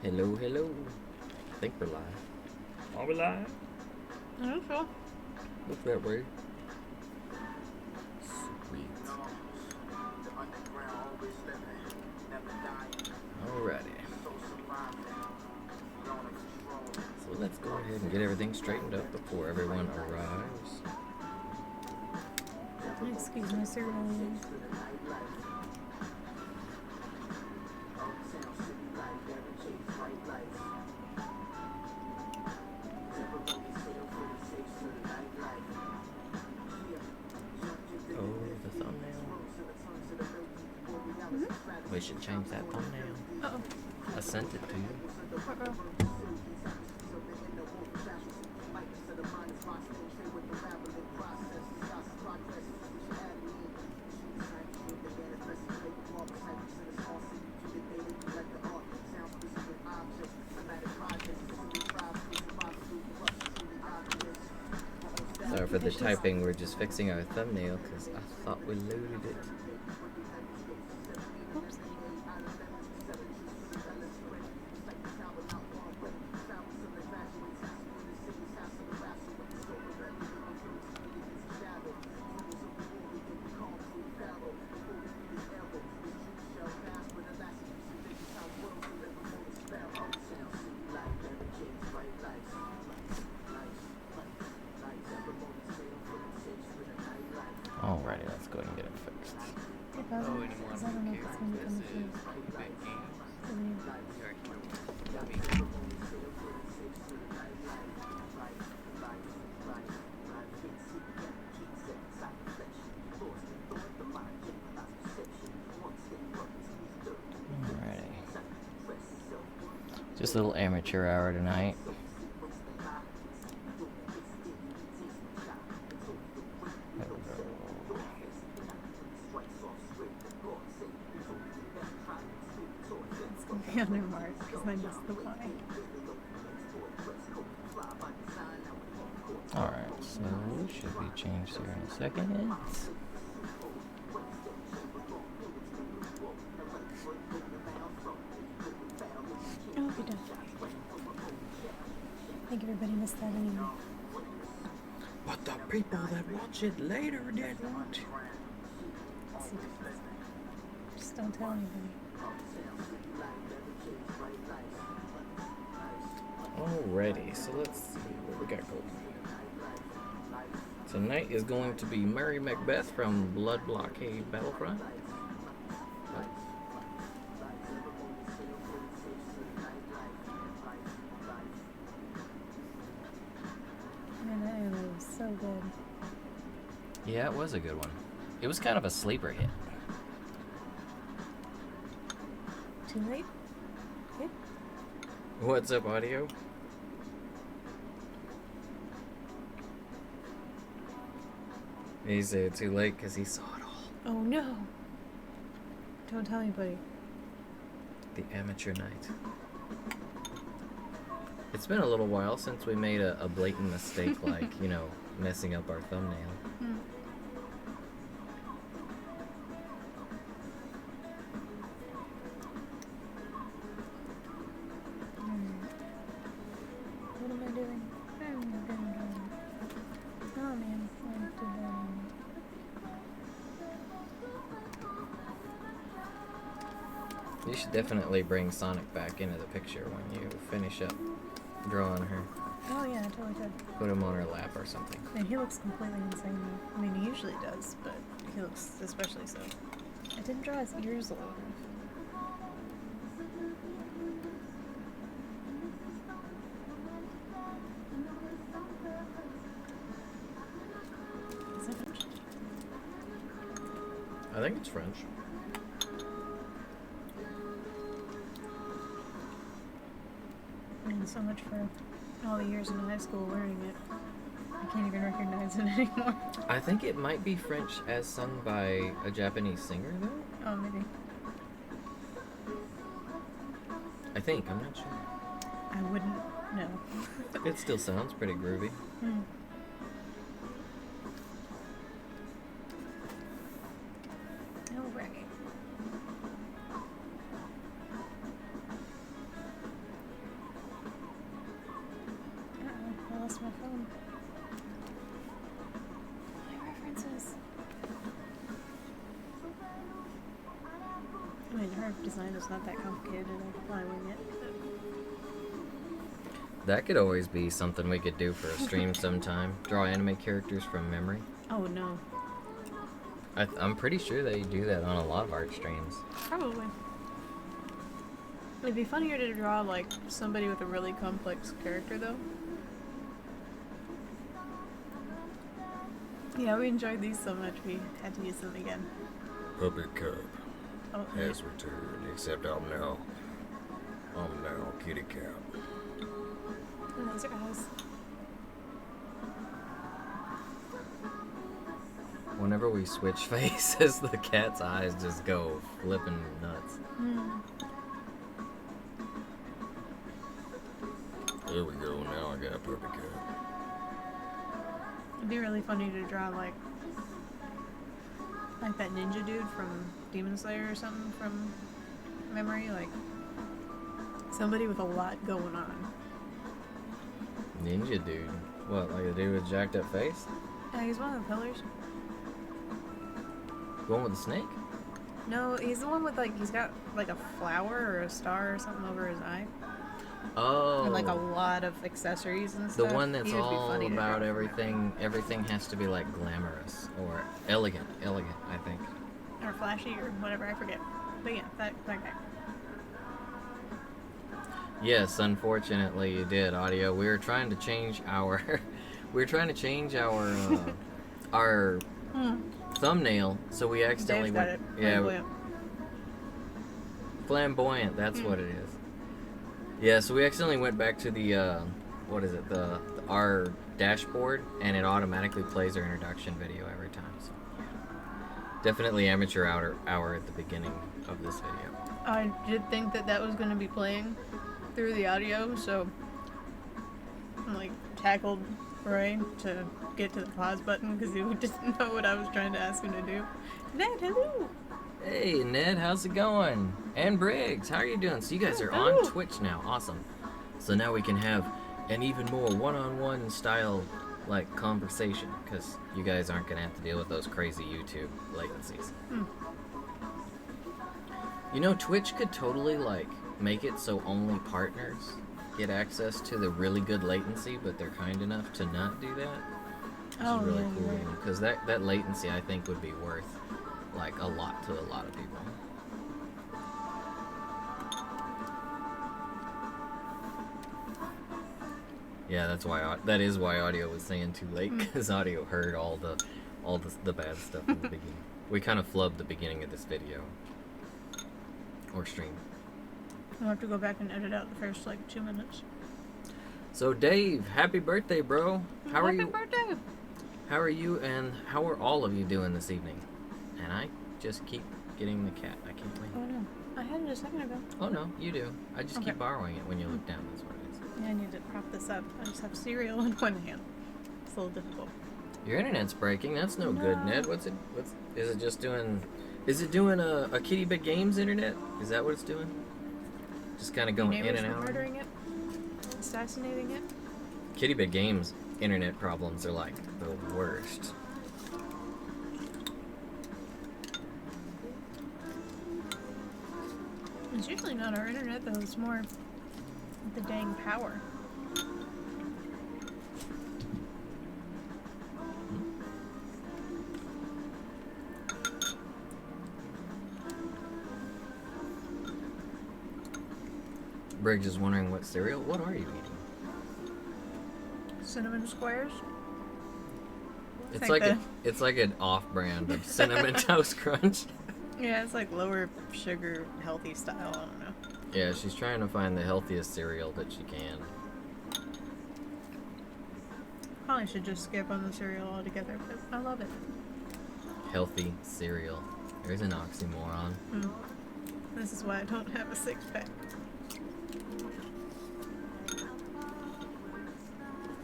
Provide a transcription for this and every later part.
Hello, hello. I think we're live. Are we live? I don't know. Look that way. Sweet. Alrighty. So let's go ahead and get everything straightened up before everyone arrives. Excuse my sirloin. Oh, the thumbnail. We should change that thumbnail. Uh-oh. I sent it to you. Uh-oh. Sorry for the typing, we're just fixing our thumbnail because I thought we loaded it. Oops. Alrighty, let's go ahead and get it fixed. Hey, pause it, because I don't know if it's going to come through. Alrighty. Just a little amateur hour tonight. It's going to be under mark, because I missed the Y. Alright, so should be changed here in a second. Oh, okay, done. I think everybody missed that anyway. But the people that watch it later didn't. Let's see. Just don't tell anybody. Alrighty, so let's see what we got going. Tonight is going to be Merry Macbeth from Blockade Battlefront. Man, that anime was so good. Yeah, it was a good one. It was kind of a sleeper hit. Too late? Okay. What's up, audio? He said too late because he saw it all. Oh no! Don't tell anybody. The amateur night. It's been a little while since we made a blatant mistake like, you know, messing up our thumbnail. Hmm. What am I doing? Oh man, I'm too bad. You should definitely bring Sonic back into the picture when you finish up drawing her. Oh yeah, I totally did. Put him on her lap or something. Man, he looks completely insane though. I mean, he usually does, but he looks especially so. I didn't draw his ears a little. Is that French? I think it's French. I mean, so much for all the years in high school learning it. I can't even recognize it anymore. I think it might be French as sung by a Japanese singer, though. Oh, maybe. I think, I'm not sure. I wouldn't know. It still sounds pretty groovy. Hmm. her design is not that complicated. I could probably wing it. That could always be something we could do for a stream sometime. Draw anime characters from memory. Oh no. I'm pretty sure they do that on a lot of art streams. Probably. It'd be funnier to draw like somebody with a really complex character though. Yeah, we enjoyed these so much we had to use them again. Puppet Cup Oh, has returned, except I'm now Kitty Cat. and those are guys. Whenever we switch faces, the cat's eyes just go flipping nuts. There we go, now I got a Puppet Cup. It'd be really funny to draw like that ninja dude from Demon Slayer or something from memory, like somebody with a lot going on. Ninja dude. What, like the dude with jacked up face? Yeah, he's one of the pillars. Going with the snake? No, he's the one with like he's got like a flower or a star or something over his eye. Oh. And like a lot of accessories and The stuff. one that's He would be all funny to draw about from everything. Everything has to be like glamorous or elegant, I think. that. Or flashy or whatever, I forget. But yeah, that guy. Yes, unfortunately you did, Audio. We were trying to change our our thumbnail, so we accidentally Dave's got it. yeah, Flamboyant. flamboyant, that's what it is. Yeah, so we accidentally went back to the what is it? Our dashboard, and it automatically plays our introduction video every time. So definitely amateur hour at the beginning of this video. I did think that was going to be playing through the audio, so I like tackled Roy to get to the pause button because he didn't know what I was trying to ask him to do. Ned, hello! Hey Ned, how's it going? And Briggs, how are you doing? So you guys are on Twitch now, awesome. So now we can have an even more one-on-one style like conversation, because you guys aren't gonna have to deal with those crazy YouTube latencies. You know, Twitch could totally like make it so only partners get access to the really good latency, but they're kind enough to not do that. Which is really cool, because that latency I think would be worth like a lot to a lot of people. Yeah, that is why Audio was saying too late, because Audio heard all the bad stuff in the beginning. We kind of flubbed the beginning of this video or stream. I'll have to go back and edit out the first like 2 minutes. So Dave, happy birthday, bro. How are you? Happy birthday! How are you, and how are all of you doing this evening? And I just keep getting the cat. I can't wait. Oh no, I had it a second ago. Oh no, you do. I just keep borrowing it when you look down. That's what it is. Yeah, I need to prop this up. I just have cereal in one hand. It's a little difficult. Your internet's breaking. That's no good, Ned. Is it just doing? Is it doing a Kitty Big Games internet? Is that what it's doing? Just kind of going in and out. Murdering it, assassinating it. Kitty Big Games internet problems are like the worst. It's usually not our internet though. It's more the dang power. Briggs is wondering what cereal. What are you eating? Cinnamon squares. It's like it's like an off-brand of Cinnamon Toast Crunch. Yeah, it's like lower sugar, healthy style. I don't know. Yeah, she's trying to find the healthiest cereal that she can. Probably should just skip on the cereal altogether, but I love it. Healthy cereal. There's an oxymoron. This is why I don't have a six-pack.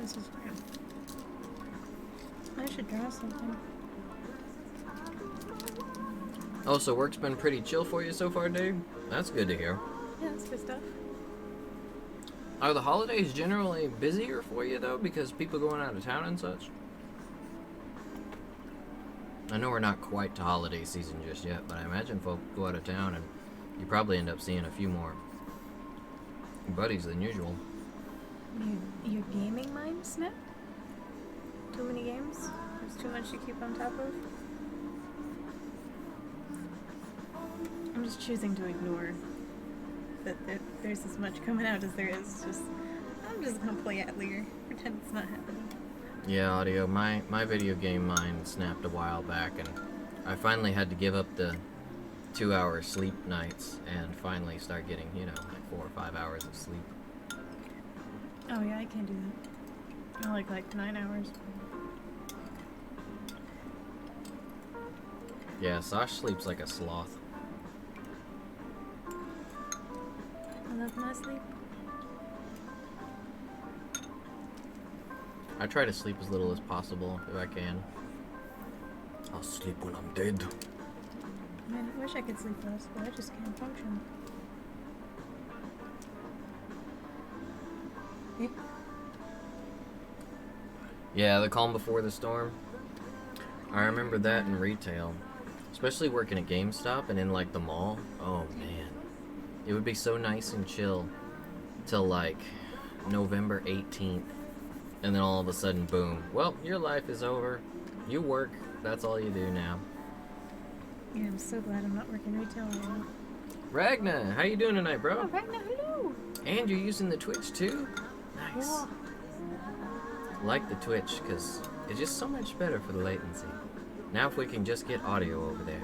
This is weird. I should draw something. Oh, so work's been pretty chill for you so far, Dave? That's good to hear. Yeah, that's good stuff. Are the holidays generally busier for you, though, because people going out of town and such? I know we're not quite to holiday season just yet, but I imagine folk go out of town and you probably end up seeing a few more buddies than usual. Your gaming mind snap? Too many games? There's too much to keep on top of? I'm just choosing to ignore that there's as much coming out as there is. I'm just gonna play Atelier. Pretend it's not happening. Yeah, audio. My video game mind snapped a while back, and I finally had to give up the 2-hour sleep nights and finally start getting, like 4 or 5 hours of sleep. Oh yeah, I can't do that. I like 9 hours. Yeah, Sash sleeps like a sloth. I love my sleep. I try to sleep as little as possible if I can. I'll sleep when I'm dead. Man, I wish I could sleep less, but I just can't function. Yep. Yeah, the calm before the storm. I remember that in retail. Especially working at GameStop and in like the mall. Oh man. It would be so nice and chill till like November 18th. And then all of a sudden, boom. Well, your life is over. You work. That's all you do now. Yeah, I'm so glad I'm not working retail anymore. Ragna, how you doing tonight, bro? Oh, Ragna, hello! And you're using the Twitch too? Nice. Yeah. Like the Twitch, because it's just so much better for the latency. Now if we can just get audio over there.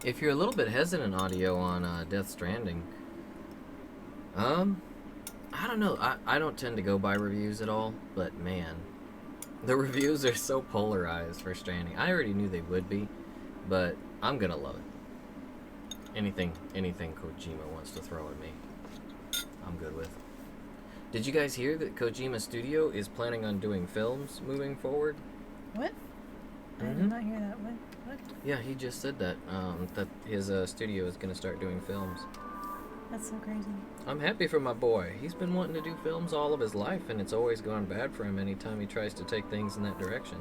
If you're a little bit hesitant audio on Death Stranding, I don't know. I don't tend to go by reviews at all, but man, the reviews are so polarized for Stranding. I already knew they would be, but I'm gonna love it. Anything Kojima wants to throw at me, I'm good with. Did you guys hear that Kojima Studio is planning on doing films moving forward? What? I did not hear that. What? Yeah, he just said that his studio is gonna start doing films. That's so crazy. I'm happy for my boy. He's been wanting to do films all of his life, and it's always gone bad for him anytime he tries to take things in that direction.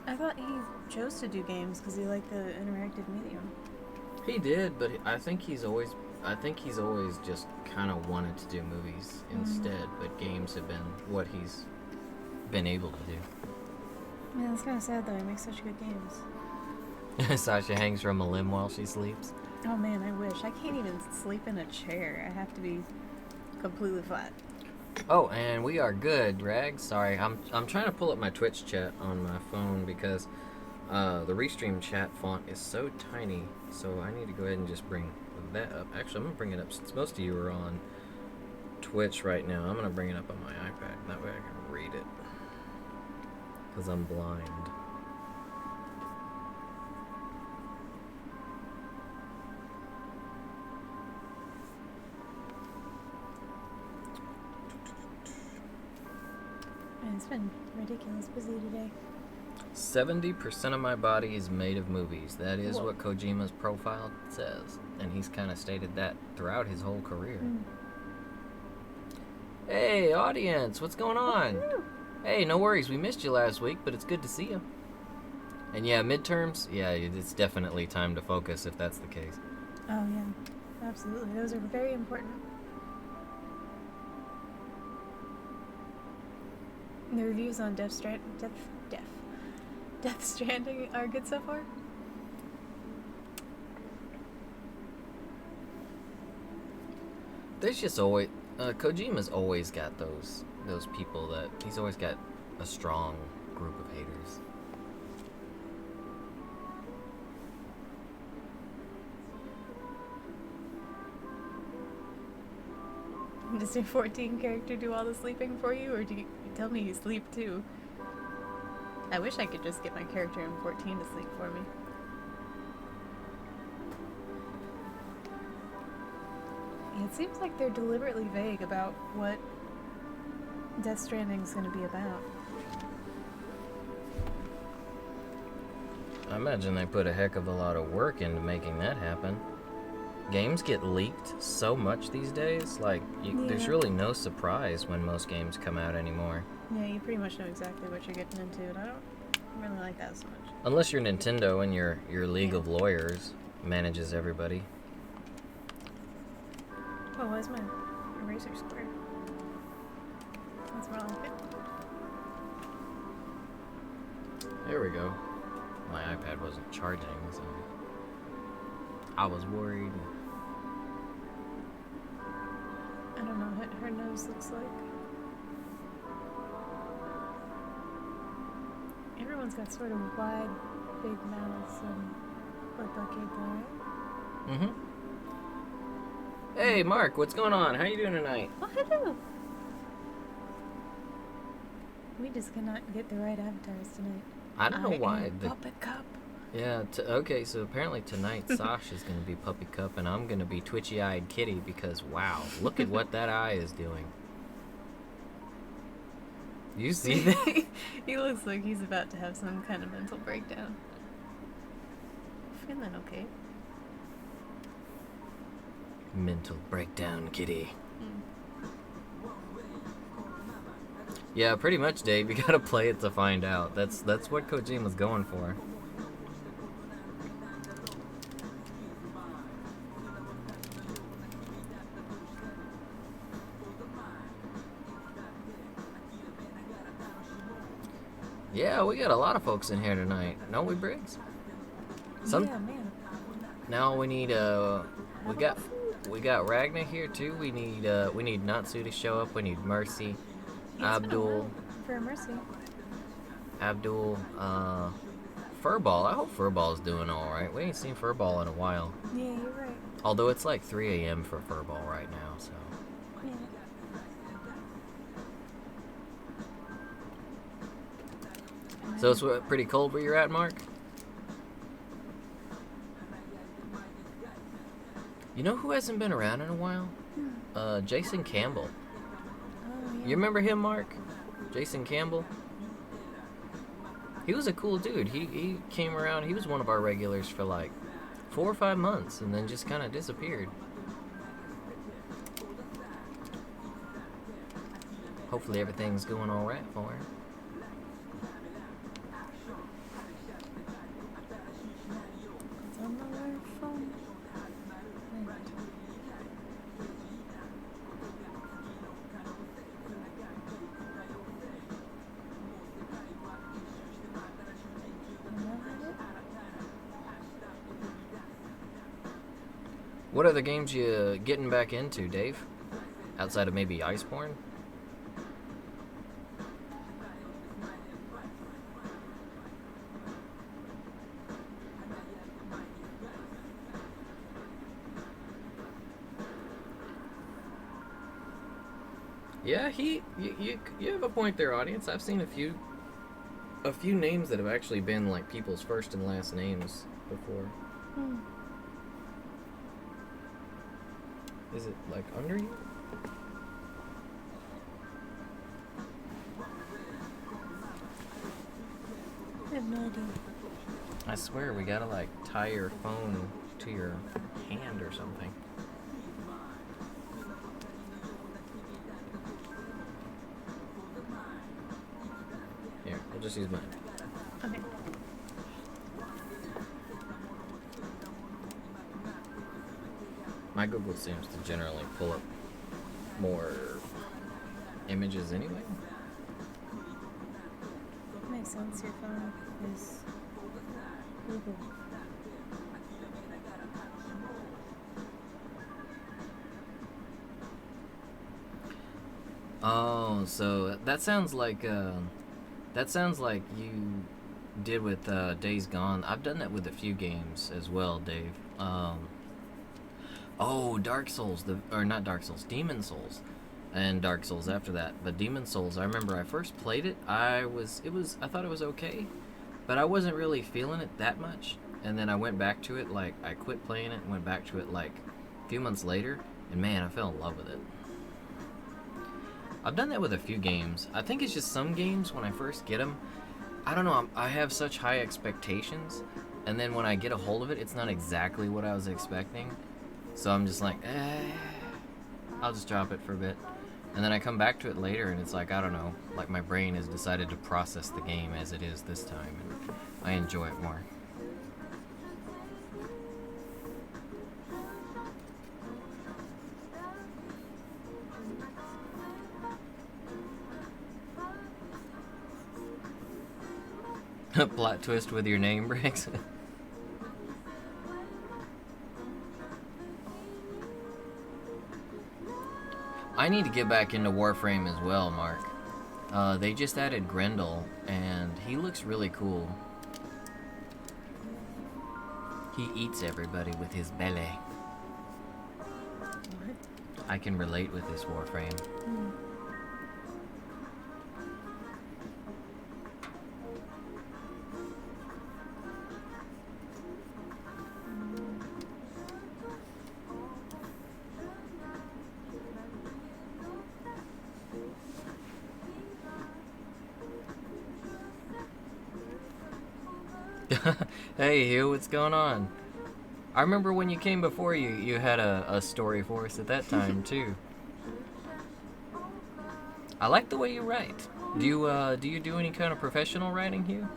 I thought he chose to do games because he liked the interactive medium. He did, but I think he's always just kind of wanted to do movies instead, but games have been what he's been able to do. Yeah, that's kind of sad though. He makes such good games. Sasha hangs from a limb while she sleeps. Oh man, I wish. I can't even sleep in a chair. I have to be completely flat. Oh, and we are good, Rag. Sorry, I'm trying to pull up my Twitch chat on my phone because the Restream chat font is so tiny, so I need to go ahead and just bring that up. Actually, I'm gonna bring it up since most of you are on Twitch right now. I'm gonna bring it up on my iPad. That way I can read it because I'm blind. It's been ridiculous busy today. 70% of my body is made of movies. That is what Kojima's profile says. And he's kind of stated that throughout his whole career. Hey, audience, what's going on? Hey, no worries, we missed you last week, but it's good to see you. And yeah, midterms, yeah, it's definitely time to focus if that's the case. Oh yeah, absolutely. Those are very important. The reviews on Death Stranding are good so far. There's just always Kojima's always got those people that he's always got a strong group of haters. Does your 14 character do all the sleeping for you, or do you tell me you sleep too? I wish I could just get my character in 14 to sleep for me. It seems like they're deliberately vague about what Death Stranding's going to be about. I imagine they put a heck of a lot of work into making that happen. games get leaked so much these days. Like, there's Yeah. really no surprise when most games come out anymore. Yeah, you pretty much know exactly what you're getting into, and I don't really like that so much. Unless you're Nintendo and your League of Lawyers manages everybody. Oh, where's my eraser square? That's more like it. There we go. My iPad wasn't charging, so I was worried. I don't know what her nose looks like. Everyone's got sort of wide, big mouths and Blockade Battlefront. Mm-hmm. Hey, Mark, what's going on? How you doing tonight? Oh, hello! We just cannot get the right avatars tonight. I don't know why. Puppet Cup. Yeah, okay, so apparently tonight Sasha's going to be Puppy Cup and I'm going to be Twitchy-Eyed Kitty because, wow, look at what that eye is doing. You see that? He looks like he's about to have some kind of mental breakdown. Feeling okay. Mental breakdown, Kitty. Mm. Yeah, pretty much, Dave. You gotta play it to find out. That's what Kojima's going for. Yeah, we got a lot of folks in here tonight, don't we, Briggs? Yeah, man. Now we need we got Ragnar here too. We need Natsu to show up. We need Mercy, Abdul, For Mercy. Furball. I hope Furball's doing all right. We ain't seen Furball in a while. Yeah, you're right. Although it's like 3 a.m. for Furball right now, so. Yeah. So it's pretty cold where you're at, Mark? You know who hasn't been around in a while? Jason Campbell. Oh, yeah. You remember him, Mark? Jason Campbell? He was a cool dude. He came around. He was one of our regulars for like 4 or 5 months and then just kind of disappeared. Hopefully everything's going all right for him. It's on the phone. What other games you getting back into, Dave? Outside of maybe Iceborne? Yeah, you have a point there, audience. I've seen a few names that have actually been like people's first and last names before. Hmm. Is it like under you? I have no idea. I swear we gotta like tie your phone to your hand or something. Here, I'll just use mine. Okay. My Google seems to generally pull up more images anyway. Makes sense. Your phone is Google. Oh, so that sounds like you did with Days Gone. I've done that with a few games as well, Dave. Dark Souls, not Dark Souls, Demon Souls, and Dark Souls after that. But Demon Souls, I remember I first played it. I thought it was okay, but I wasn't really feeling it that much. And then I went back to it, like I quit playing it and went back to it like a few months later, and man, I fell in love with it. I've done that with a few games. I think it's just some games when I first get them, I don't know, I have such high expectations, and then when I get a hold of it, it's not exactly what I was expecting. So I'm just like, I'll just drop it for a bit. And then I come back to it later, and it's like, I don't know, like my brain has decided to process the game as it is this time, and I enjoy it more. Plot twist with your name, Briggs. I need to get back into Warframe as well, Mark. They just added Grendel, and he looks really cool. He eats everybody with his belly. What? I can relate with this Warframe. Mm. Hey, Hugh, what's going on? I remember when you came before, you had a story for us at that time, too. I like the way you write. Do you do any kind of professional writing, Hugh?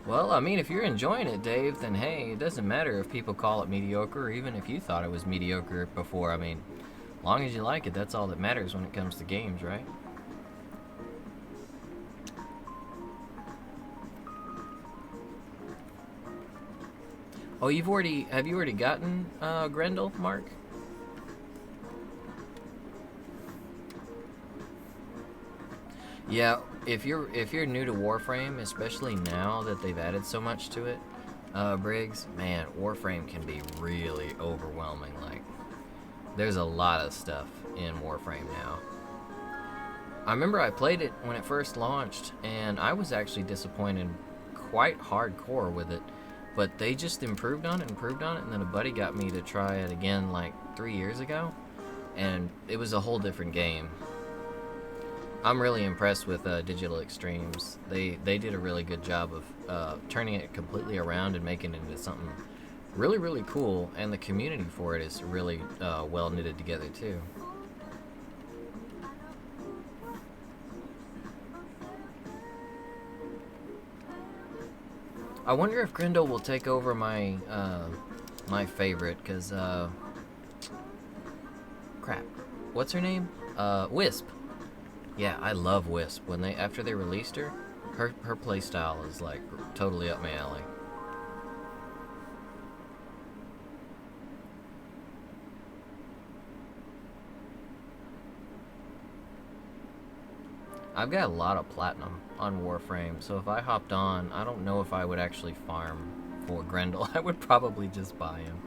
Well, I mean, if you're enjoying it, Dave, then hey, it doesn't matter if people call it mediocre, or even if you thought it was mediocre before. I mean, as long as you like it, that's all that matters when it comes to games, right? Oh, have you already gotten Grendel, Mark? Yeah, if you're new to Warframe, especially now that they've added so much to it, Briggs, man, Warframe can be really overwhelming. Like, there's a lot of stuff in Warframe now. I remember I played it when it first launched, and I was actually disappointed quite hardcore with it. But they just improved on it, and then a buddy got me to try it again like 3 years ago, and it was a whole different game. I'm really impressed with Digital Extremes. They did a really good job of turning it completely around and making it into something really, really cool, and the community for it is really well knitted together too. I wonder if Grendel will take over my my favorite, cause crap, what's her name? Wisp. Yeah, I love Wisp. After they released her, her playstyle is like totally up my alley. I've got a lot of platinum on Warframe, so if I hopped on, I don't know if I would actually farm for Grendel. I would probably just buy him.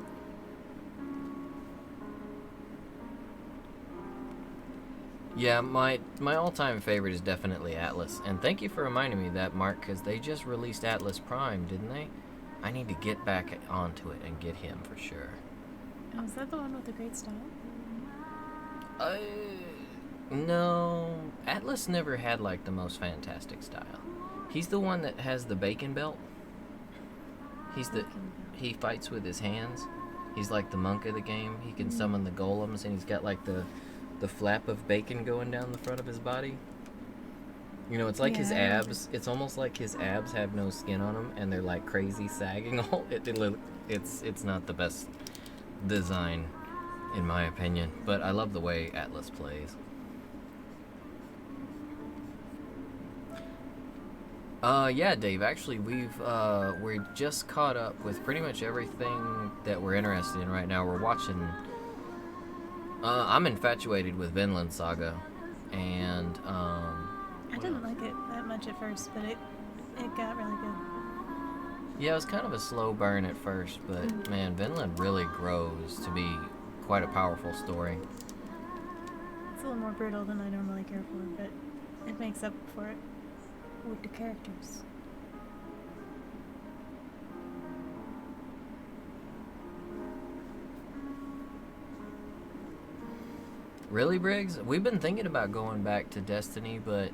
Yeah, my all-time favorite is definitely Atlas, and thank you for reminding me of that, Mark, because they just released Atlas Prime, didn't they? I need to get back onto it and get him for sure. Oh, is that the one with the great style? No, Atlas never had like the most fantastic style. He's the one that has the bacon belt. He fights with his hands. He's like the monk of the game. He can summon the golems, and he's got like the flap of bacon going down the front of his body. You know, it's like his abs. It's almost like his abs have no skin on them, and they're like crazy sagging. It's not the best design, in my opinion. But I love the way Atlas plays. Yeah, Dave, actually, we're just caught up with pretty much everything that we're interested in right now. We're watching, I'm infatuated with Vinland Saga, and, I didn't like it that much at first, but it got really good. Yeah, it was kind of a slow burn at first, but, man, Vinland really grows to be quite a powerful story. It's a little more brutal than I normally care for, but it makes up for it with the characters. Really, Briggs? We've been thinking about going back to Destiny, but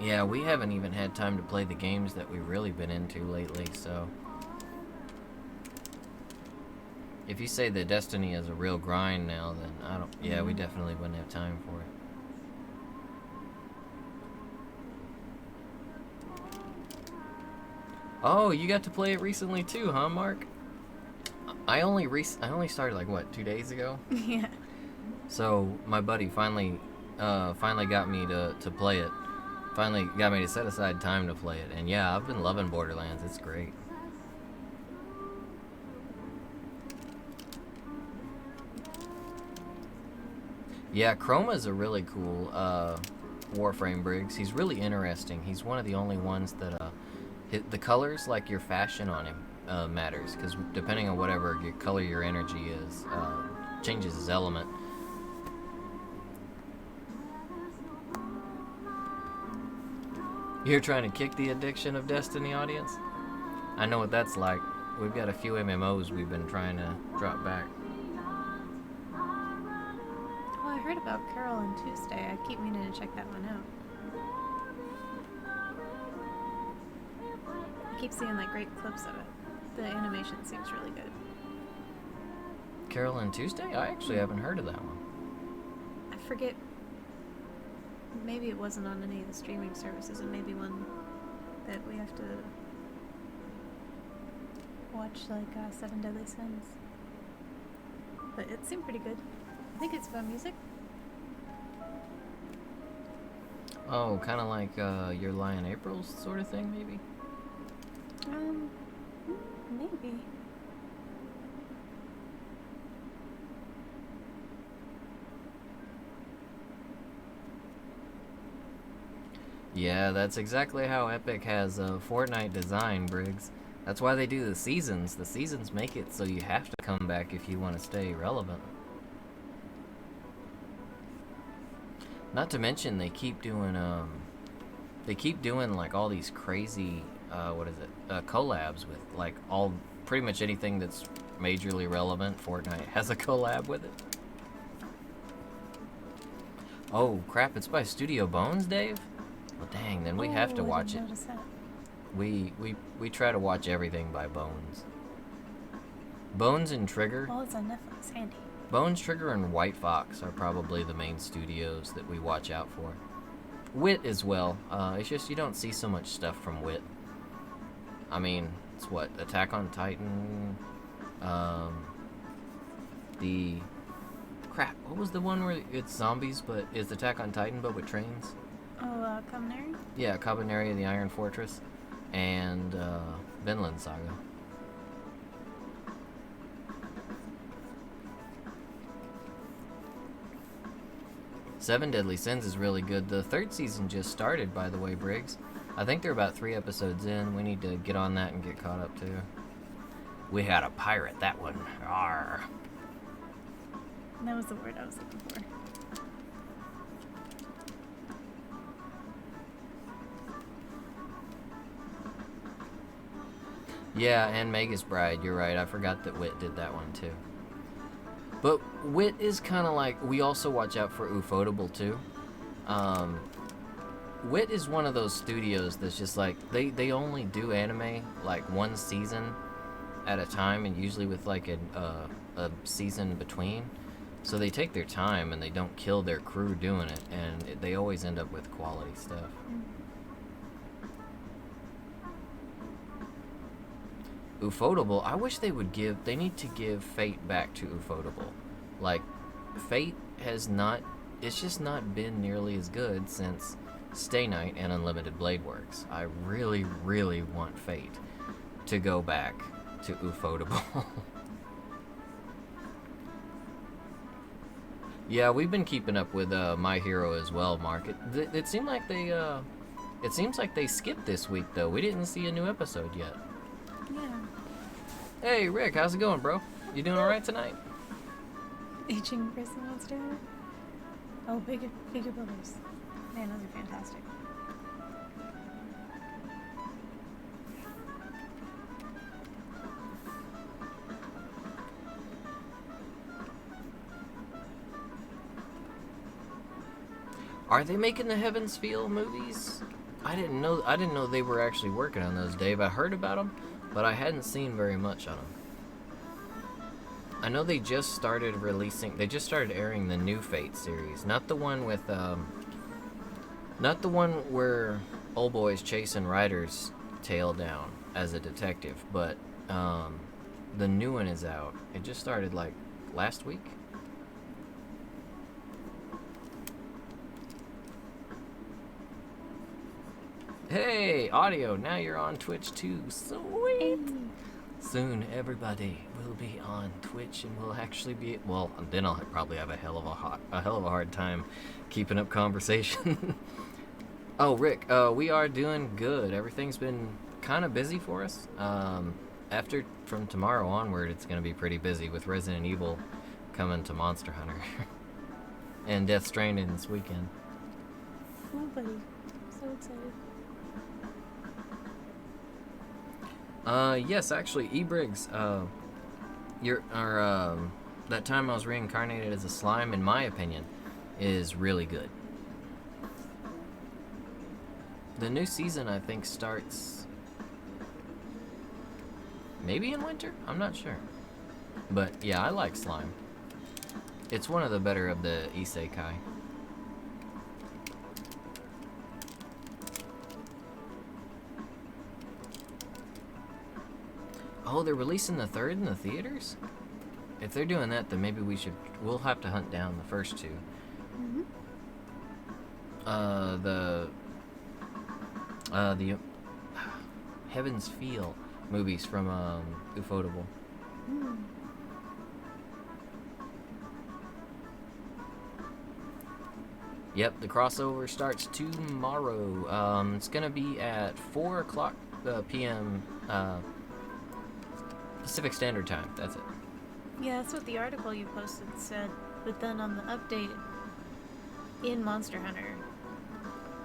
Yeah, we haven't even had time to play the games that we've really been into lately, so... If you say that Destiny is a real grind now, then I don't... Yeah, we definitely wouldn't have time for it. Oh, you got to play it recently too, huh, Mark? I only started like what, 2 days ago? Yeah. So my buddy finally got me to play it. Finally got me to set aside time to play it. And yeah, I've been loving Borderlands. It's great. Yeah, Chroma's a really cool Warframe Briggs. He's really interesting. He's one of the only ones that the colors, like your fashion on him, matters, because depending on whatever your color your energy is, changes his element. You're trying to kick the addiction of Destiny, audience? I know what that's like. We've got a few MMOs we've been trying to drop back. Oh, I heard about Carol on Tuesday. I keep meaning to check that one out. I keep seeing like great clips of it. The animation seems really good. Carol and Tuesday? I actually haven't heard of that one. I forget. Maybe it wasn't on any of the streaming services, and maybe one that we have to watch, like Seven Deadly Sins. But it seemed pretty good. I think it's about music. Oh, kind of like Your Lie in April sort of thing, maybe? Maybe. Yeah, that's exactly how Epic has Fortnite design, Briggs. That's why they do the seasons. The seasons make it so you have to come back if you want to stay relevant. Not to mention they keep doing like all these crazy collabs with like all pretty much anything that's majorly relevant. Fortnite has a collab with it. Oh crap, it's by Studio Bones, Dave? Well dang, then we have to watch it. We try to watch everything by Bones. Bones and Trigger. Well, it's on Netflix, handy. Bones, Trigger, and White Fox are probably the main studios that we watch out for. Wit as well. It's just you don't see so much stuff from Wit. I mean, it's what? Attack on Titan. The crap. What was the one where it's zombies, but it's Attack on Titan, but with trains? Oh, Cabaneri? Yeah, Cabaneri, the Iron Fortress, and Vinland Saga. Seven Deadly Sins is really good. The third season just started, by the way, Briggs. I think they're about 3 episodes in. We need to get on that and get caught up, too. We had a pirate, that one. Arr. That was the word I was looking for. Yeah, and Magus Bride, you're right. I forgot that Wit did that one, too. But Wit is kind of like, we also watch out for Ufotable too. Wit is one of those studios that's just like, they only do anime like one season at a time, and usually with like a season between. So they take their time and they don't kill their crew doing it, and they always end up with quality stuff. Ufotable, I wish they would they need to give Fate back to Ufotable. Like, Fate has not, it's just not been nearly as good since Stay Night and Unlimited Blade Works. I really, really want Fate to go back to Ufotable. Yeah, we've been keeping up with My Hero as well, Mark. It seemed like it seems like they skipped this week though. We didn't see a new episode yet. Yeah. Hey, Rick, how's it going, bro? You doing all right tonight? Aging person wants to. Oh, bigger builders. Man, those are fantastic. Are they making the Heavensfield movies? I didn't know they were actually working on those, Dave. I heard about them, but I hadn't seen very much on them. I know they just started airing the new Fate series, not the one where old boy's chasing Ryder's tail down as a detective, but the new one is out. It just started like last week. Hey, audio, now you're on Twitch too. Sweet. Soon everybody will be on Twitch and we'll actually be, well, then I'll probably have a hell of a hard time keeping up conversation. Oh, Rick, we are doing good. Everything's been kind of busy for us. From tomorrow onward, it's going to be pretty busy with Resident Evil coming to Monster Hunter and Death Stranding this weekend. Cool, buddy. So excited. Yes, actually, E-Briggs, that time I was reincarnated as a slime, in my opinion, is really good. The new season, I think, starts maybe in winter? I'm not sure. But, yeah, I like slime. It's one of the better of the isekai. Oh, they're releasing the third in the theaters? If they're doing that, then maybe we'll have to hunt down the first two. Mm-hmm. The Heaven's Feel movies from Ufotable. Mm. Yep, the crossover starts tomorrow. It's gonna be at 4 o'clock p.m. Pacific Standard Time. That's it. Yeah, that's what the article you posted said. But then on the update in Monster Hunter,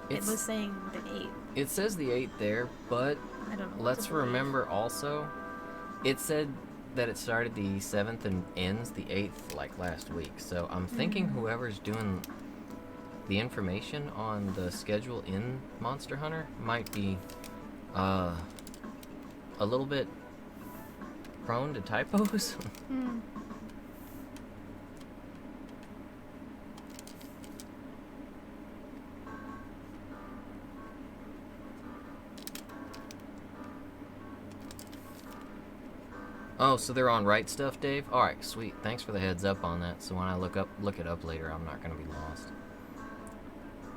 it was saying the 8th. It says the 8th there, but I don't know. let's remember also, it said that it started the 7th and ends the 8th like last week. So I'm thinking whoever's doing the information on the schedule in Monster Hunter might be a little bit prone to typos. Oh, so they're on Right Stuff, Dave? Alright, sweet. Thanks for the heads up on that, so when I look it up later, I'm not going to be lost.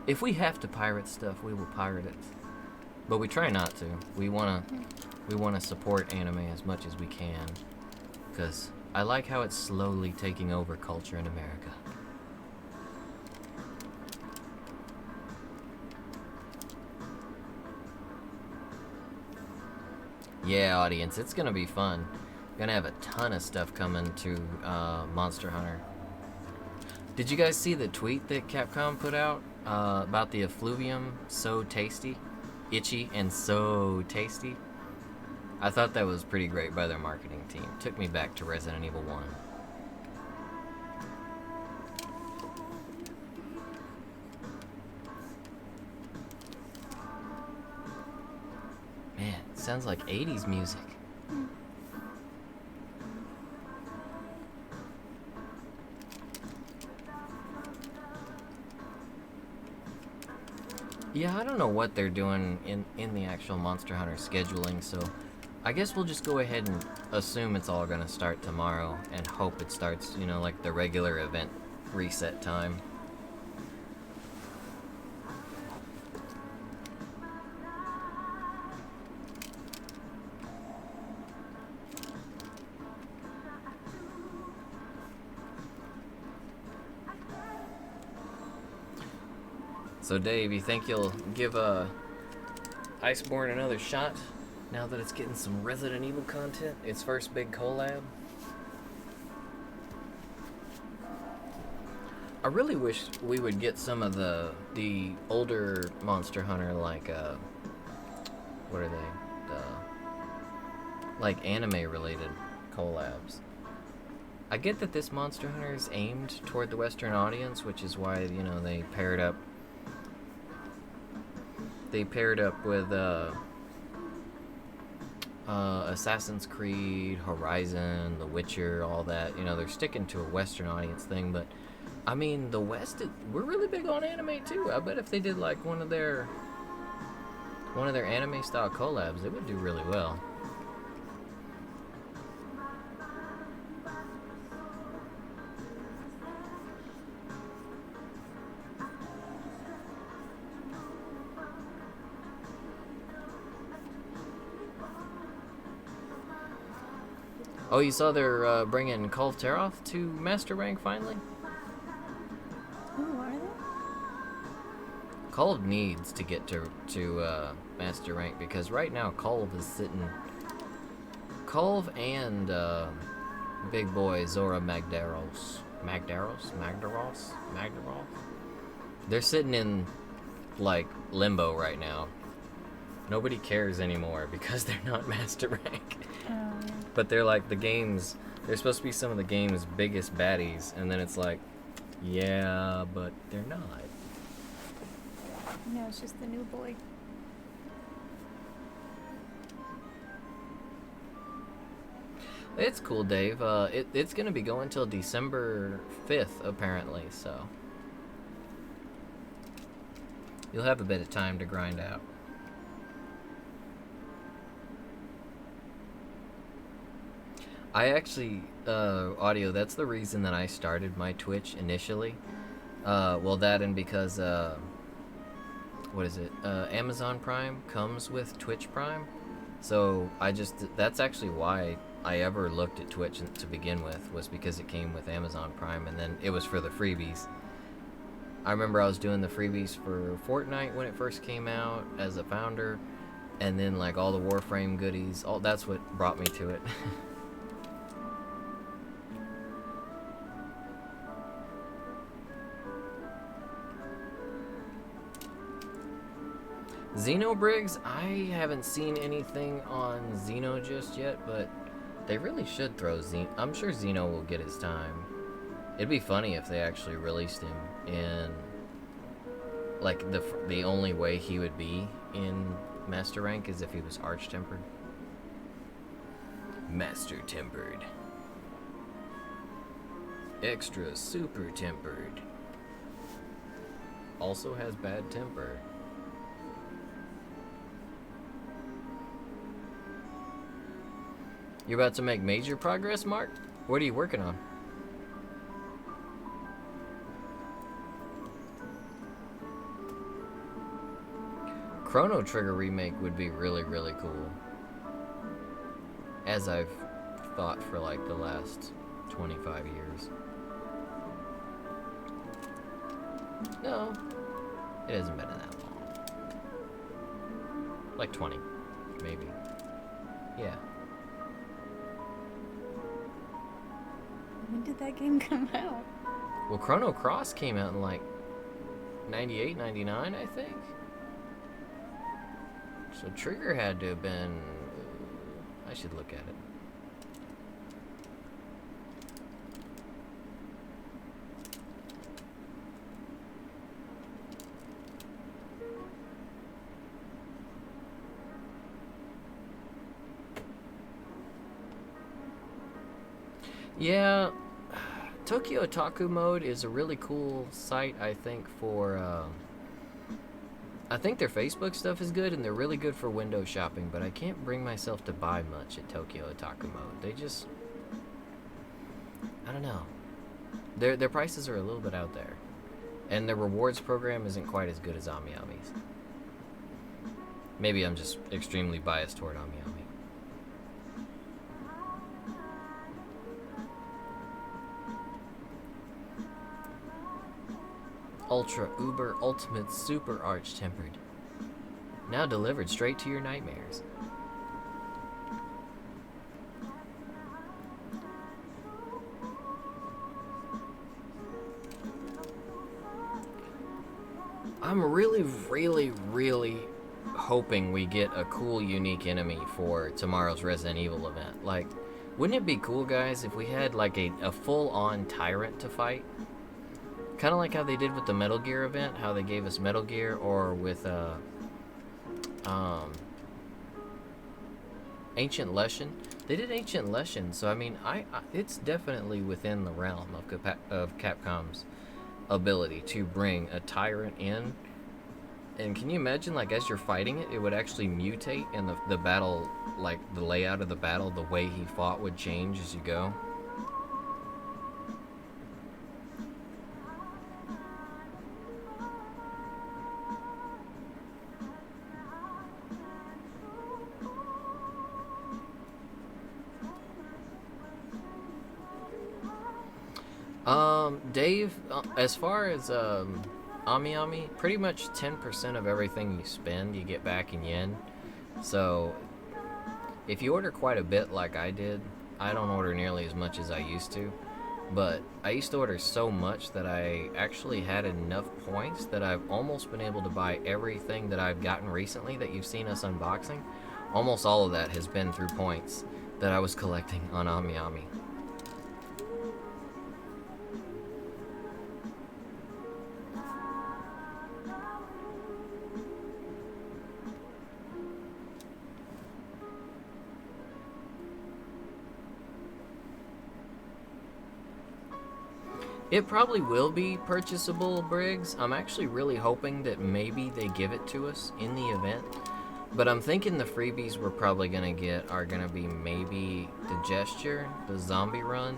If we have to pirate stuff, we will pirate it. But we try not to. We want to support anime as much as we can, because I like how it's slowly taking over culture in America. Yeah, audience, it's going to be fun. Gonna have a ton of stuff coming to Monster Hunter. Did you guys see the tweet that Capcom put out about the effluvium? So tasty, itchy, and so tasty. I thought that was pretty great by their marketing team. Took me back to Resident Evil 1. Man, it sounds like 80s music. Yeah, I don't know what they're doing in the actual Monster Hunter scheduling, so I guess we'll just go ahead and assume it's all gonna start tomorrow and hope it starts, like the regular event reset time. So Dave, you think you'll give Iceborne another shot now that it's getting some Resident Evil content? Its first big collab? I really wish we would get some of the older Monster Hunter, like what are they? Like anime related collabs. I get that this Monster Hunter is aimed toward the Western audience, which is why, they paired up they paired up with Assassin's Creed, Horizon, The Witcher, all that. You know, they're sticking to a Western audience thing, but I mean, the West, we're really big on anime too. I bet if they did like one of their anime style collabs, they would do really well. Oh, you saw they're bringing Call of Taroth to Master Rank finally? Oh, are they? Kolv needs to get to Master Rank because right now Kolv is sitting... Kolv and big boy Zora Magdaros. They're sitting in, like, limbo right now. Nobody cares anymore because they're not Master Rank. Oh, yeah. But they're like the game's... They're supposed to be some of the game's biggest baddies, and then it's like, yeah, but they're not. No, it's just the new boy. It's cool, Dave. It's going to be going till December 5th, apparently, so... You'll have a bit of time to grind out. I actually, Audio, that's the reason that I started my Twitch initially. Well, that and because, what is it? Amazon Prime comes with Twitch Prime. So that's actually why I ever looked at Twitch to begin with, was because it came with Amazon Prime, and then it was for the freebies. I remember I was doing the freebies for Fortnite when it first came out as a founder, and then like all the Warframe goodies, that's what brought me to it. Xenobriggs, I haven't seen anything on Xeno just yet, but they really should throw Xeno. I'm sure Xeno will get his time. It'd be funny if they actually released him in, like, the only way he would be in Master Rank is if he was Arch-Tempered. Master-Tempered. Extra Super Tempered. Also has bad temper. You're about to make major progress, Mark? What are you working on? Chrono Trigger remake would be really, really cool. As I've thought for like the last 25 years. No, it hasn't been that long. Like 20, maybe. Yeah. When did that game come out? Well, Chrono Cross came out in like 98, 99, I think. So Trigger had to have been... I should look at it. Yeah, Tokyo Otaku Mode is a really cool site, I think, for, I think their Facebook stuff is good, and they're really good for window shopping, but I can't bring myself to buy much at Tokyo Otaku Mode. They just, I don't know. Their prices are a little bit out there, and their rewards program isn't quite as good as AmiAmi's. Maybe I'm just extremely biased toward AmiAmi. Ultra, Uber, Ultimate, Super Arch-Tempered. Now delivered straight to your nightmares. I'm really, really, really hoping we get a cool, unique enemy for tomorrow's Resident Evil event. Like, wouldn't it be cool, guys, if we had, like, a full-on tyrant to fight? Kind of like how they did with the Metal Gear event, how they gave us Metal Gear, or with Ancient Lesson. They did Ancient Lesson, so I mean, it's definitely within the realm of Capcom's ability to bring a tyrant in. And can you imagine, like, as you're fighting it, it would actually mutate, and the battle, like, the layout of the battle, the way he fought would change as you go? Dave, as far as, Ami Ami, pretty much 10% of everything you spend, you get back in yen. So, if you order quite a bit like I did, I don't order nearly as much as I used to. But I used to order so much that I actually had enough points that I've almost been able to buy everything that I've gotten recently that you've seen us unboxing. Almost all of that has been through points that I was collecting on Ami Ami. It probably will be purchasable, Briggs. I'm actually really hoping that maybe they give it to us in the event. But I'm thinking the freebies we're probably going to get are going to be maybe the gesture, the zombie run,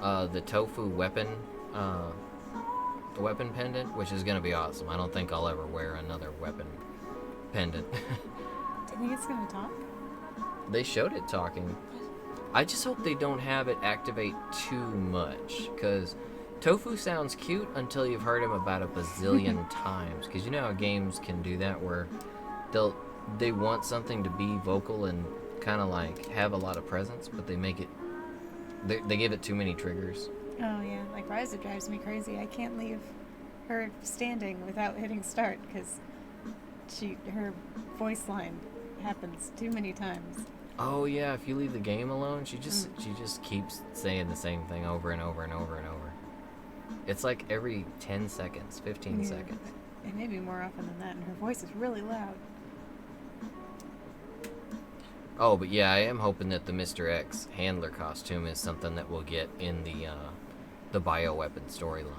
the tofu weapon, the weapon pendant, which is going to be awesome. I don't think I'll ever wear another weapon pendant. Do you think it's gonna talk? They showed it talking. I just hope they don't have it activate too much, because Tofu sounds cute until you've heard him about a bazillion times. Because you know how games can do that, where they want something to be vocal and kind of like have a lot of presence, but they make it, they give it too many triggers. Oh yeah, like Ryza drives me crazy. I can't leave her standing without hitting start because her voice line happens too many times. Oh yeah, if you leave the game alone, she just keeps saying the same thing over and over and over and over. It's like every 10 seconds, 15 seconds. It may be more often than that, and her voice is really loud. Oh, but yeah, I am hoping that the Mr. X handler costume is something that we'll get in the bioweapon storyline.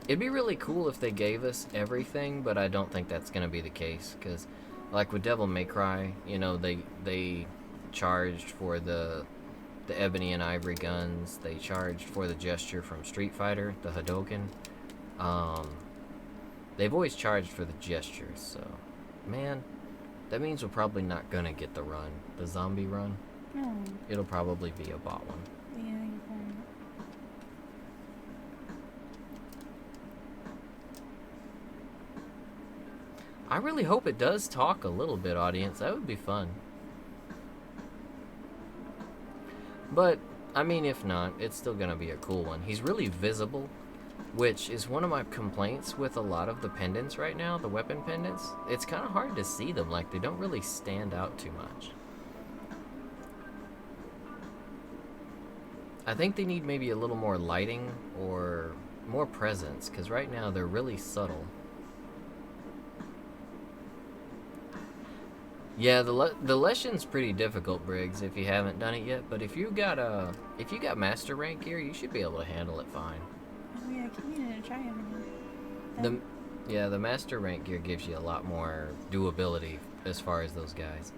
It'd be really cool if they gave us everything, but I don't think that's going to be the case, because like with Devil May Cry, you know, they charged for the ebony and ivory guns. They charged for the gesture from Street Fighter, the Hadouken. They've always charged for the gestures, so man, that means we're probably not gonna get the run, the zombie run. No. It'll probably be a bot one. Yeah, you're right. I really hope it does talk a little bit, audience. That would be fun. But, I mean, if not, it's still gonna be a cool one. He's really visible, which is one of my complaints with a lot of the pendants right now, the weapon pendants. It's kind of hard to see them, like they don't really stand out too much. I think they need maybe a little more lighting or more presence, because right now they're really subtle. Yeah, the lesson's pretty difficult, Briggs, if you haven't done it yet. But if you got master rank gear, you should be able to handle it fine. Oh yeah, I keep meaning to try everything. The master rank gear gives you a lot more doability as far as those guys.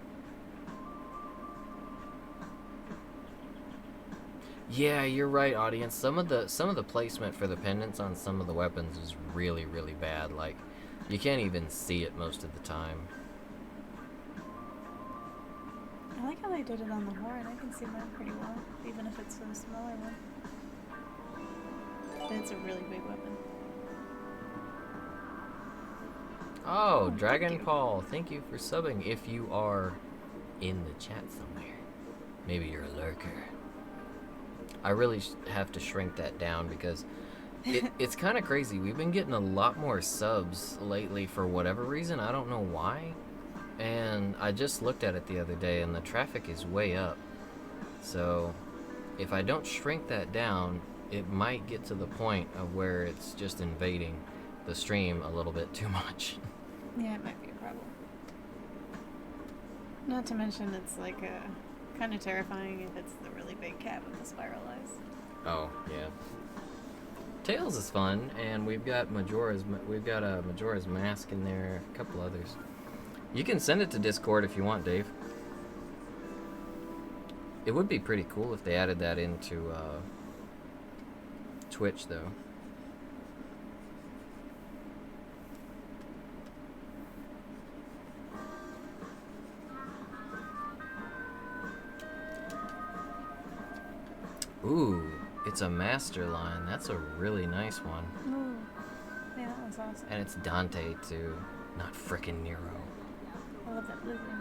Yeah, you're right, audience. Some of the placement for the pendants on some of the weapons is really, really bad. Like, you can't even see it most of the time. I like how they did it on the Horde. I can see that pretty well, even if it's a smaller one. But it's a really big weapon. Oh, Dragon Paul, thank you for subbing. If you are in the chat somewhere, maybe you're a lurker. I really have to shrink that down because it's kind of crazy. We've been getting a lot more subs lately for whatever reason. I don't know why. And I just looked at it the other day and the traffic is way up. So if I don't shrink that down, it might get to the point of where it's just invading the stream a little bit too much. Yeah, it might be a problem. Not to mention it's like kind of terrifying if it's the really big cat with the spiral eyes. Oh, yeah. Tails is fun, and we've got Majora's Mask in there, a couple others. You can send it to Discord if you want, Dave. It would be pretty cool if they added that into Twitch, though. Ooh, it's a master line. That's a really nice one. Ooh. Yeah, that was awesome. And it's Dante, too. Not frickin' Nero. I love that blue ring.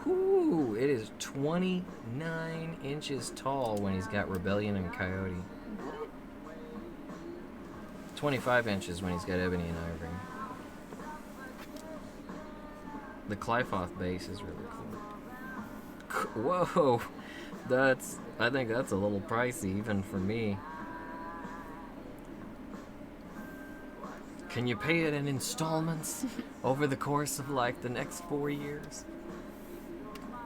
Ooh, it is 29 inches tall when he's got Rebellion and Coyote. What? 25 inches when he's got Ebony and Ivory. The Clyfoth base is really cool. Whoa! I think that's a little pricey even for me. Can you pay it in installments over the course of like the next 4 years?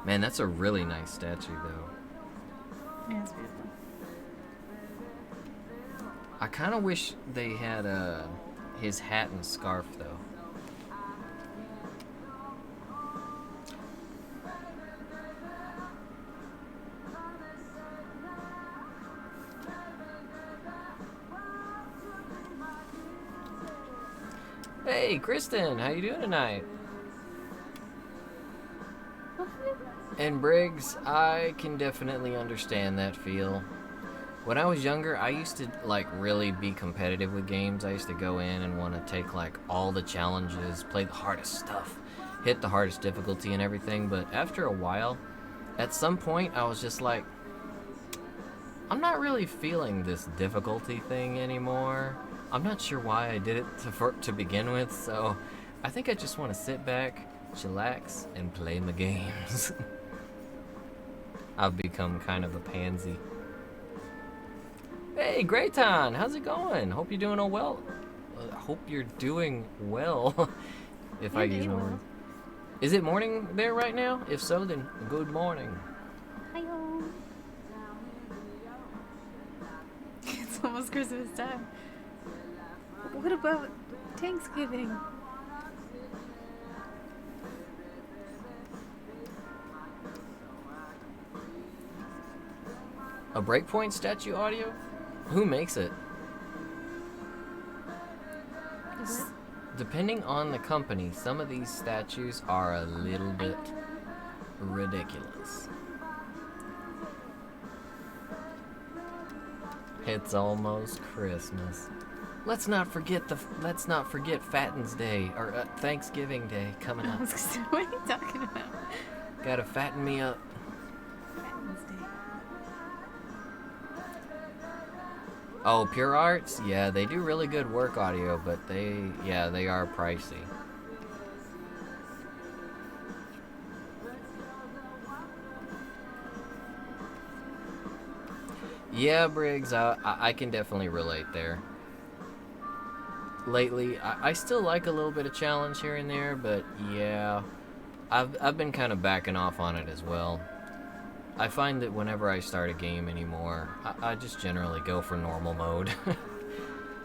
Man, that's a really nice statue though. Yeah, it's beautiful. I kind of wish they had his hat and scarf though. Hey, Kristen, how you doing tonight? And Briggs, I can definitely understand that feel. When I was younger, I used to like really be competitive with games. I used to go in and want to take like all the challenges, play the hardest stuff, hit the hardest difficulty and everything. But after a while, at some point, I was just like, I'm not really feeling this difficulty thing anymore. I'm not sure why I did it to begin with, so I think I just want to sit back, chillax, and play my games. I've become kind of a pansy. Hey, Grayton, how's it going? Hope you're doing well. Hope you're doing well. If I use my words. Is it morning there right now? If so, then good morning. Hi-yo. It's almost Christmas time. What about Thanksgiving? A breakpoint statue audio? Who makes it? Depending on the company, some of these statues are a little bit ridiculous. It's almost Christmas. Let's not forget Fatten's Day or Thanksgiving Day coming up. What are you talking about? Gotta fatten me up. Fatten's Day. Oh, Pure Arts? Yeah, they do really good work audio, but they are pricey. Yeah, Briggs, I can definitely relate there. Lately, I still like a little bit of challenge here and there, but yeah, I've been kind of backing off on it as well. I find that whenever I start a game anymore, I just generally go for normal mode.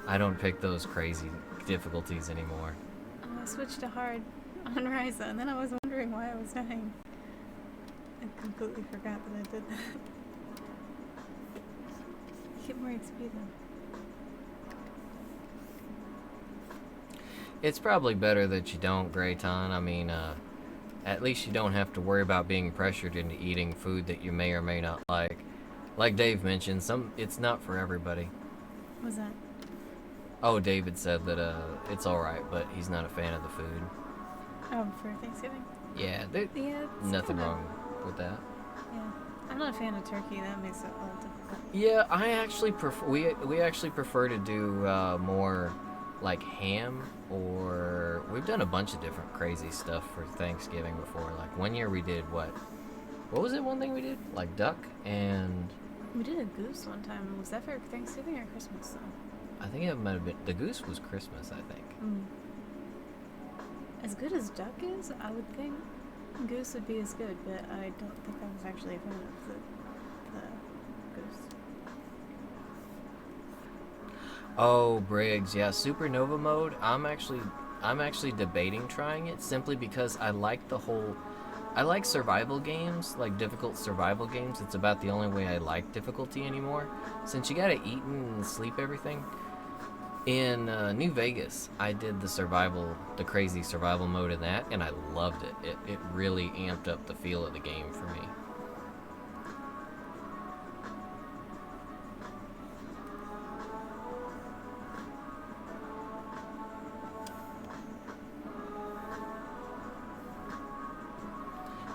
I don't pick those crazy difficulties anymore. I switched to hard on Ryza, and then I was wondering why I was dying. I completely forgot that I did that. Get more XP though. It's probably better that you don't, Grayton. I mean, at least you don't have to worry about being pressured into eating food that you may or may not like. Like Dave mentioned, it's not for everybody. What's that? Oh, David said that it's alright, but he's not a fan of the food. Oh, for Thanksgiving? Yeah, Yeah, it's nothing kinda, wrong with that. Yeah. I'm not a fan of turkey, that makes it a little difficult. Yeah, I actually prefer. We actually prefer to do more like ham, or we've done a bunch of different crazy stuff for Thanksgiving before. Like one year we did what was it? One thing we did like duck and We did a goose one time. Was that for Thanksgiving or Christmas though? I think it might have been the goose was Christmas. I think. As good as Duck is, I would think Goose would be as good, but I don't think I was actually a fan of the Goose. Oh, Briggs, yeah, Supernova mode. I'm actually debating trying it simply because I like survival games, like difficult survival games. It's about the only way I like difficulty anymore. Since you gotta eat and sleep everything. In New Vegas, I did the crazy survival mode in that, and I loved it. It really amped up the feel of the game for me.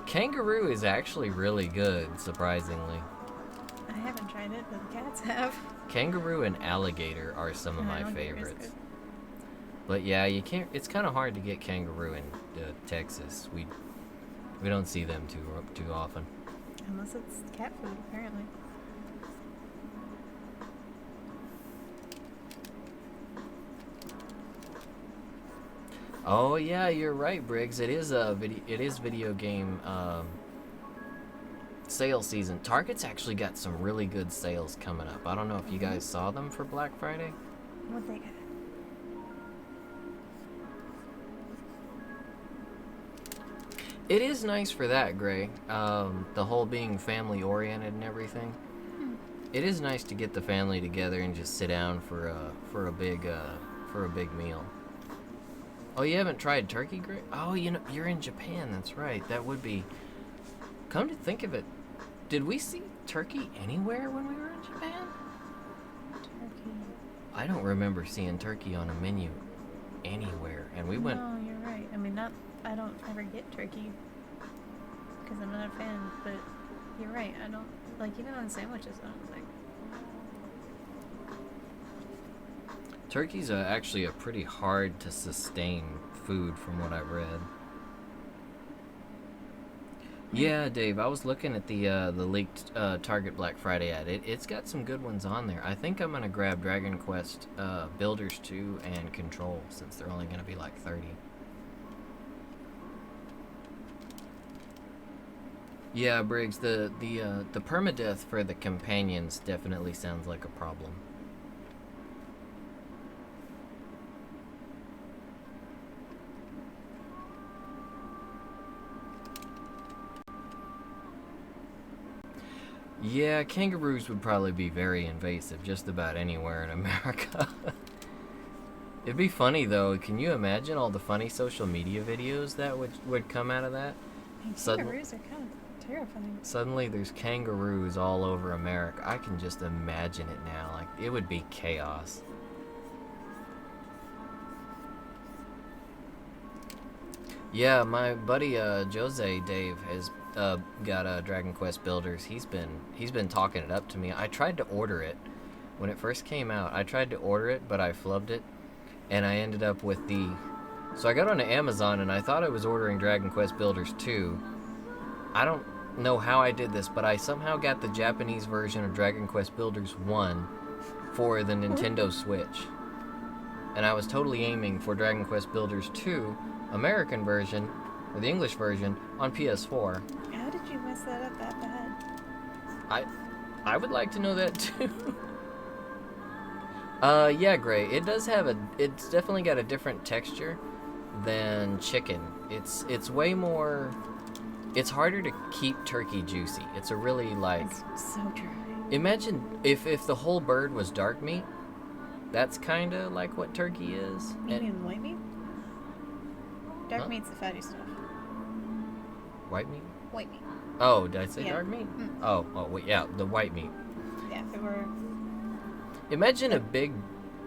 Kangaroo is actually really good, surprisingly. I haven't tried it, but the cats have. Kangaroo and alligator are some of And I my don't think it is favorites. good. But yeah, you can't. It's kind of hard to get kangaroo in Texas. We don't see them too often. Unless it's cat food, apparently. Oh yeah, you're right, Briggs. It is video game sale season. Target's actually got some really good sales coming up. I don't know if you guys saw them for Black Friday. What they got? It is nice for that, Gray. The whole being family oriented and everything. It is nice to get the family together and just sit down for a big meal. Oh, you haven't tried turkey, Gray? Oh, you're in Japan. That's right. That would be. Come to think of it, did we see turkey anywhere when we were in Japan? Turkey. I don't remember seeing turkey on a menu anywhere, and we went. No, you're right. I mean, I don't ever get turkey because I'm not a fan. But you're right. I don't like even on sandwiches. I don't like. Turkey's actually a pretty hard to sustain food, from what I've read. Yeah, Dave, I was looking at the leaked Target Black Friday ad. It's got some good ones on there. I think I'm gonna grab Dragon Quest Builders 2 and Control, since they're only gonna be like 30. Yeah, Briggs, the permadeath for the companions definitely sounds like a problem. Yeah, kangaroos would probably be very invasive just about anywhere in America. It'd be funny though. Can you imagine all the funny social media videos that would come out of that? And Sudden- kangaroos are kind of terrifying. Suddenly there's kangaroos all over America. I can just imagine it now. Like, it would be chaos. Yeah, my buddy Jose Dave has got Dragon Quest Builders. He's been talking it up to me. I tried to order it when it first came out. I tried to order it, but I flubbed it, and I ended up with the. So I got onto Amazon, and I thought I was ordering Dragon Quest Builders 2. I don't know how I did this, but I somehow got the Japanese version of Dragon Quest Builders 1 for the Nintendo Switch, and I was totally aiming for Dragon Quest Builders 2 American version, or the English version, on PS4. How did you mess that up that bad? I would like to know that too. Yeah, Gray. It's definitely got a different texture than chicken. It's way more. It's harder to keep turkey juicy. It's a really like. It's so dry. Imagine if the whole bird was dark meat. That's kind of like what turkey is. You mean white meat? Dark Huh? meat's the fatty stuff. White meat? White meat. Oh, did I say Yeah. dark meat? Mm. Oh, wait, yeah, the white meat. Yeah, if it were. Imagine a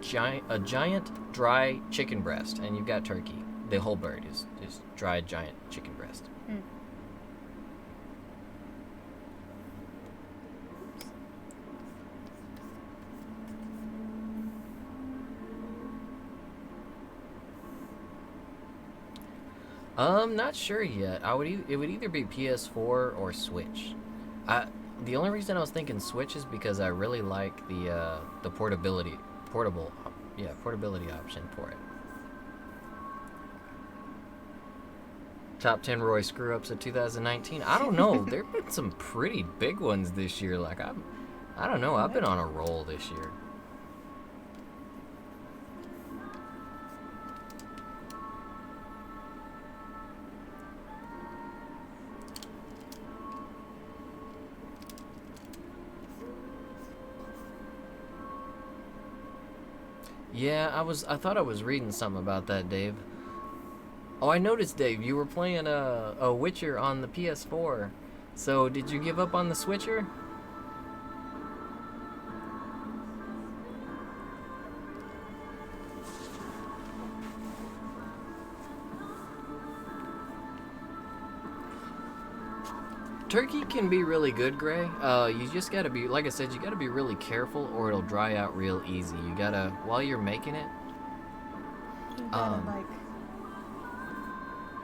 giant dry chicken breast, and you've got turkey. The whole bird is dried giant chicken breast. Mm. Not sure yet. It would either be PS4 or Switch. The only reason I was thinking Switch is because I really like the portability option for it. Top 10 Roy screw-ups of 2019. I don't know. There've been some pretty big ones this year. Like, I don't know. I've been on a roll this year. Yeah, I thought I was reading something about that, Dave. Oh, I noticed, Dave, you were playing a Witcher on the PS4. So, did you give up on the Switcher? Turkey can be really good, Gray. You just gotta be, like I said, you gotta be really careful or it'll dry out real easy. You gotta, while you're making it, You gotta, like,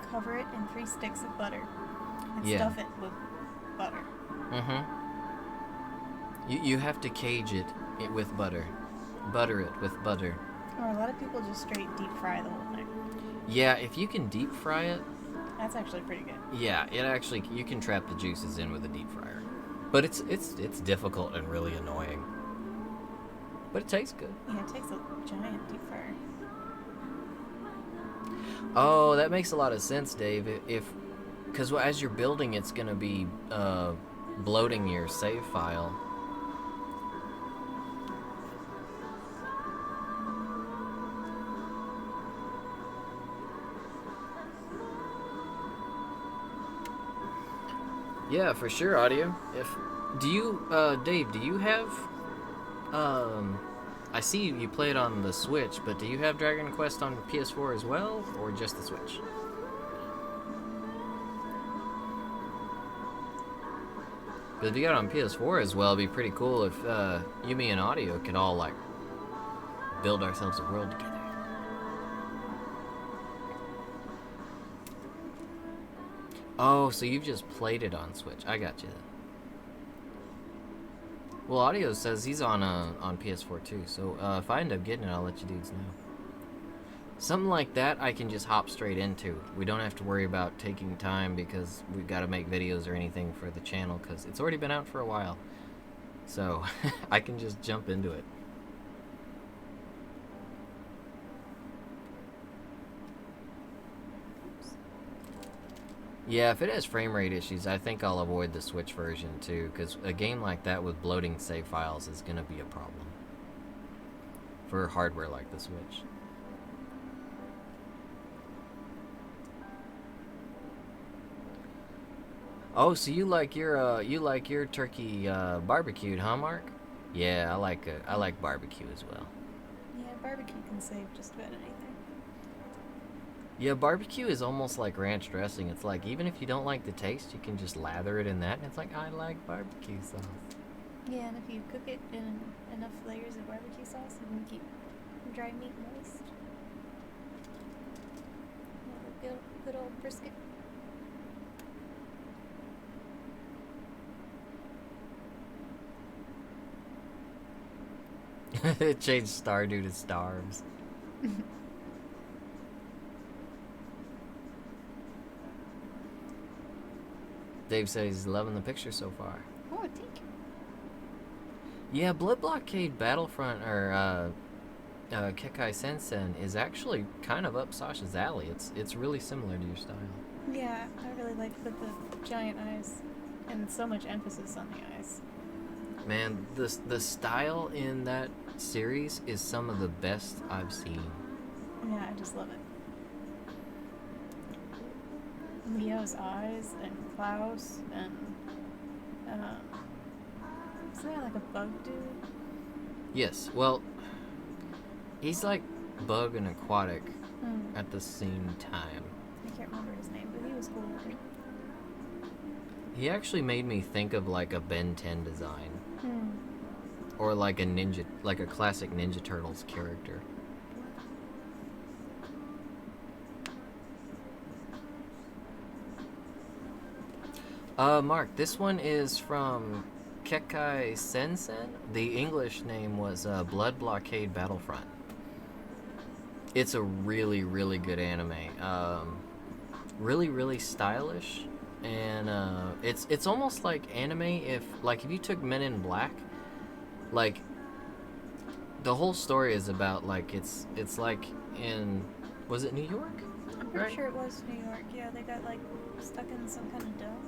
cover it in 3 sticks of butter and Yeah. stuff it with butter. You have to cage it with butter. Butter it with butter. Or a lot of people just straight deep fry the whole thing. Yeah, if you can deep fry it, That's actually pretty good. yeah, it actually, you can trap the juices in with a deep fryer. But it's difficult and really annoying. But it tastes good. Yeah, it takes a giant deep fryer. Oh, that makes a lot of sense, Dave. Because as you're building, it's going to be bloating your save file. Yeah, for sure, audio. Dave, do you have, I see you play it on the Switch, but do you have Dragon Quest on PS4 as well, or just the Switch? Because if you got it on PS4 as well, it'd be pretty cool if you, me, and audio could all, like, build ourselves a world together. Oh, so you've just played it on Switch. I got you. Well, audio says he's on PS4 too, so if I end up getting it, I'll let you dudes know. Something like that I can just hop straight into. We don't have to worry about taking time because we've got to make videos or anything for the channel because it's already been out for a while. So I can just jump into it. Yeah, if it has frame rate issues, I think I'll avoid the Switch version too, because a game like that with bloating save files is going to be a problem for hardware like the Switch. Oh, so you like your turkey barbecued, huh, Mark? Yeah, I like barbecue as well. Yeah, barbecue can save just about anything. Yeah, barbecue is almost like ranch dressing. It's like, even if you don't like the taste, you can just lather it in that, and it's like, I like barbecue sauce. Yeah, and if you cook it in enough layers of barbecue sauce, you can keep dry meat moist. Good old brisket. It changed Stardew to Starves. Dave says he's loving the picture so far. Oh, thank you. Yeah, Blockade Battlefront, or Kekkai Sensen, is actually kind of up Sasha's alley. It's really similar to your style. Yeah, I really like the giant eyes and so much emphasis on the eyes. Man, the style in that series is some of the best I've seen. Yeah, I just love it. Leo's eyes and Klaus and isn't there like a bug dude? Yes, well, he's like bug and aquatic Mm. at the same time. I can't remember his name, but he was cool looking. He actually made me think of like a Ben 10 design. Hmm. Or like a classic Ninja Turtles character. Mark, this one is from Kekkai Sensen. The English name was Blockade Battlefront. It's a really, really good anime. really, really stylish, and it's almost like anime. If you took Men in Black, like the whole story is about like it's like in, was it New York? I'm pretty sure it was New York. Yeah, they got like stuck in some kind of dome.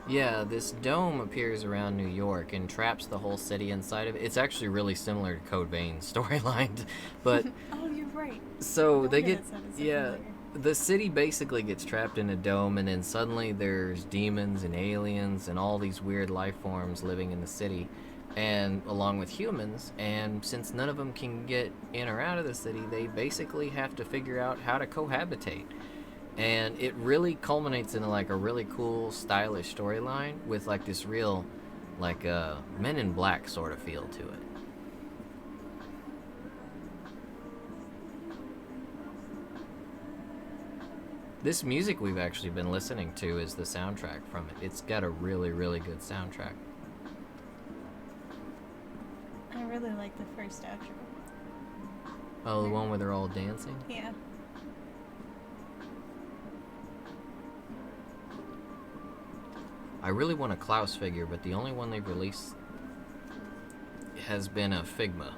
Yeah, this dome appears around New York and traps the whole city inside of it. It's actually really similar to Code Vein's storyline, but Oh, you're right. so they get, That sounded so yeah, familiar. the city basically gets trapped in a dome, and then suddenly there's demons and aliens and all these weird life forms living in the city, and along with humans. And since none of them can get in or out of the city, they basically have to figure out how to cohabitate. And it really culminates in like a really cool, stylish storyline with like this real, like Men in Black sort of feel to it. This music we've actually been listening to is the soundtrack from it. It's got a really, really good soundtrack. I really like the first outro. Oh, the one where they're all dancing? Yeah. I really want a Klaus figure, but the only one they've released has been a Figma,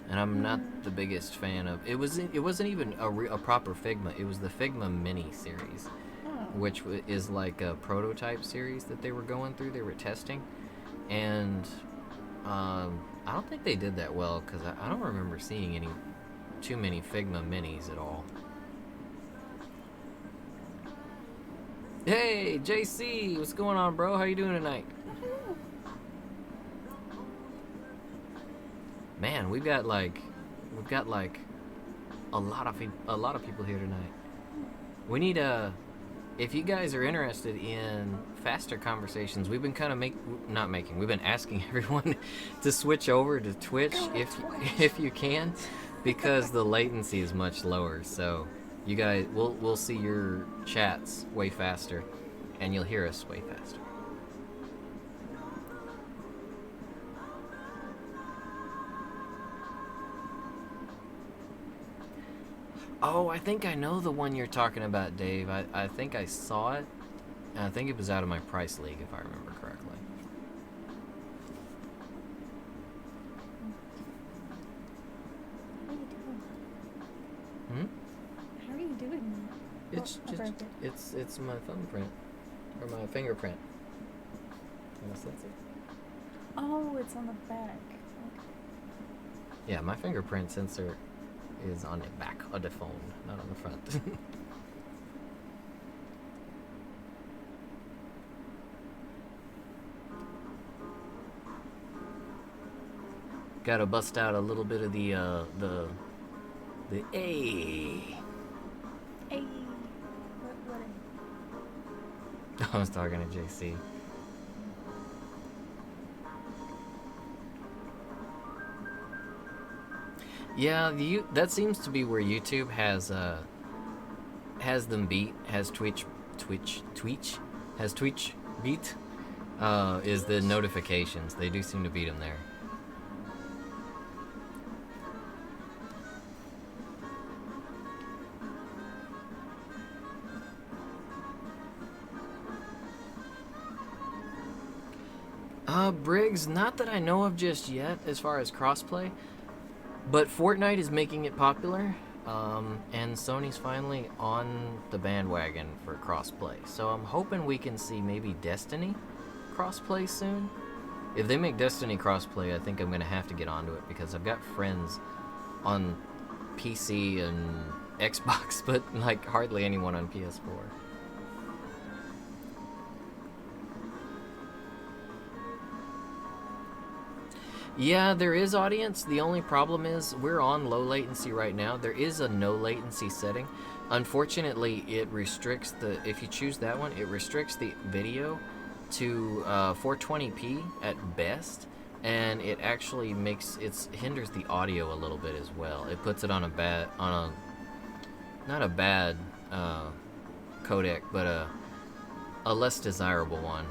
and I'm not the biggest fan of. It wasn't even a proper Figma. It was the Figma mini series, Oh. which is like a prototype series that they were going through. They were testing, and I don't think they did that well because I don't remember seeing too many Figma minis at all. Hey, JC, what's going on, bro? How you doing tonight? Man, we've got like a lot of people here tonight. We need if you guys are interested in faster conversations, we've been kind of we've been asking everyone to switch over to Twitch if you can, because the latency is much lower. So you guys, we'll see your chats way faster, and you'll hear us way faster. Oh, I think I know the one you're talking about, Dave. I think I saw it, and I think it was out of my price league, if I remember correctly. How are you doing that? How are you doing that? It's Oh, I broke it. it's my thumbprint or my fingerprint. On the Sensen. Oh, it's on the back. Okay. Yeah, my fingerprint sensor is on the back of the phone, not on the front. Gotta bust out a little bit of the A. Hey. What I was talking to JC. Yeah, that seems to be where YouTube has them beat, has Twitch beat, is the notifications. They do seem to beat them there. Briggs, not that I know of just yet as far as crossplay, but Fortnite is making it popular, and Sony's finally on the bandwagon for crossplay. So I'm hoping we can see maybe Destiny crossplay soon. If they make Destiny crossplay, I think I'm going to have to get onto it because I've got friends on PC and Xbox, but like hardly anyone on PS4. Yeah, there is audience. The only problem is we're on low latency right now. There is a no latency setting. Unfortunately, it restricts if you choose that one, it restricts the video to 420p at best, and it actually hinders the audio a little bit as well. It puts it on not a bad codec, but a less desirable one.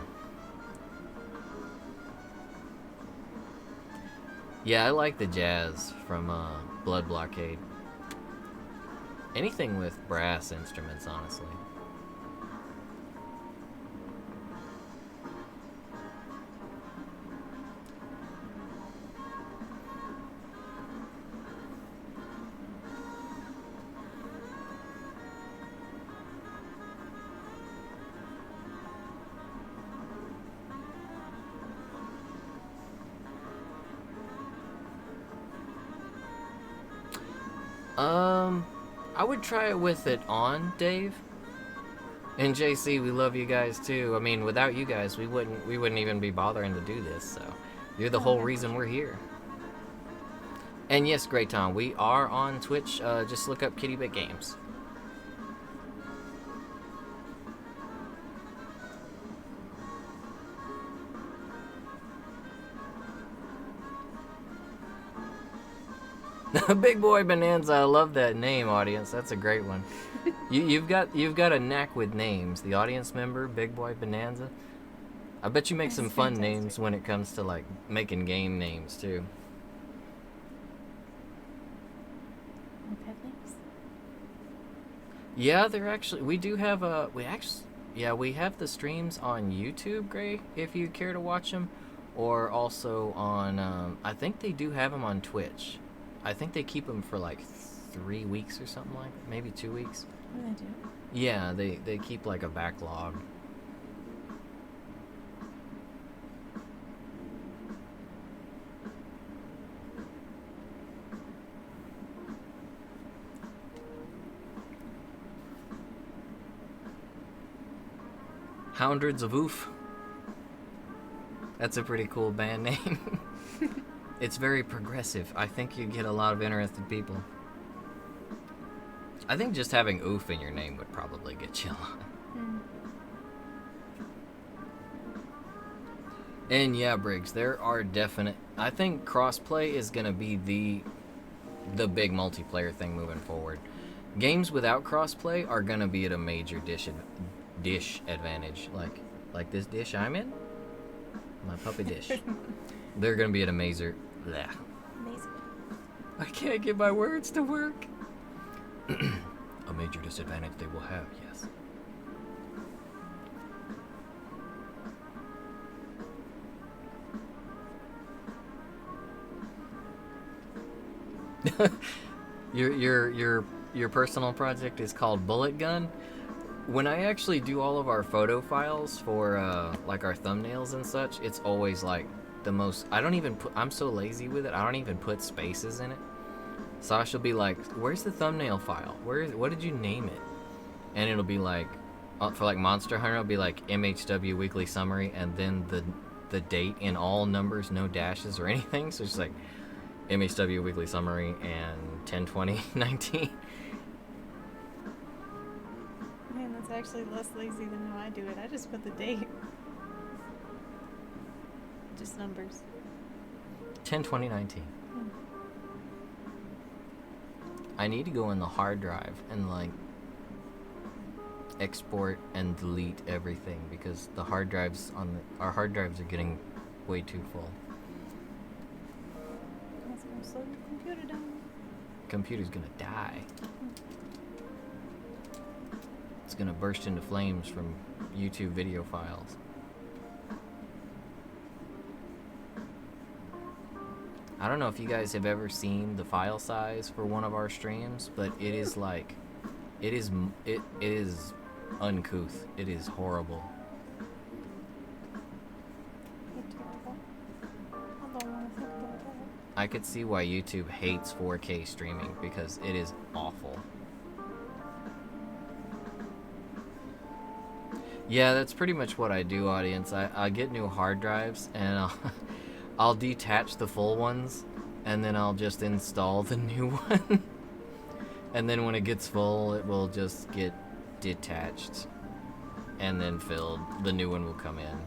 Yeah, I like the jazz from Blood Blockade. Anything with brass instruments, honestly. I would try it with it on, Dave. And JC, we love you guys too. I mean, without you guys, we wouldn't even be bothering to do this. So, you're the whole reason we're here. And yes, Great Tom, we are on Twitch. Just look up Kitty Bit Games. Big Boy Bonanza, I love that name, audience. That's a great one. You've got a knack with names. The audience member, Big Boy Bonanza. I bet you make some fun names when it comes to like making game names too. Pet names? Yeah, they're actually. We do have a. We have the streams on YouTube, Gray. If you care to watch them, or also on. I think they do have them on Twitch. I think they keep them for like 3 weeks or something like that. Maybe 2 weeks. What do they do? Yeah, they keep like a backlog. Hundreds of Oof. That's a pretty cool band name. It's very progressive. I think you get a lot of interested people. I think just having oof in your name would probably get you a lot. And yeah, Briggs, there are definite... I think crossplay is going to be the big multiplayer thing moving forward. Games without crossplay are going to be at a major dish advantage. Like this dish I'm in? My puppy dish. They're going to be at a major... Bleh. Amazing. I can't get my words to work. A major disadvantage they will have, yes. Your personal project is called Bullet Gun. When I actually do all of our photo files for like our thumbnails and such, it's always like the most. I don't even put. I'm so lazy with it. I don't even put spaces in it. Sasha will be like, "Where's the thumbnail file? What did you name it?" And it'll be like, for like Monster Hunter, it'll be like MHW Weekly Summary, and then the date in all numbers, no dashes or anything. So it's just like MHW Weekly Summary and 10/20/19. Man, that's actually less lazy than how I do it. I just put the date. Just numbers. 10/20/19. I need to go in the hard drive and like export and delete everything because the hard drives our hard drives are getting way too full. That's gonna slow your computer down. Computer's gonna die. It's gonna burst into flames from YouTube video files. I don't know if you guys have ever seen the file size for one of our streams, but it is like, it is uncouth. It is horrible. Terrible. I don't want to think about that. I could see why YouTube hates 4K streaming because it is awful. Yeah, that's pretty much what I do, audience. I get new hard drives and I'll detach the full ones and then I'll just install the new one. And then when it gets full, it will just get detached and then filled. The new one will come in.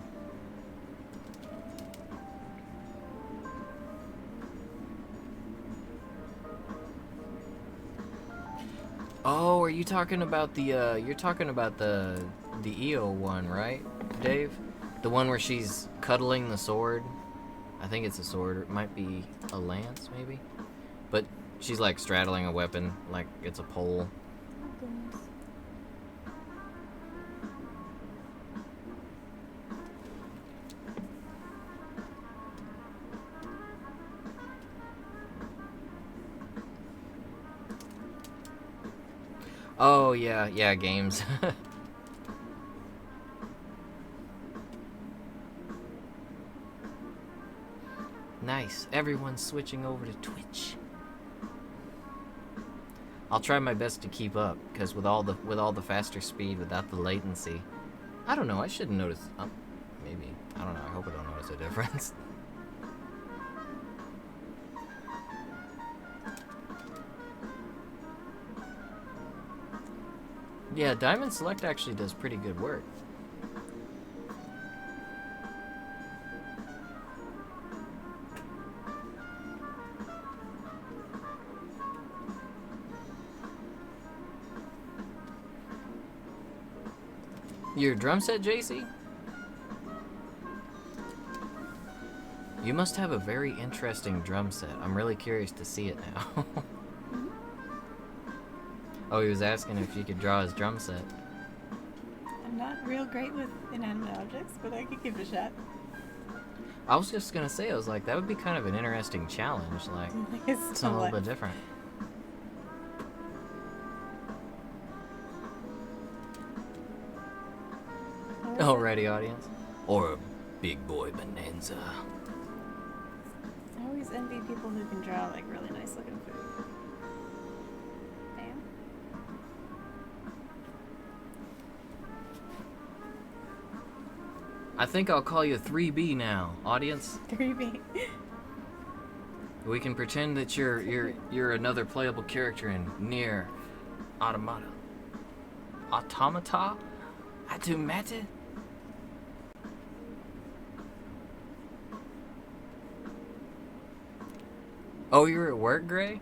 Oh, are you talking about the you're talking about the EO one, right, Dave? The one where she's cuddling the sword? I think it's a sword, or it might be a lance, maybe. But she's like straddling a weapon, like it's a pole. Oh, goodness. Oh, yeah, games. Nice. Everyone's switching over to Twitch. I'll try my best to keep up, because with all the faster speed, without the latency, I don't know. I shouldn't notice. Maybe I don't know. I hope I don't notice a difference. Yeah, Diamond Select actually does pretty good work. Your drum set, JC? You must have a very interesting drum set. I'm really curious to see it now. Oh, he was asking if you could draw his drum set. I'm not real great with inanimate objects, but I could give it a shot. I was just gonna say, I was like, that would be kind of an interesting challenge. Like, it's a little bit different. Alrighty, audience. Or a big boy bonanza. I always envy people who can draw like really nice looking food. Bam. I think I'll call you 3B now, audience. 3B. We can pretend that you're another playable character in Nier Automata. Automata? Automata? Oh, you're at work, Gray?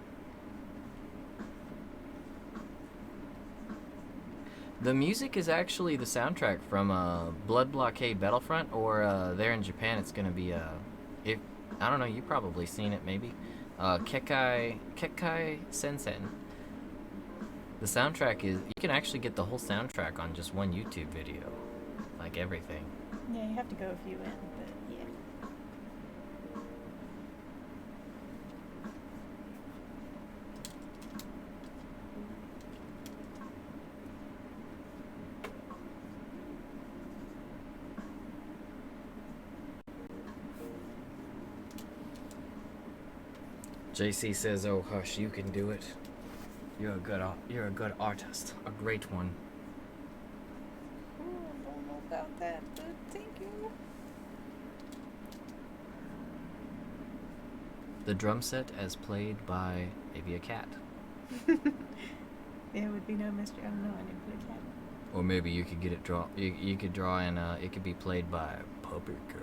The music is actually the soundtrack from Blockade Battlefront, or there in Japan it's gonna be I don't know, you've probably seen it maybe. Kekkai Sensen. The soundtrack is, you can actually get the whole soundtrack on just one YouTube video, like everything. Yeah, you have to go a few in, but yeah. JC says, "Oh hush, you can do it. You're a good artist, a great one." Oh, I don't know about that, but thank you. The drum set as played by maybe a cat. There would be no mystery. Oh no, I didn't put a cat. Or maybe you could get it draw. You could draw and it could be played by Puppet Cup.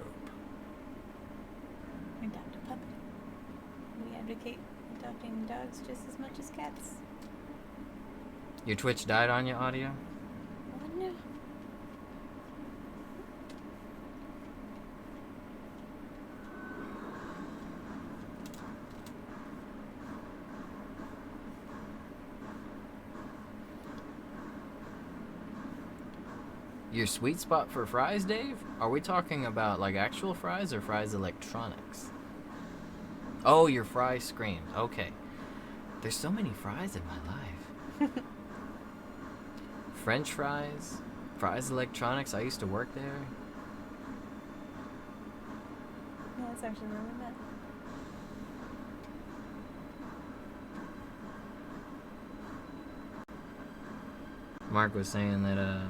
Adopt a puppy. We advocate adopting dogs just as much as cats. Your Twitch died on you, audio? Oh no. Your sweet spot for fries, Dave? Are we talking about like actual fries or fries electronics? Oh, your fry screams. Okay. There's so many fries in my life. French fries, fries electronics. I used to work there. Yeah, that's actually where we met. Mark was saying that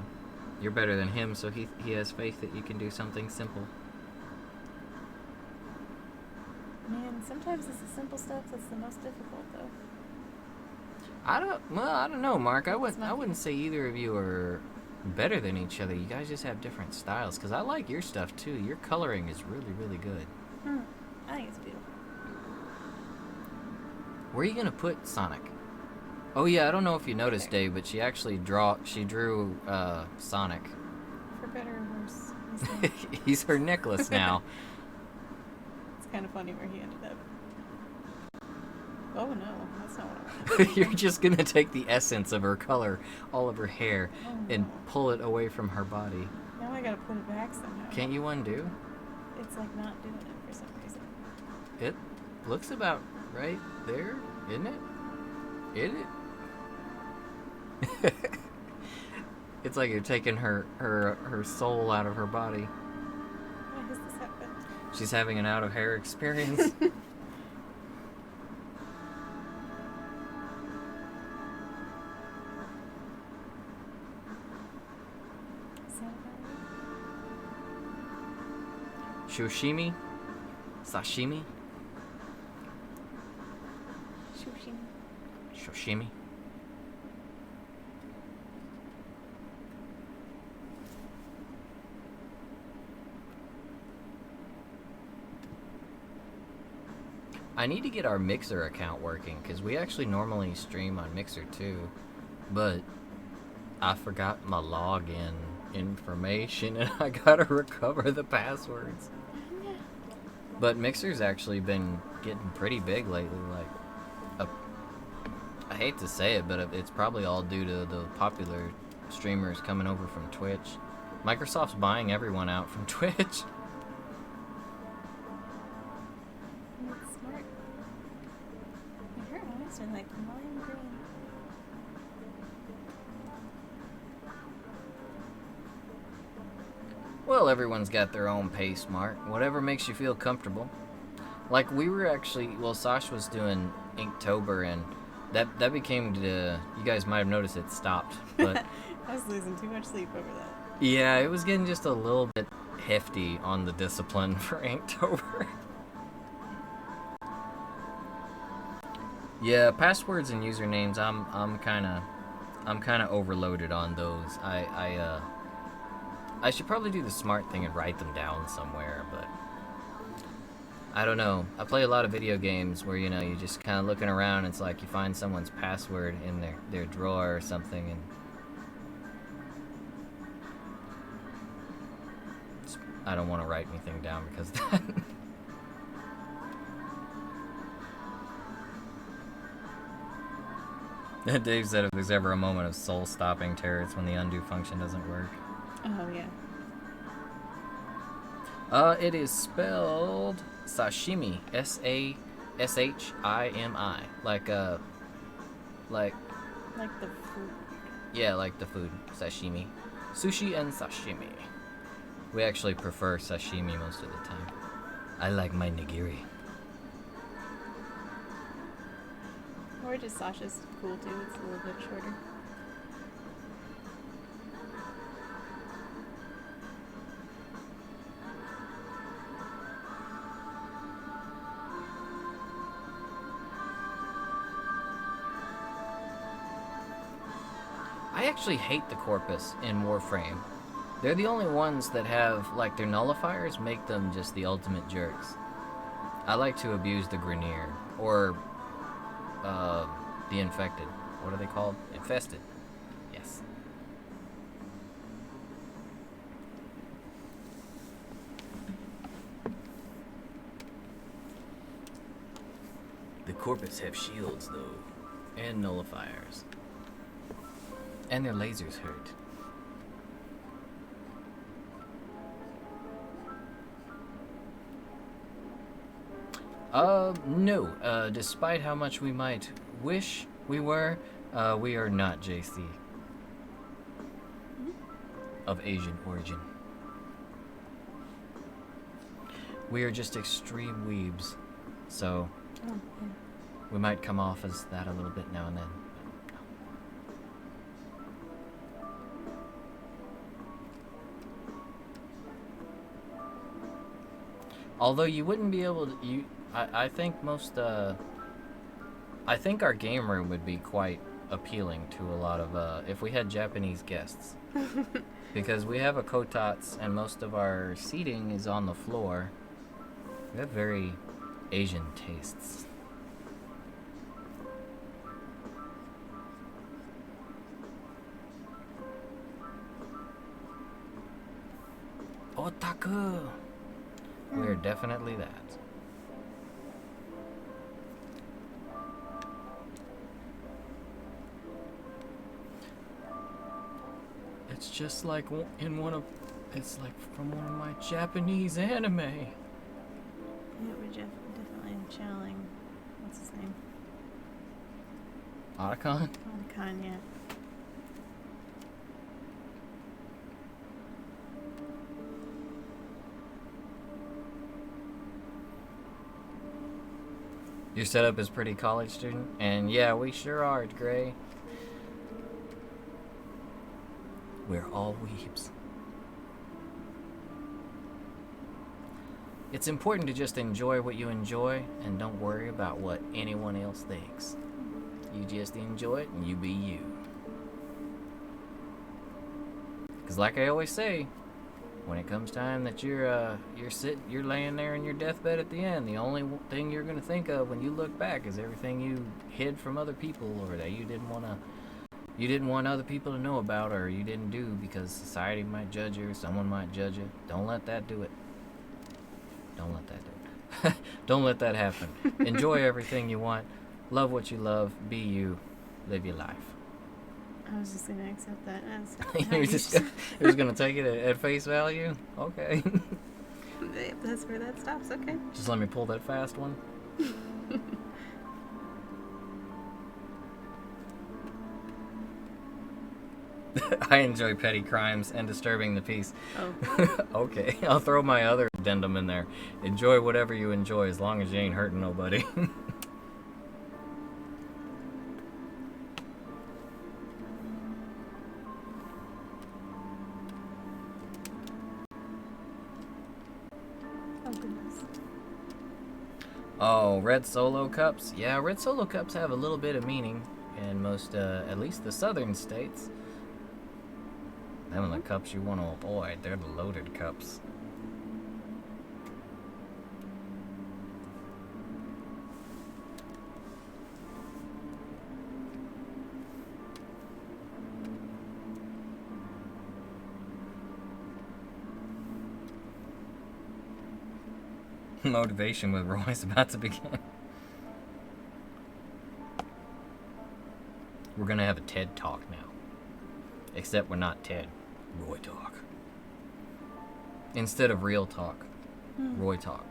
you're better than him, so he has faith that you can do something simple. Man, sometimes it's the simple stuff that's the most difficult, though. I don't know, Mark. I wouldn't say either of you are better than each other. You guys just have different styles. Because I like your stuff too. Your coloring is really, really good. I think it's beautiful. Where are you gonna put Sonic? Oh yeah, I don't know if you noticed, Dave, but she actually drew Sonic. For better or worse. He's her necklace now. It's kind of funny where he ended up. Oh no, that's not what I want. You're just gonna take the essence of her color, all of her hair, and pull it away from her body. Now I gotta put it back somehow. Can't you undo? It's like not doing it for some reason. It looks about right there, isn't it? Isn't it? It's like you're taking her soul out of her body. Why does this happen? She's having an out of hair experience. Sashimi? Sashimi? Sushi. Sashimi? I need to get our Mixer account working, because we actually normally stream on Mixer too, but I forgot my login information and I gotta recover the passwords. But Mixer's actually been getting pretty big lately, like, I hate to say it, but it's probably all due to the popular streamers coming over from Twitch. Microsoft's buying everyone out from Twitch. That's smart. Her eyes are like lime green. Well, everyone's got their own pace, Mark. Whatever makes you feel comfortable. Like, we were actually... Well, Sash was doing Inktober, and that became the... You guys might have noticed it stopped, but... I was losing too much sleep over that. Yeah, it was getting just a little bit hefty on the discipline for Inktober. Yeah, passwords and usernames, I'm kind of overloaded on those. I should probably do the smart thing and write them down somewhere, but I don't know. I play a lot of video games where, you know, you're just kind of looking around, and it's like you find someone's password in their drawer or something, and I don't want to write anything down because of that. Dave said if there's ever a moment of soul-stopping terror, it's when the undo function doesn't work. Oh, yeah. It is spelled sashimi, S-A-S-H-I-M-I, like Like the fruit. yeah, like the food, sashimi, sushi and sashimi. We actually prefer sashimi most of the time. I like my nigiri. Or just Sasha's cool too, it's a little bit shorter. I actually hate the Corpus in Warframe. They're the only ones that have, like, their nullifiers make them just the ultimate jerks. I like to abuse the Grineer, or, the Infected. What are they called? Infested. Yes. The Corpus have shields, though, and nullifiers. And their lasers hurt. No. Despite how much we might wish we were, we are not JC. Of Asian origin. We are just extreme weebs, so we might come off as that a little bit now and then. Although you wouldn't be able to, I think most, I think our game room would be quite appealing to a lot of, if we had Japanese guests. Because we have a kotats and most of our seating is on the floor. We have very Asian tastes. Otaku! We're definitely that. It's just like in one of, it's like from one of my Japanese anime. Yeah, we're definitely channeling. What's his name? Otacon? Khan, yeah. Your setup is pretty college student? And yeah, we sure are, Gray. We're all weebs. It's important to just enjoy what you enjoy and don't worry about what anyone else thinks. You just enjoy it and you be you. Because like I always say, when it comes time that you're laying there in your deathbed at the end, the only thing you're going to think of when you look back is everything you hid from other people, or that you didn't want other people to know about, or you didn't do because society might judge you or someone might judge you. Don't let that do it. Don't let that do it. Don't let that happen. Enjoy everything you want. Love what you love. Be you. Live your life. I was just gonna accept that as You're just gonna take it at face value? Okay. That's where that stops. Okay. Just let me pull that fast one. I enjoy petty crimes and disturbing the peace. Oh. Okay, I'll throw my other addendum in there. Enjoy whatever you enjoy as long as you ain't hurting nobody. Oh goodness. Oh, red solo cups? Yeah, red solo cups have a little bit of meaning in most, at least the southern states. Them are the cups you want to avoid. They're the loaded cups. Motivation with Roy's about to begin. We're gonna have a TED Talk now. Except we're not TED. Roy Talk. Instead of real talk. Roy Talk.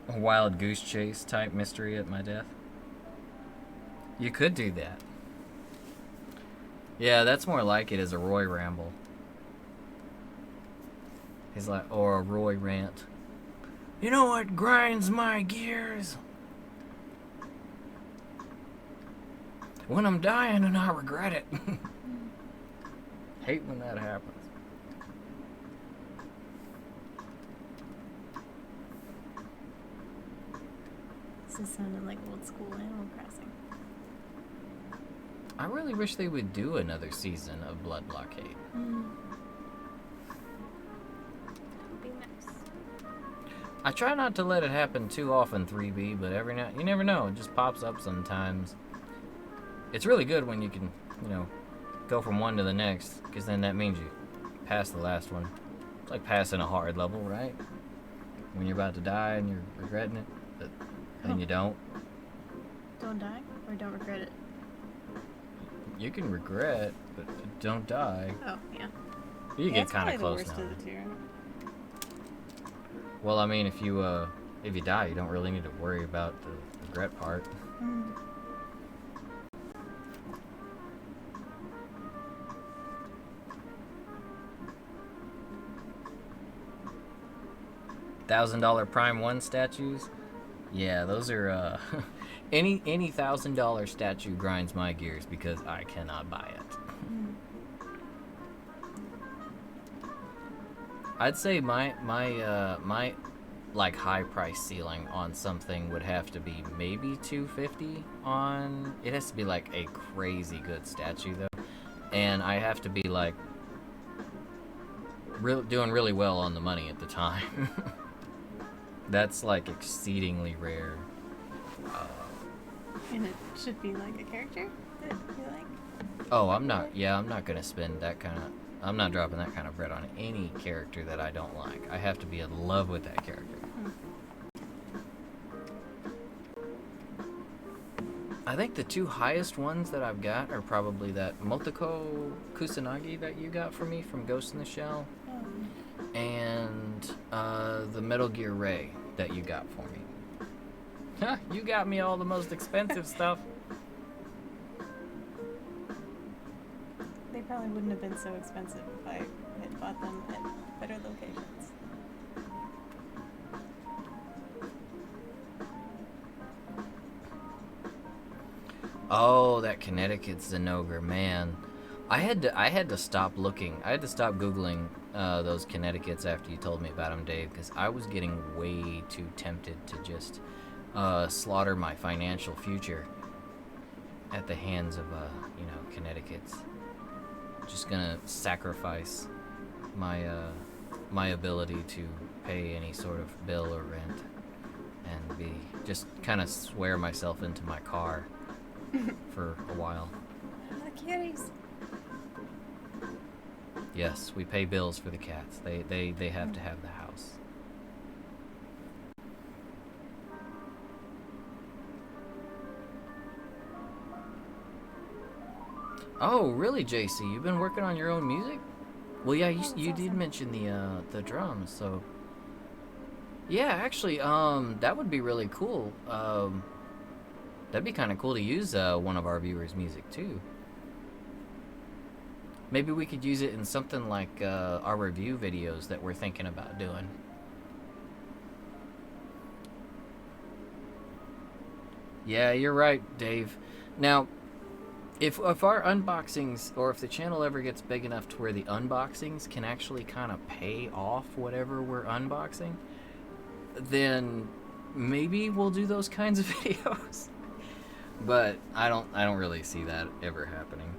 A wild goose chase type mystery at my death. You could do that. Yeah, that's more like it as a Roy ramble. He's like, or a Roy rant. You know what grinds my gears? When I'm dying and I regret it. Hate when that happens. This is sounding like old school Animal Crossing. I really wish they would do another season of Blood Blockade. That'd be nice. I try not to let it happen too often, 3B, but every now, you never know, it just pops up sometimes. It's really good when you can, go from one to the next, because then that means you pass the last one. It's like passing a hard level, right? When you're about to die and you're regretting it, but then you don't. Don't die or don't regret it. You can regret, but don't die. Oh yeah. You get kind of close now. The worst of the two. Well, I mean, if you die, you don't really need to worry about the regret part. $1,000 Prime 1 statues? Yeah, those are, any $1,000 statue grinds my gears because I cannot buy it. I'd say my like high price ceiling on something would have to be maybe $250 on. It has to be like a crazy good statue though, and I have to be like doing really well on the money at the time. That's like exceedingly rare. And it should be like a character that you like. Oh, I'm not gonna spend that kind of. I'm not dropping that kind of bread on any character that I don't like. I have to be in love with that character. I think the two highest ones that I've got are probably that Motoko Kusanagi that you got for me from Ghost in the Shell, and the Metal Gear Ray that you got for me. Huh, you got me all the most expensive stuff. They probably wouldn't have been so expensive if I had bought them at better locations. Oh, that Connecticut Zenogre, man. I had to stop looking. I had to stop Googling those Connecticut's after you told me about them, Dave, because I was getting way too tempted to just slaughter my financial future at the hands of, Connecticut's. Just gonna sacrifice my my ability to pay any sort of bill or rent, and just kind of swear myself into my car for a while. The kitties. Yes, we pay bills for the cats. They have to have the house. Oh, really, JC? You've been working on your own music? Well, yeah, you did mention the drums, so yeah, actually, that would be really cool. That'd be kind of cool to use one of our viewers' music too. Maybe we could use it in something like our review videos that we're thinking about doing. Yeah, you're right, Dave. Now, if our unboxings, or if the channel ever gets big enough to where the unboxings can actually kind of pay off whatever we're unboxing, then maybe we'll do those kinds of videos. But I don't really see that ever happening.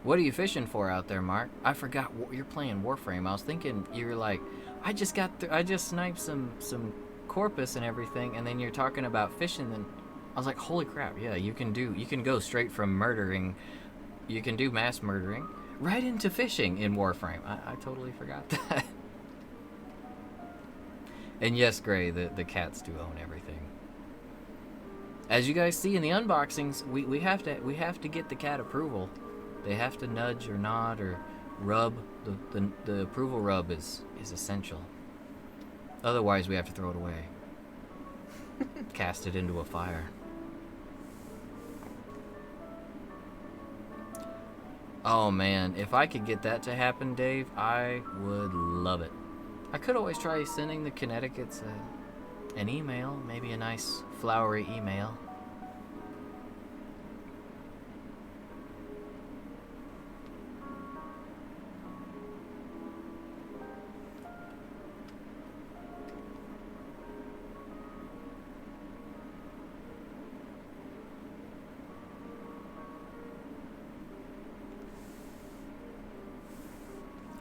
What are you fishing for out there, Mark? I forgot you're playing Warframe. I was thinking you were like, I just sniped some corpus and everything, and then you're talking about fishing. And I was like, holy crap! Yeah, you can go straight from murdering, you can do mass murdering right into fishing in Warframe. I totally forgot that. And yes, Gray, the cats do own everything. As you guys see in the unboxings, we have to get the cat approval. They have to nudge or nod or rub. The approval rub is essential. Otherwise, we have to throw it away. Cast it into a fire. Oh man, if I could get that to happen, Dave, I would love it. I could always try sending the Connecticut's an email, maybe a nice flowery email.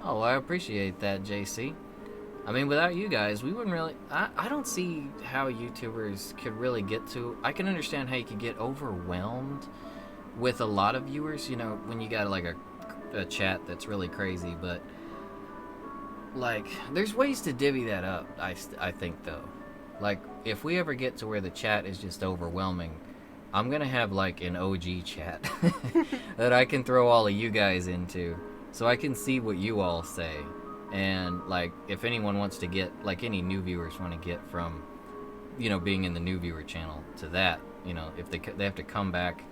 Oh, I appreciate that, JC. I mean, without you guys, we wouldn't really... I don't see how YouTubers could really get to... I can understand how you could get overwhelmed with a lot of viewers, you know, when you got, like, a chat that's really crazy, but... Like, there's ways to divvy that up, I think, though. Like, if we ever get to where the chat is just overwhelming, I'm gonna have, like, an OG chat that I can throw all of you guys into. So I can see what you all say, and like if anyone wants to get, like any new viewers want to get from, you know, being in the new viewer channel to that, you know, if they have to come back,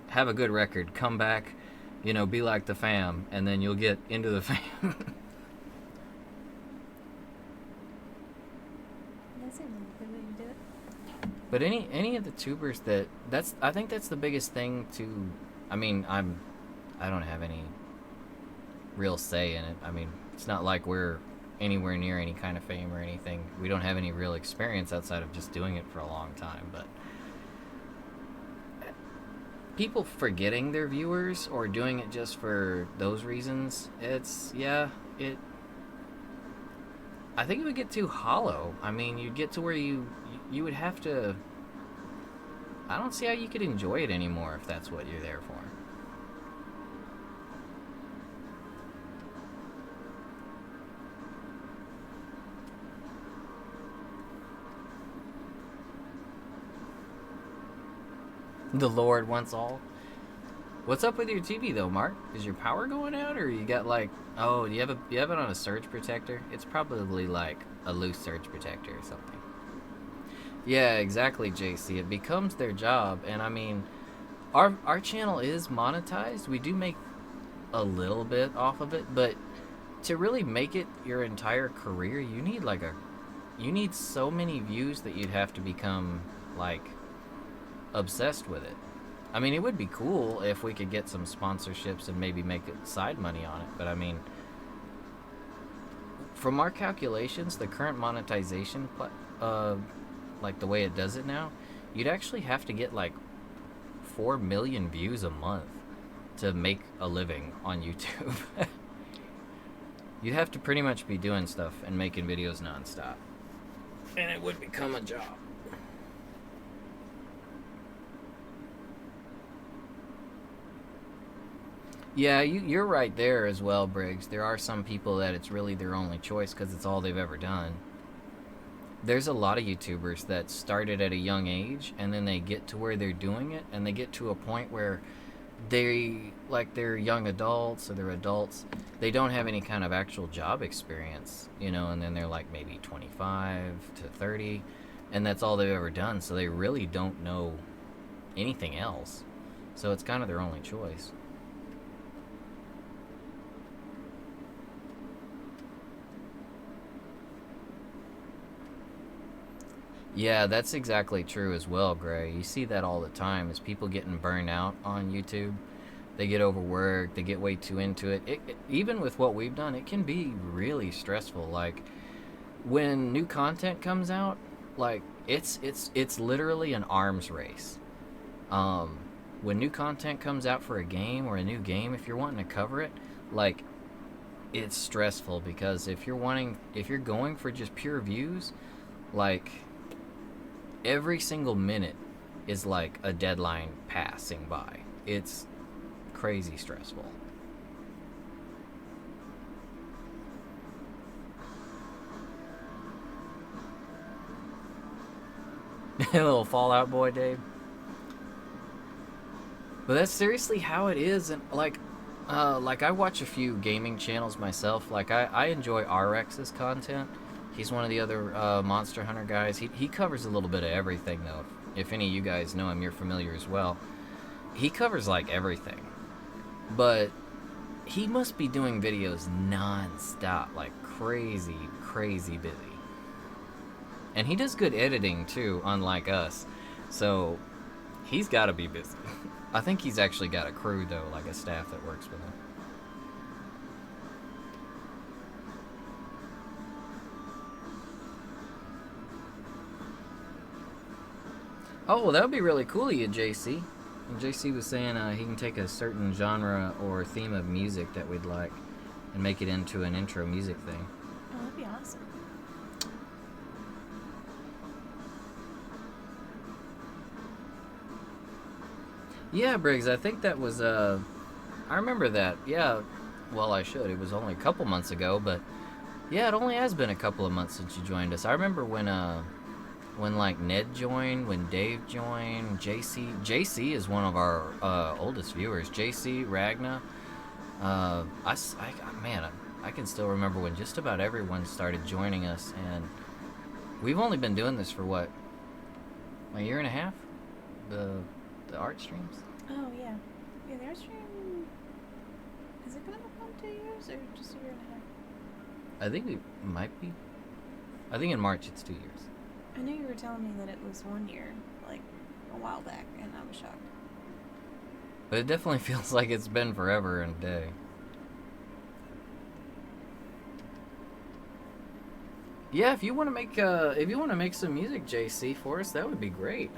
have a good record, come back, you know, be like the fam, and then you'll get into the fam. That's a really good way to do it. But any of the tubers I think that's the biggest thing to, I mean, I don't have any real say in it. I mean, it's not like we're anywhere near any kind of fame or anything. We don't have any real experience outside of just doing it for a long time, but people forgetting their viewers or doing it just for those reasons, I think it would get too hollow. I mean, you'd get to where you would have to, I don't see how you could enjoy it anymore if that's what you're there for. The Lord wants all. What's up with your TV though, Mark? Is your power going out, or you got like, oh, you have it on a surge protector? It's probably like a loose surge protector or something. Yeah, exactly, JC. It becomes their job, and I mean, our channel is monetized. We do make a little bit off of it, but to really make it your entire career, you need so many views that you'd have to become like obsessed with it. I mean, it would be cool if we could get some sponsorships and maybe make it side money on it, but I mean, from our calculations, the current monetization, like the way it does it now, you'd actually have to get like 4 million views a month to make a living on YouTube. You'd have to pretty much be doing stuff and making videos nonstop, and it would become a job. Yeah, you're right there as well, Briggs. There are some people that it's really their only choice because it's all they've ever done. There's a lot of YouTubers that started at a young age and then they get to where they're doing it and they get to a point where they're young adults or they're adults. They don't have any kind of actual job experience, and then they're like maybe 25 to 30 and that's all they've ever done. So they really don't know anything else. So it's kind of their only choice. Yeah, that's exactly true as well, Gray. You see that all the time, is people getting burned out on YouTube. They get overworked, they get way too into it. Even with what we've done, it can be really stressful. Like, when new content comes out, like, it's literally an arms race. When new content comes out for a game or a new game, if you're wanting to cover it, like, it's stressful because if you're going for just pure views, like, every single minute is like a deadline passing by. It's crazy stressful. A little Fallout Boy, Dave. But that's seriously how it is, and like I watch a few gaming channels myself. Like I enjoy RX's content. He's one of the other Monster Hunter guys. He covers a little bit of everything, though. If any of you guys know him, you're familiar as well. He covers, like, everything. But he must be doing videos non-stop, like crazy, crazy busy. And he does good editing, too, unlike us. So he's got to be busy. I think he's actually got a crew, though, like a staff that works with him. Oh, well, that would be really cool of you, JC. And JC was saying he can take a certain genre or theme of music that we'd like and make it into an intro music thing. Oh, that'd be awesome. Yeah, Briggs, I think that was, I remember that. Yeah, well, I should. It was only a couple months ago, but yeah, it only has been a couple of months since you joined us. I remember when like Ned joined, when Dave joined, JC is one of our oldest viewers. JC, Ragna, I can still remember when just about everyone started joining us, and we've only been doing this for what, a year and a half? The art streams? Oh, yeah. Yeah, the art stream... Is it going to become 2 years or just a year and a half? I think it might be. I think in March it's 2 years. I know you were telling me that it was 1 year, like, a while back, and I was shocked. But it definitely feels like it's been forever and a day. Yeah, if you want to make some music, JC, for us, that would be great.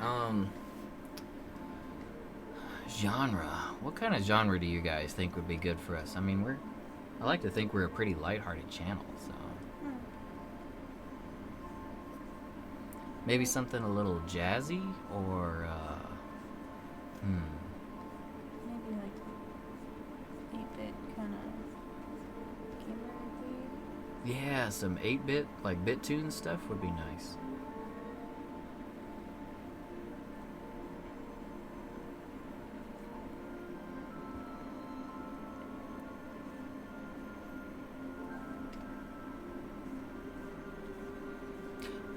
Genre. What kind of genre do you guys think would be good for us? I mean, I like to think we're a pretty lighthearted channel, so. Maybe something a little jazzy, or, Maybe like 8-bit kind of gamer. Yeah, some 8-bit, like BitTune stuff would be nice.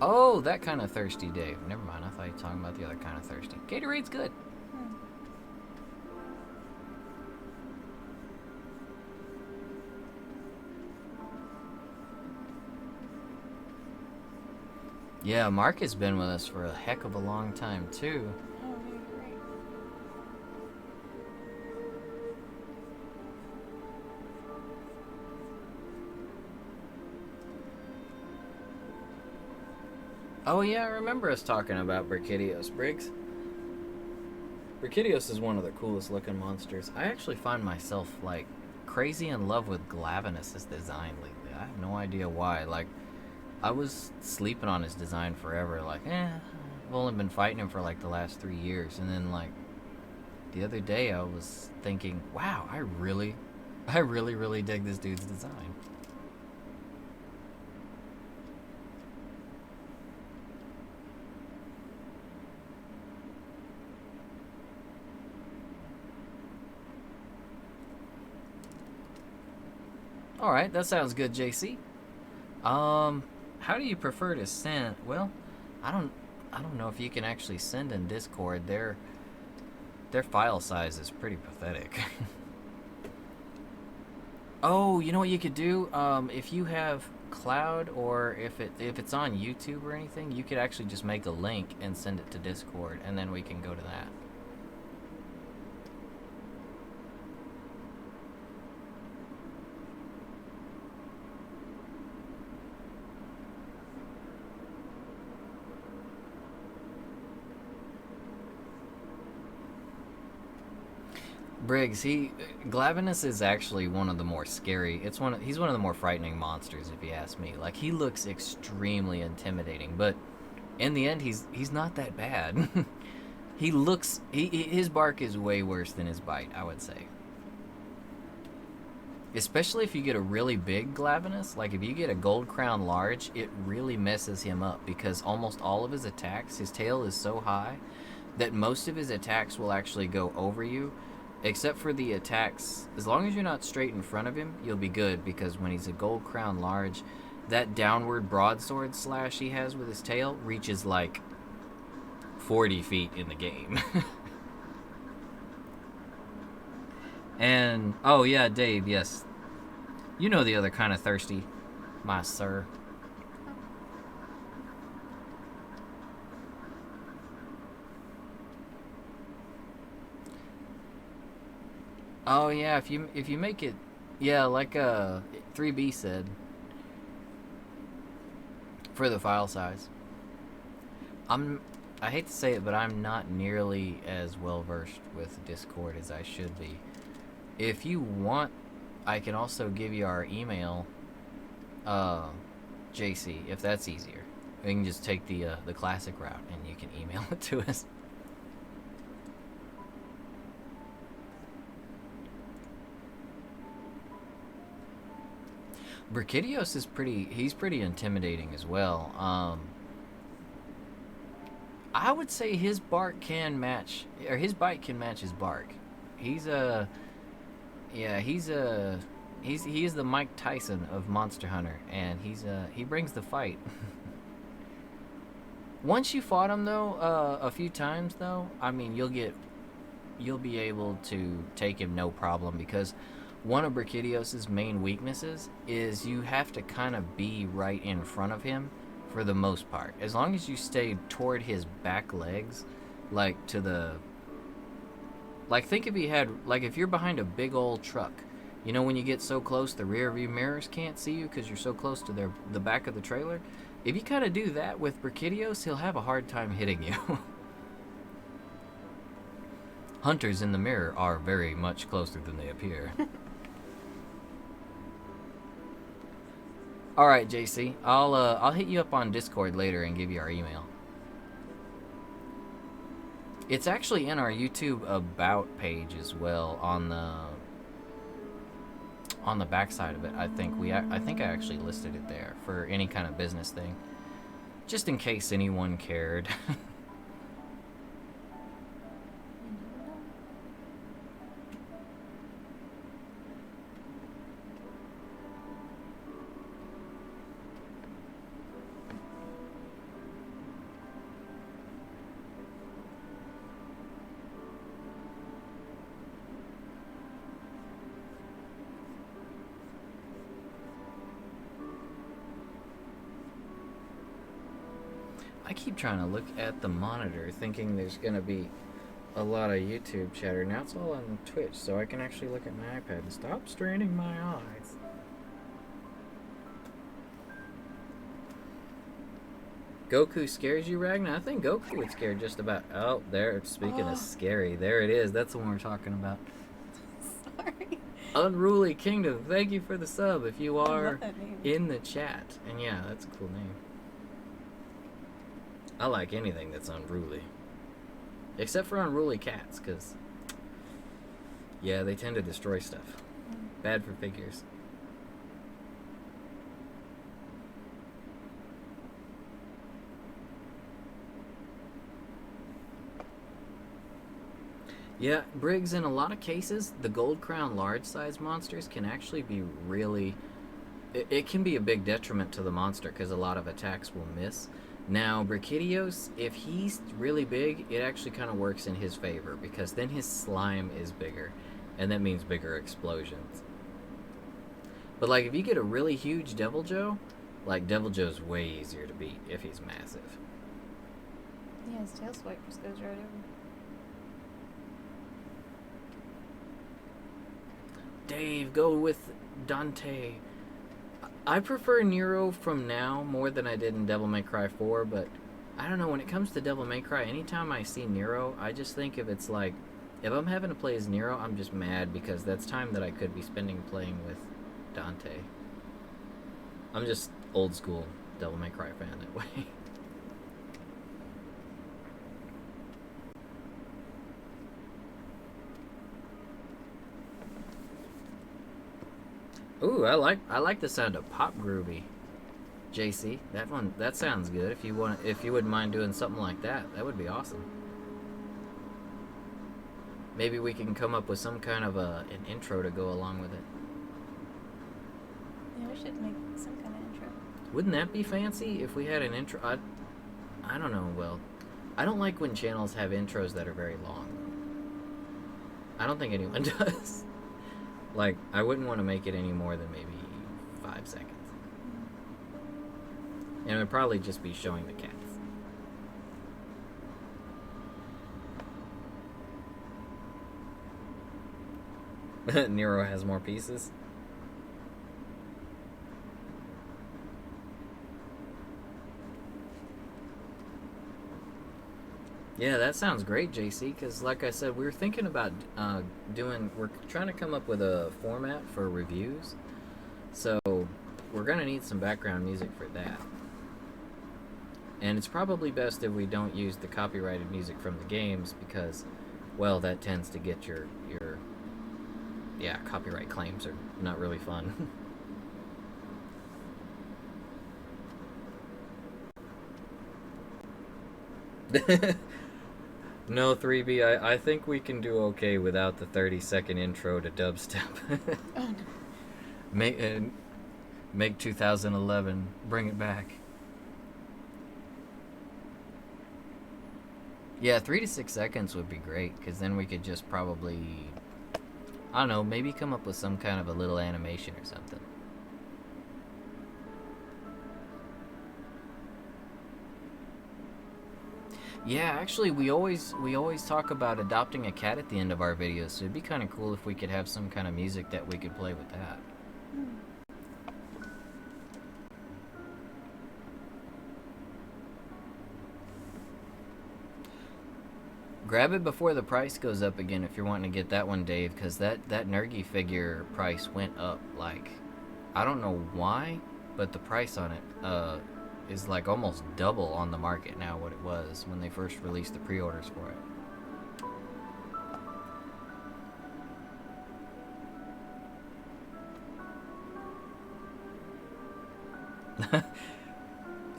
Oh, that kind of thirsty, Dave. Never mind, I thought you were talking about the other kind of thirsty. Gatorade's good. Yeah, Mark has been with us for a heck of a long time, too. Oh, okay, great. Oh, yeah, I remember us talking about Brachydios, Briggs. Brachydios is one of the coolest looking monsters. I actually find myself, like, crazy in love with Glavenus' design lately. I have no idea why. Like, I was sleeping on his design forever. Like, I've only been fighting him for, like, the last 3 years. And then, like, the other day I was thinking, wow, I really, really dig this dude's design. All right, that sounds good, JC. How do you prefer to send? Well, I don't know if you can actually send in Discord. Their file size is pretty pathetic. Oh, you know what you could do? If you have Cloud or if it's on YouTube or anything, you could actually just make a link and send it to Discord, and then we can go to that. Briggs, Glavenus is actually one of the more scary. He's one of the more frightening monsters, if you ask me. Like, he looks extremely intimidating, but in the end, he's not that bad. His bark is way worse than his bite, I would say. Especially if you get a really big Glavenus, like if you get a Gold Crown large, it really messes him up because almost all of his attacks, his tail is so high that most of his attacks will actually go over you. Except for the attacks, as long as you're not straight in front of him, you'll be good, because when he's a Gold Crown large, that downward broadsword slash he has with his tail reaches like 40 feet in the game. And, oh yeah, Dave, yes. You know the other kind of thirsty, my sir. Oh yeah, if you make it, yeah, like 3B said, for the file size. I hate to say it, but I'm not nearly as well versed with Discord as I should be. If you want, I can also give you our email, JC, if that's easier. We can just take the classic route and you can email it to us. Brachydios is he's pretty intimidating as well. I would say his bark can match, or his bite can match his bark. He is the Mike Tyson of Monster Hunter, and he brings the fight. Once you fought him though, a few times though, I mean you'll be able to take him no problem, because one of Brachydios' main weaknesses is you have to kind of be right in front of him for the most part. As long as you stay toward his back legs, like to the... Like, think if he had... Like, if you're behind a big old truck, you know when you get so close the rear view mirrors can't see you because you're so close to the back of the trailer? If you kind of do that with Brachydios, he'll have a hard time hitting you. Hunters in the mirror are very much closer than they appear. All right, JC. I'll hit you up on Discord later and give you our email. It's actually in our YouTube About page as well, on the backside of it. I think I actually listed it there for any kind of business thing, just in case anyone cared. I keep trying to look at the monitor thinking there's going to be a lot of YouTube chatter. Now it's all on Twitch, so I can actually look at my iPad and stop straining my eyes. Goku scares you, Ragnar? I think Goku would scare just about... Oh, there, speaking of scary, there it is. That's the one we're talking about. Sorry. Unruly Kingdom, thank you for the sub if you I are love that name. in the chat. And yeah, that's a cool name. I like anything that's unruly. Except for unruly cats, because... yeah, they tend to destroy stuff. Bad for figures. Yeah, Briggs, in a lot of cases, the Gold Crown large size monsters can actually be really... It can be a big detriment to the monster because a lot of attacks will miss. Now, Brachydios, if he's really big, it actually kind of works in his favor because then his slime is bigger, and that means bigger explosions. But like, if you get a really huge Devil Joe, like Devil Joe's way easier to beat if he's massive. Yeah, his tail swipe just goes right over. Dave, go with Dante. I prefer Nero from now more than I did in Devil May Cry 4, but I don't know, when it comes to Devil May Cry, anytime I see Nero, I just think if it's like, if I'm having to play as Nero, I'm just mad because that's time that I could be spending playing with Dante. I'm just old school Devil May Cry fan that way. Ooh, I like the sound of Pop Groovy. JC, that sounds good. If you wouldn't mind doing something like that, that would be awesome. Maybe we can come up with some kind of an intro to go along with it. Yeah, we should make some kind of intro. Wouldn't that be fancy if we had an intro? I don't know. Well, I don't like when channels have intros that are very long. I don't think anyone does. Like, I wouldn't want to make it any more than maybe 5 seconds. And it would probably just be showing the cats. Nero has more pieces. Yeah, that sounds great, JC, because like I said, we were thinking about we're trying to come up with a format for reviews. So we're going to need some background music for that. And it's probably best if we don't use the copyrighted music from the games because, well, that tends to get your copyright claims are not really fun. No, 3B, I think we can do okay without the 30-second intro to dubstep. Oh, no. Make 2011, bring it back. Yeah, 3 to 6 seconds would be great, because then we could just probably, I don't know, maybe come up with some kind of a little animation or something. Yeah, actually, we always talk about adopting a cat at the end of our videos, so it'd be kind of cool if we could have some kind of music that we could play with that. Grab it before the price goes up again if you're wanting to get that one, Dave, because that Nergy figure price went up, like, I don't know why, but the price on it, is like almost double on the market now what it was when they first released the pre-orders for it.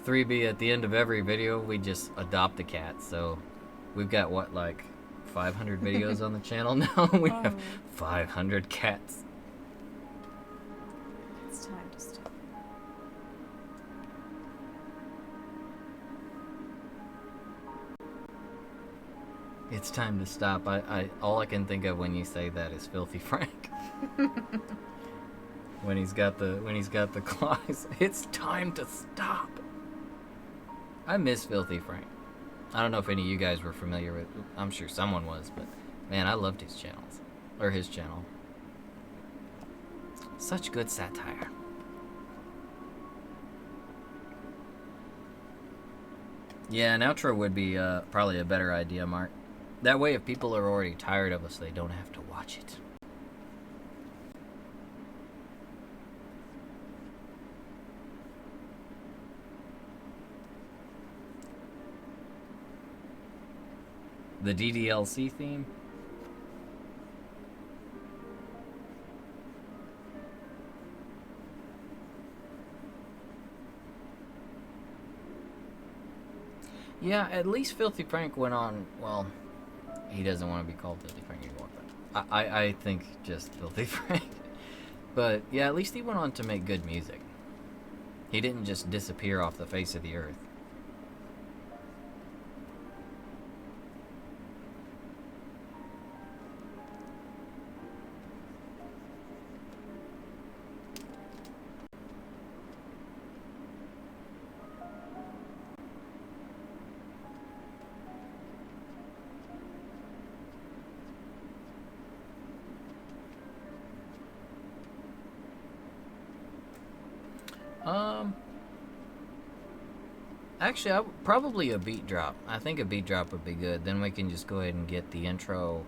3B, at the end of every video we just adopt a cat, so we've got what, like 500 videos on the channel now? We have 500 cats. It's time to stop. It's time to stop. All I can think of when you say that is Filthy Frank. when he's got the claws. It's time to stop. I miss Filthy Frank. I don't know if any of you guys were familiar with. I'm sure someone was, but man, I loved his channels or his channel. Such good satire. Yeah, an outro would be probably a better idea, Mark. That way, if people are already tired of us, they don't have to watch it. The DDLC theme? Yeah, at least Filthy Frank went on, well, he doesn't want to be called Filthy Frank anymore, but I think just Filthy Frank. But yeah, at least he went on to make good music. He didn't just disappear off the face of the earth. Actually, probably a beat drop. I think a beat drop would be good. Then we can just go ahead and get the intro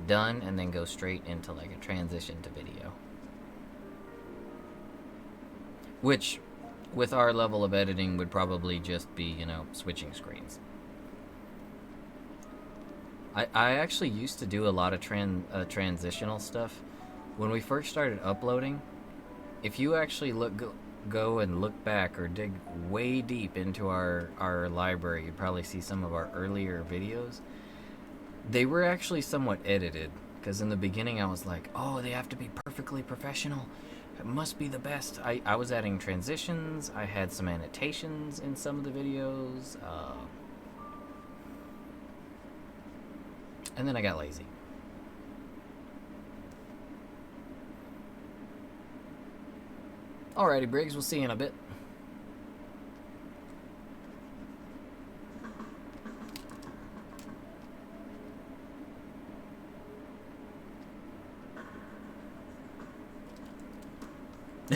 done and then go straight into like a transition to video. Which, with our level of editing, would probably just be, you know, switching screens. I actually used to do a lot of transitional stuff. When we first started uploading, if you actually go and look back or dig way deep into our library, you probably see some of our earlier videos. They were actually somewhat edited, because in the beginning I was like, oh, they have to be perfectly professional. It must be the best. I was adding transitions. I had some annotations in some of the videos. And then I got lazy. Alrighty, Briggs, we'll see you in a bit.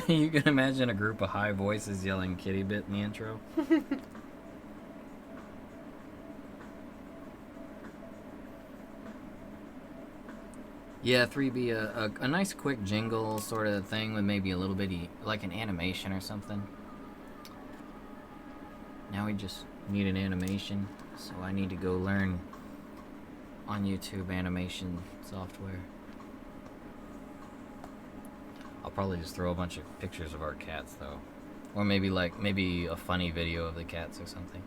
You can imagine a group of high voices yelling kitty bit in the intro. Yeah, 3B, a nice quick jingle sort of thing with maybe a little bitty, like an animation or something. Now we just need an animation, so I need to go learn on YouTube animation software. I'll probably just throw a bunch of pictures of our cats, though. Or maybe a funny video of the cats or something.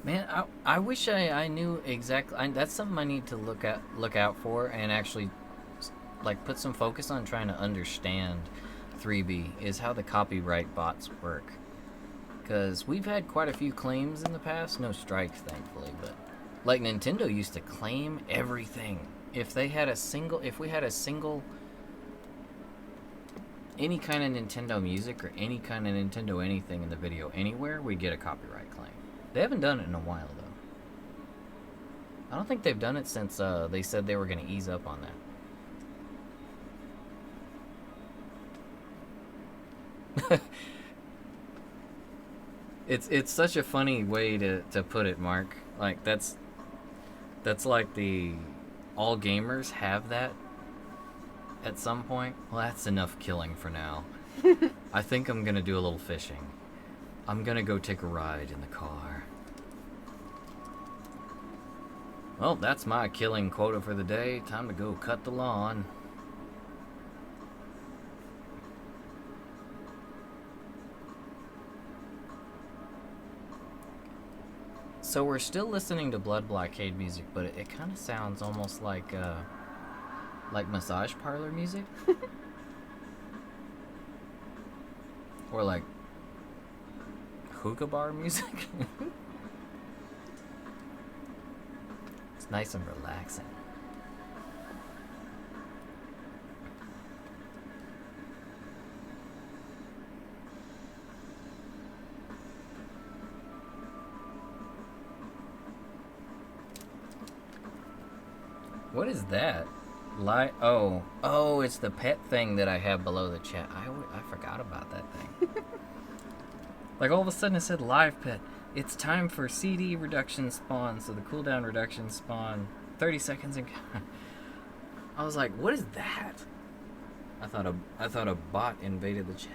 Man, I wish I knew exactly. That's something I need to look out for and actually like put some focus on trying to understand 3B is how the copyright bots work. Because we've had quite a few claims in the past, no strikes thankfully, but like Nintendo used to claim everything. If we had a single any kind of Nintendo music or any kind of Nintendo anything in the video anywhere, we'd get a copyright claim. They haven't done it in a while, though. I don't think they've done it since they said they were going to ease up on that. It's such a funny way to put it, Mark. Like, that's like the... All gamers have that at some point. Well, that's enough killing for now. I think I'm going to do a little fishing. I'm going to go take a ride in the car. Well, that's my killing quota for the day. Time to go cut the lawn. So we're still listening to Blood Blockade music, but it kind of sounds almost like massage parlor music. Or like hookah bar music. It's nice and relaxing. What is that? Oh, it's the pet thing that I have below the chat. I forgot about that thing. Like all of a sudden it said live pet. It's time for CD reduction spawn. So the cooldown reduction spawn 30 seconds and I was like, what is that? I thought a bot invaded the chat.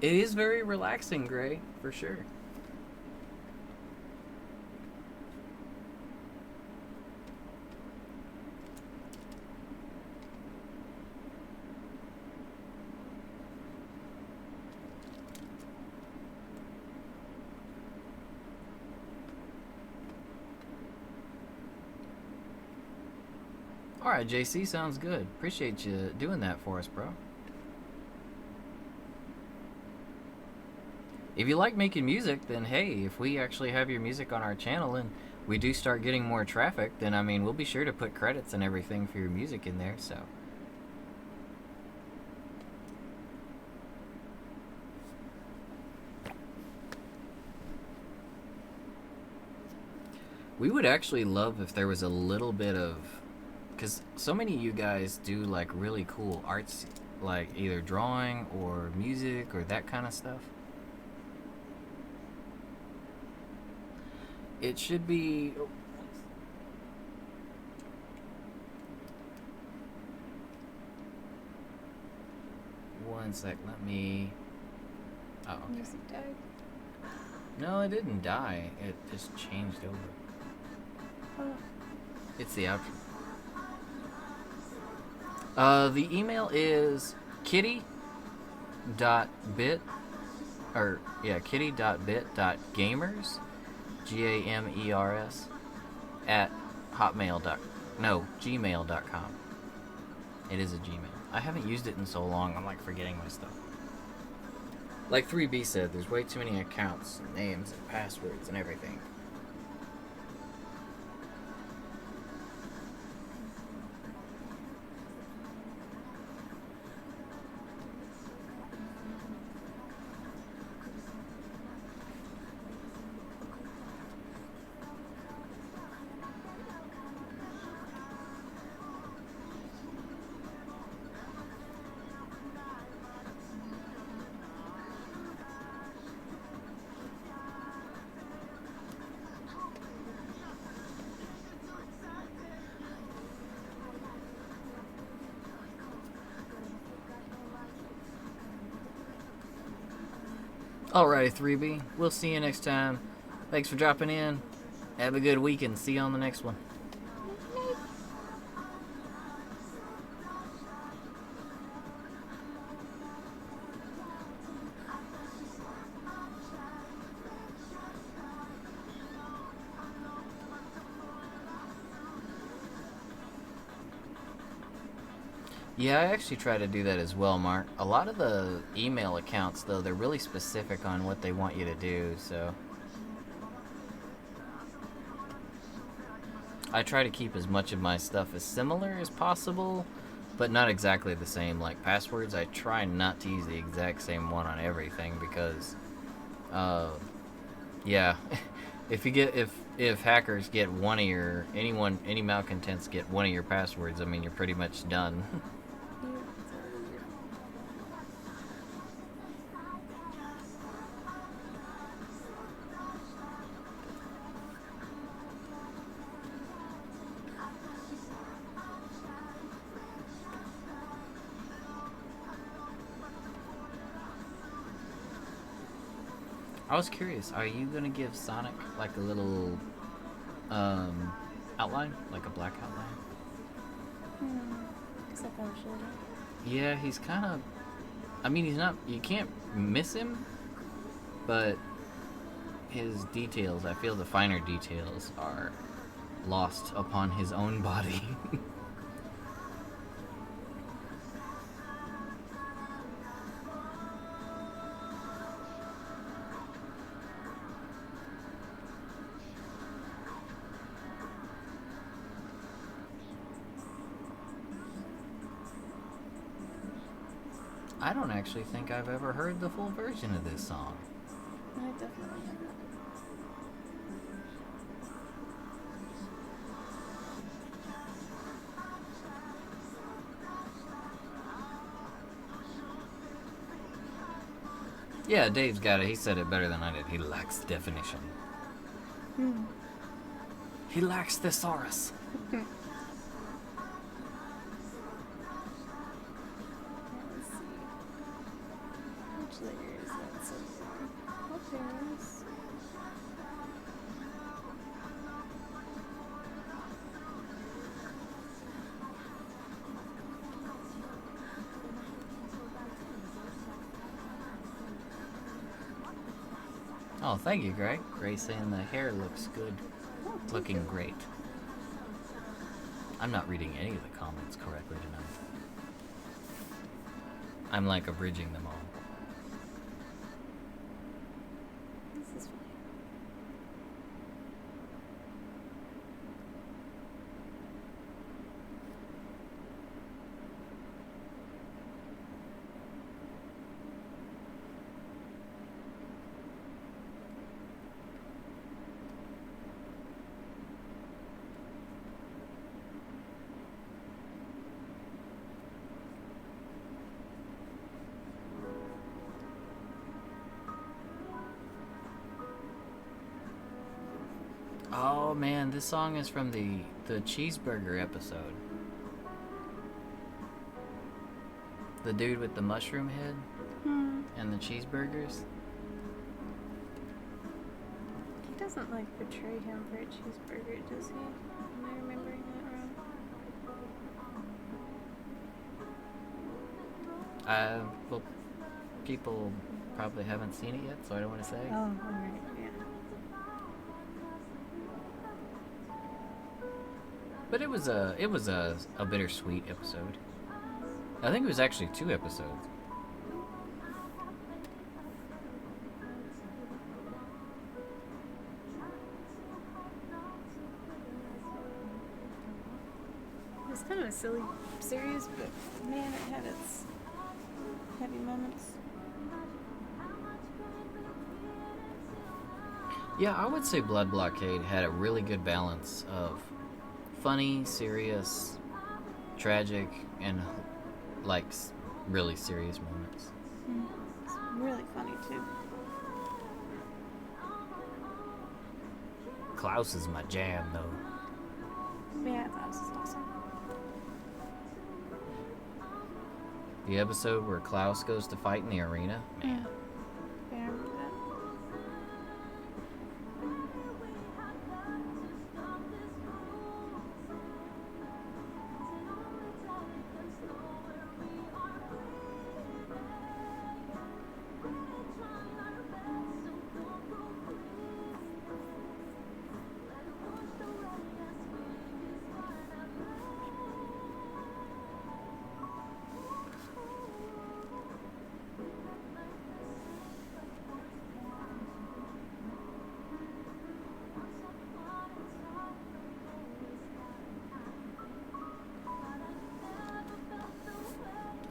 It is very relaxing, Gray, for sure. Alright, JC, sounds good. Appreciate you doing that for us, bro. If you like making music, then hey, if we actually have your music on our channel and we do start getting more traffic, then I mean, we'll be sure to put credits and everything for your music in there, so. We would actually love if there was a little bit of, because so many of you guys do like really cool arts, like either drawing or music or that kind of stuff. It should be... Oh. One sec, let me... Oh, okay. Music died. No, it didn't die. It just changed over. Oh. It's the outro. The email is kitty.bit, or yeah, kitty.bit.gamers, GAMERS, at gmail.com. It is a Gmail. I haven't used it in so long, I'm like forgetting my stuff. Like 3B said, there's way too many accounts, and names, and passwords, and everything. Alrighty, 3B. We'll see you next time. Thanks for dropping in. Have a good weekend. See you on the next one. Yeah, I actually try to do that as well, Mark. A lot of the email accounts, though, they're really specific on what they want you to do, so... I try to keep as much of my stuff as similar as possible, but not exactly the same. Like passwords, I try not to use the exact same one on everything because, yeah, if hackers get one of your, any malcontents get one of your passwords, I mean, you're pretty much done. I was curious, are you gonna give Sonic like a little outline? Like a black outline? Guess I probably should. Yeah, he's kind of... I mean, he's not... You can't miss him, but his details, I feel the finer details are lost upon his own body. I don't actually think I've ever heard the full version of this song. I definitely have. Yeah, Dave's got it. He said it better than I did. He lacks definition. He lacks thesaurus. Let's see. Which layer is that so far? Oh, there it is. Oh, thank you, Greg. Gray saying the hair looks good. Oh, Looking great. I'm not reading any of the comments correctly tonight. I'm like abridging them all. this is fine. Oh man, this song is from the cheeseburger episode. The dude with the mushroom head and the cheeseburgers. He doesn't like betray him for a cheeseburger, does he? Am I remembering that wrong? Well, people probably haven't seen it yet, so I don't want to say. Oh, alright, yeah. But it was a bittersweet episode. I think it was actually 2 episodes. It was kind of a silly series, but man, it had its heavy moments. Yeah, I would say Blood Blockade had a really good balance of funny, serious, tragic, and like really serious moments. It's really funny too. Klaus is my jam, though. Yeah, I thought this was awesome. The episode where Klaus goes to fight in the arena, man. Yeah, I remember that.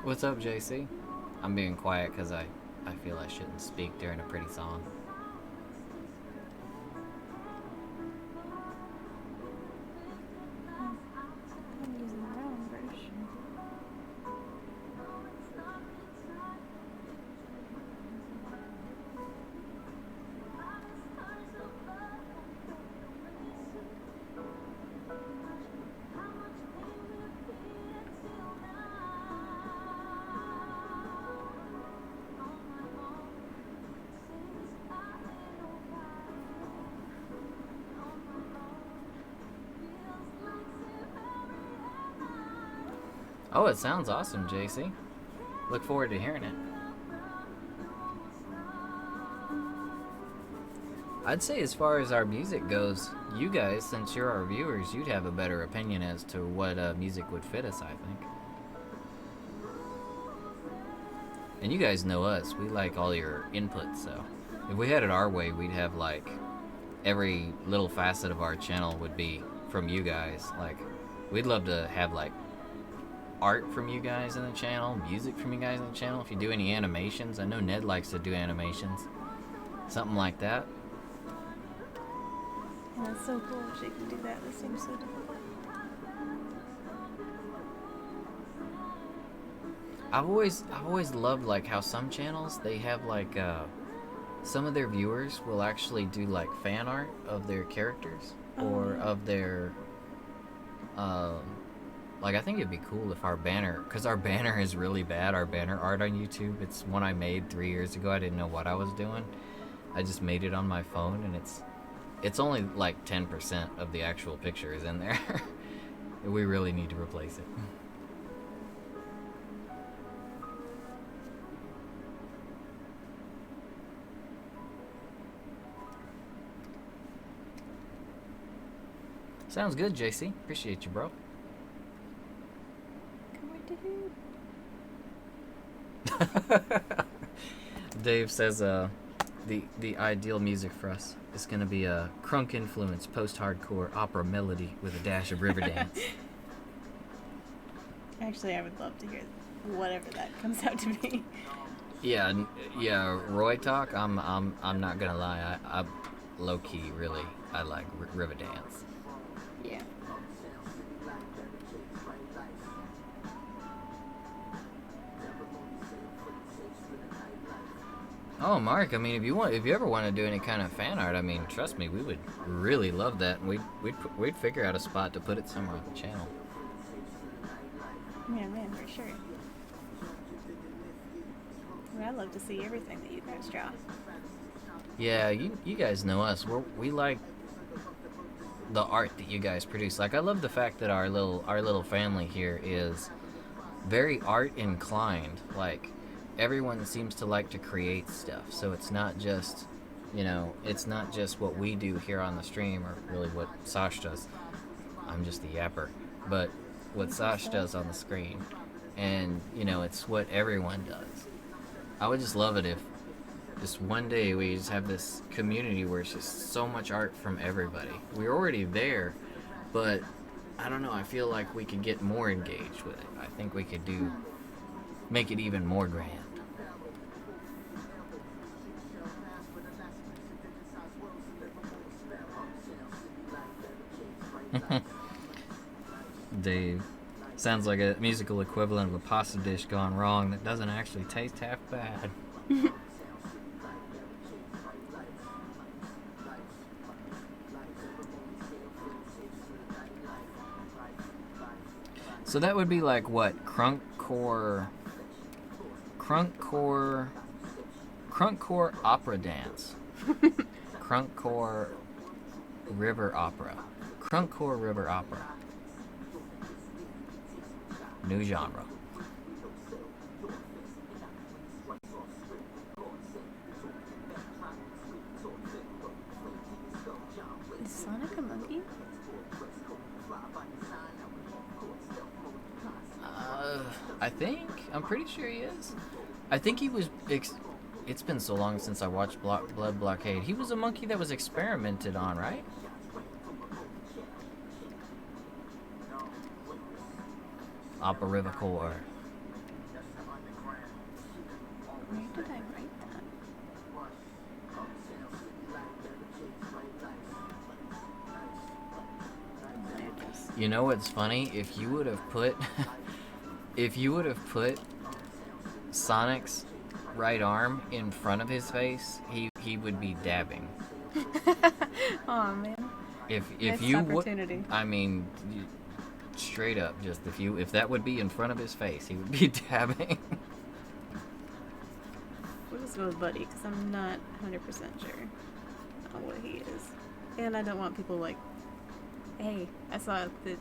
What's up, JC? I'm being quiet because I feel I shouldn't speak during a pretty song. I'm using the wrong version. Oh, it sounds awesome, JC. Look forward to hearing it. I'd say as far as our music goes, you guys, since you're our viewers, you'd have a better opinion as to what music would fit us, I think. And you guys know us. We like all your input, so if we had it our way, we'd have like every little facet of our channel would be from you guys. Like, we'd love to have like art from you guys in the channel, music from you guys in the channel. If you do any animations, I know Ned likes to do animations. Something like that. And that's so cool if she can do that. That seems so difficult. I've always loved like how some channels they have like some of their viewers will actually do like fan art of their characters or of their like, I think it'd be cool if our banner, because our banner is really bad, our banner art on YouTube. It's one I made 3 years ago. I didn't know what I was doing. I just made it on my phone, and it's only like 10% of the actual picture is in there. We really need to replace it. Sounds good, JC. Appreciate you, bro. Dave says the ideal music for us is going to be a crunk influence post-hardcore opera melody with a dash of river dance. Actually, I would love to hear whatever that comes out to be. Yeah, Roy talk. I'm not gonna lie. I low key really I like river dance. Yeah. Oh, Mark. I mean, if you ever want to do any kind of fan art, I mean, trust me, we would really love that, and we'd figure out a spot to put it somewhere on the channel. Yeah, man, for sure. I mean, I love to see everything that you guys draw. Yeah, you guys know us. We like the art that you guys produce. Like, I love the fact that our little family here is very art inclined. Like, everyone seems to like to create stuff, so it's not just, it's not just what we do here on the stream, or really what Sash does. I'm just the yapper, but what Sash does on the screen, and it's what everyone does. I would just love it if just one day we just have this community where it's just so much art from everybody. We're already there, but I don't know, I feel like we could get more engaged with it. I think we could make it even more grand. Dave, sounds like a musical equivalent of a pasta dish gone wrong that doesn't actually taste half bad. So that would be like what? Crunkcore opera dance. Crunkcore river opera. Crunkcore river opera. New genre. Is Sonic a monkey? I'm pretty sure he is. I think he was. It's been so long since I watched Blood Blockade. He was a monkey that was experimented on, right? Operivicore. Where did I write that? You know what's funny? If you would have put Sonic's right arm in front of his face, he would be dabbing. Aw, man. If Missed you would, opportunity. I mean, straight up, just if that would be in front of his face, he would be dabbing. We'll just go with Buddy, because I'm not 100% sure on what he is. And I don't want people like, hey, I saw that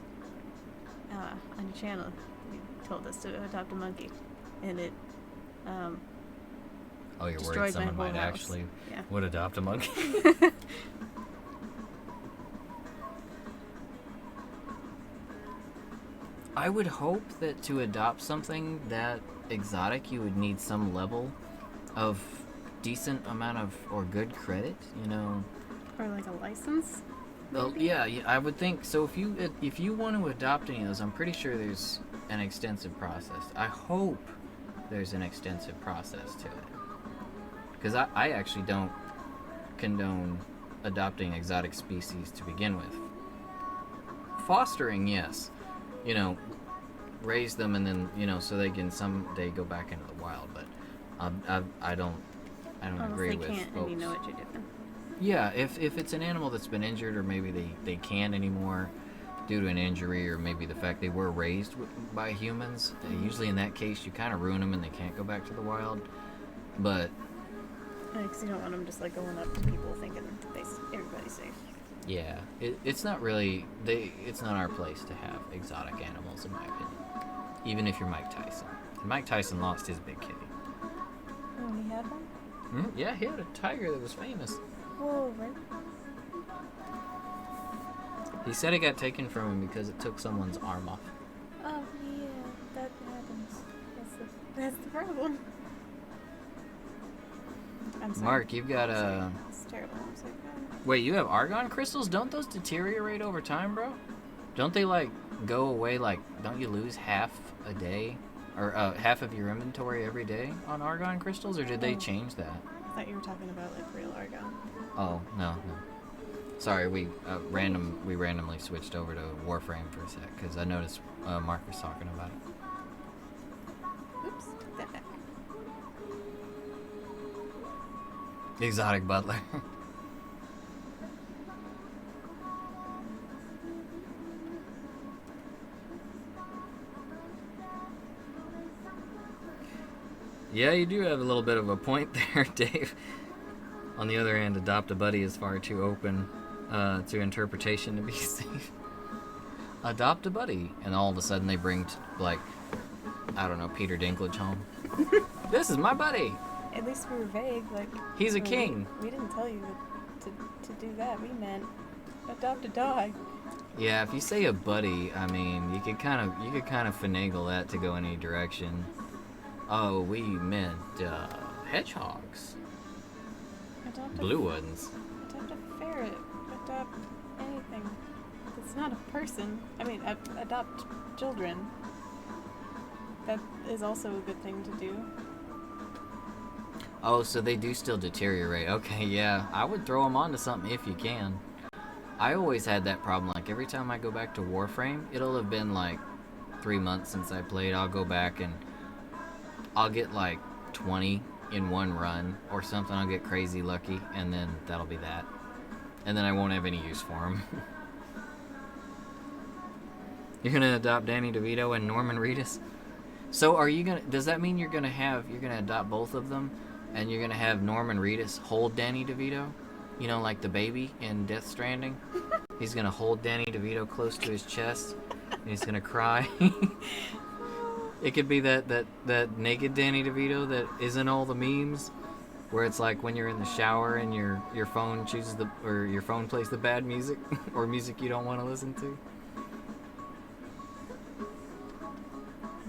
on your channel you told us to adopt a monkey, and it Oh, you're destroyed worried my someone whole might house. actually Yeah. would adopt a monkey? I would hope that to adopt something that exotic, you would need some level of decent amount of or good credit. You know. Or like a license. Well, Maybe? yeah, I would think so. If you want to adopt any of those, I'm pretty sure there's an extensive process. I hope there's an extensive process to it, because I actually don't condone adopting exotic species to begin with. Fostering, yes, you know, raise them and then so they can someday go back into the wild. But I don't agree with they can't, folks. and you know what you're doing. Yeah, if it's an animal that's been injured, or maybe they can't anymore due to an injury, or maybe the fact they were raised by humans, usually in that case you kind of ruin them and they can't go back to the wild. But Because you don't want them just like going up to people thinking everybody's safe. yeah, it's not really it's not our place to have exotic animals, in my opinion. Even if you're Mike Tyson. Mike Tyson lost his big kitty. Oh, he had one? Yeah, he had a tiger that was famous. Whoa, right? He said it got taken from him because it took someone's arm off. Oh, yeah, that happens. That's the problem. I'm sorry. Mark, you've got a... It's terrible. I'm sorry. Wait, you have argon crystals? Don't those deteriorate over time, bro? Don't they, like, go away, like, don't you lose half a day? Or half of your inventory every day on argon crystals? Or did they change that? I thought you were talking about like real argon. Oh, no. Sorry, we randomly switched over to Warframe for a sec, because I noticed Mark was talking about it. Oops, take that back. Exotic butler. Yeah, you do have a little bit of a point there, Dave. On the other hand, adopt a buddy is far too open to interpretation to be safe. Adopt a buddy, and all of a sudden they bring, I don't know, Peter Dinklage home. This is my buddy. At least we were vague. Like He's a king. We didn't tell you to do that. We meant adopt a dog. Yeah, if you say a buddy, I mean, you could kind of finagle that to go any direction. Oh, we meant hedgehogs. Adopt Blue ones. Adopt a ferret. Adopt anything. It's not a person. I mean, adopt children. That is also a good thing to do. Oh, so they do still deteriorate. Okay, yeah. I would throw them onto something if you can. I always had that problem. Like, every time I go back to Warframe, it'll have been, 3 months since I played. I'll go back and I'll get, 20 in one run or something. I'll get crazy lucky, and then that'll be that. And then I won't have any use for them. You're gonna adopt Danny DeVito and Norman Reedus? So does that mean you're gonna adopt both of them, and you're gonna have Norman Reedus hold Danny DeVito? You know, like the baby in Death Stranding? He's gonna hold Danny DeVito close to his chest, and he's gonna cry. It could be that naked Danny DeVito that isn't all the memes, where it's like when you're in the shower and your phone your phone plays the bad music, or music you don't want to listen to.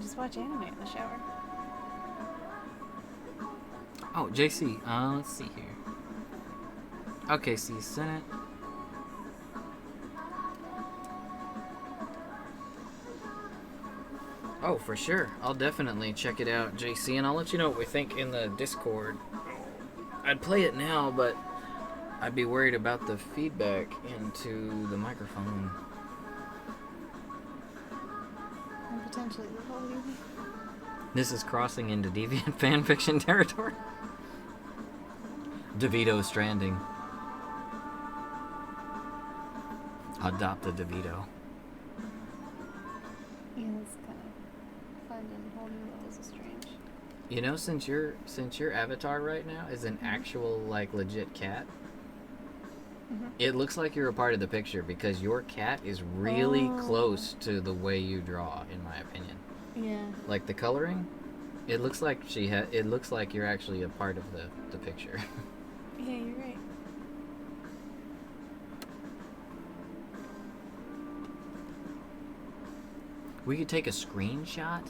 Just watch anime in the shower. Oh, JC, let's see here. Okay, so you sent it. Oh, for sure. I'll definitely check it out, JC, and I'll let you know what we think in the Discord. I'd play it now, but I'd be worried about the feedback into the microphone. And potentially the whole movie. This is crossing into deviant fanfiction territory. DeVito Stranding. Adopt a DeVito. Yeah, it's kind of finding whole new levels of strange. You know, since your avatar right now is an actual, legit cat, it looks like you're a part of the picture, because your cat is really close to the way you draw, in my opinion. Yeah. Like the coloring, it looks like it looks like you're actually a part of the picture. Yeah, you're right. We could take a screenshot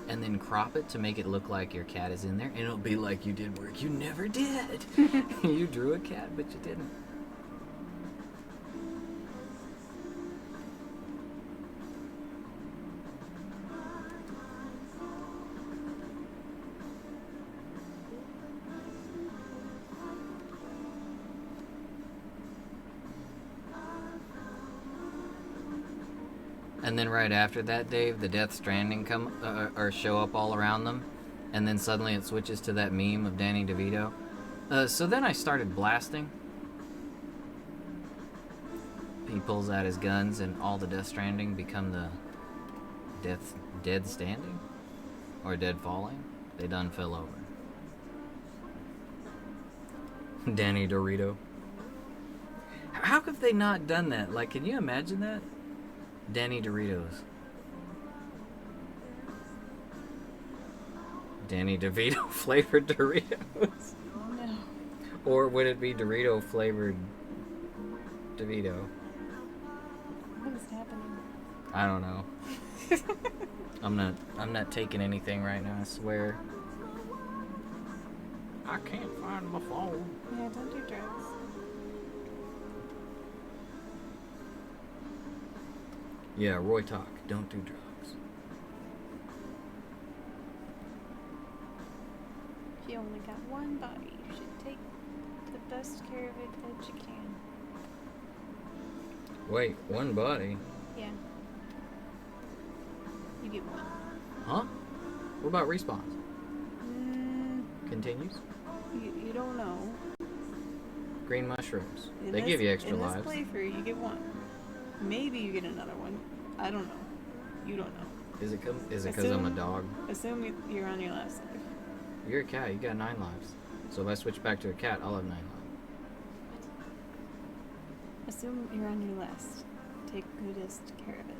and then crop it to make it look like your cat is in there, and it'll be like you did work you never did. You drew a cat, but you didn't. And then right after that, Dave, the Death Stranding come or show up all around them, and then suddenly it switches to that meme of Danny DeVito. So then I started blasting. He pulls out his guns, and all the Death Stranding become the Dead Standing, or Dead Falling. They done fell over. Danny Dorito. How have they not done that? Like, can you imagine that? Danny Doritos. Danny DeVito flavored Doritos. Oh no. Or would it be Dorito flavored DeVito? What is happening? I don't know. I'm not taking anything right now, I swear. I can't find my phone. Yeah, don't do drugs. Yeah, Roy talk. Don't do drugs. If you only got one body, you should take the best care of it that you can. Wait, one body? Yeah. You get one. Huh? What about respawns? Mm, Continues? you don't know. Green mushrooms. In They this- give you extra in lives. this playthrough, you get one. Maybe you get another one. I don't know. You don't know. Is it because I'm a dog? Assume you're on your last life. You're a cat. You got 9 lives. So if I switch back to a cat, I'll have 9 lives. Assume you're on your last. Take goodest care of it.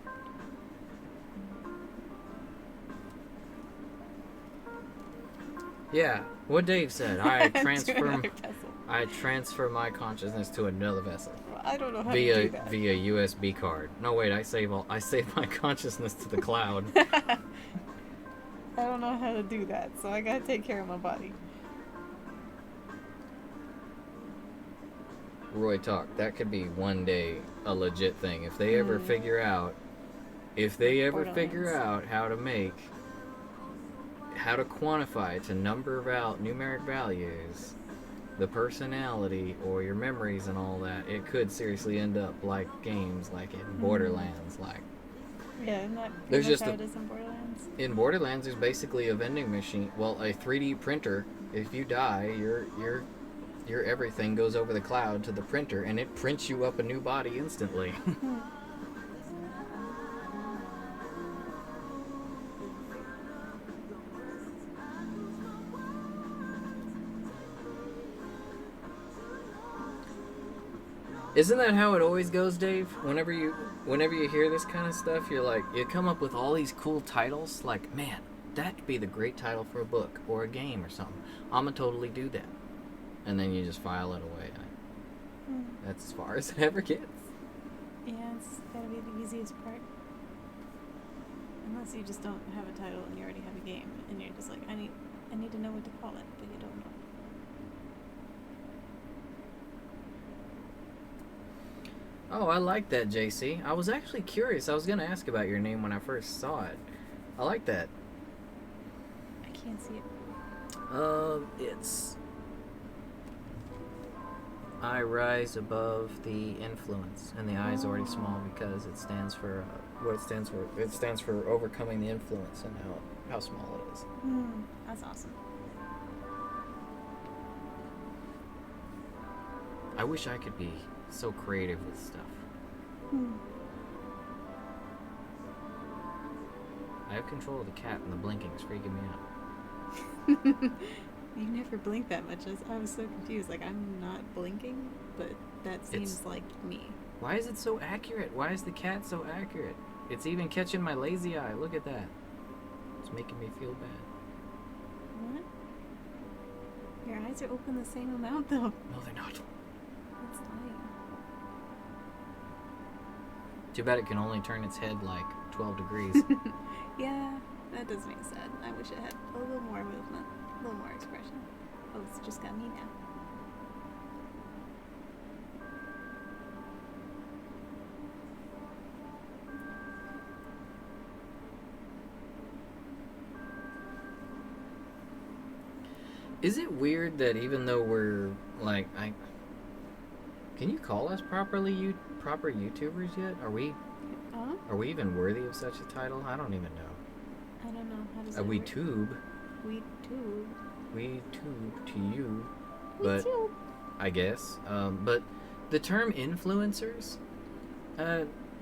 Yeah, what Dave said. I Do transfer another vessel. I transfer my consciousness to another vessel Well, I don't know how to do that. via USB card. No, wait, I save my consciousness to the cloud. I don't know how to do that, so I gotta take care of my body. Roy talk. That could be one day a legit thing if they ever figure out Borderlands. how to quantify to numeric values the personality or your memories and all that. It could seriously end up like games like in Borderlands. Like Yeah, isn't that There's pretty much just how a- it is in Borderlands? in Borderlands, there's basically a vending machine. Well, a 3D printer. If you die, your everything goes over the cloud to the printer, and it prints you up a new body instantly. Isn't that how it always goes, Dave? Whenever you hear this kind of stuff, you're like, you come up with all these cool titles. Like, man, that could be the great title for a book or a game or something. I'ma totally do that. And then you just file it away. That's as far as it ever gets. Yeah, it's gotta be the easiest part. Unless you just don't have a title and you already have a game, and you're just like, I need to know what to call it, but you don't know. Oh, I like that, JC. I was actually curious. I was gonna ask about your name when I first saw it. I like that. I can't see it. It's I rise above the influence, and the I is already small because it stands for what it stands for. It stands for overcoming the influence and how small it is. That's awesome. I wish I could be so creative with stuff. I have control of the cat, and the blinking is freaking me out. You never blink that much. I was so confused. Like, I'm not blinking, but that seems like me. Why is it so accurate? Why is the cat so accurate? It's even catching my lazy eye. Look at that. It's making me feel bad. What? Your eyes are open the same amount, though. No, they're not. That's lying. Too bad it can only turn its head like 12 degrees. Yeah, that does make sad. I wish it had a little more movement, a little more expression. Oh, it's just got me now. Is it weird that even though we're like, can you call us proper YouTubers yet? Are we even worthy of such a title? I don't even know. I don't know. How does it We work? tube. We tube. We tube to you, We but tube. I guess. But the term influencers,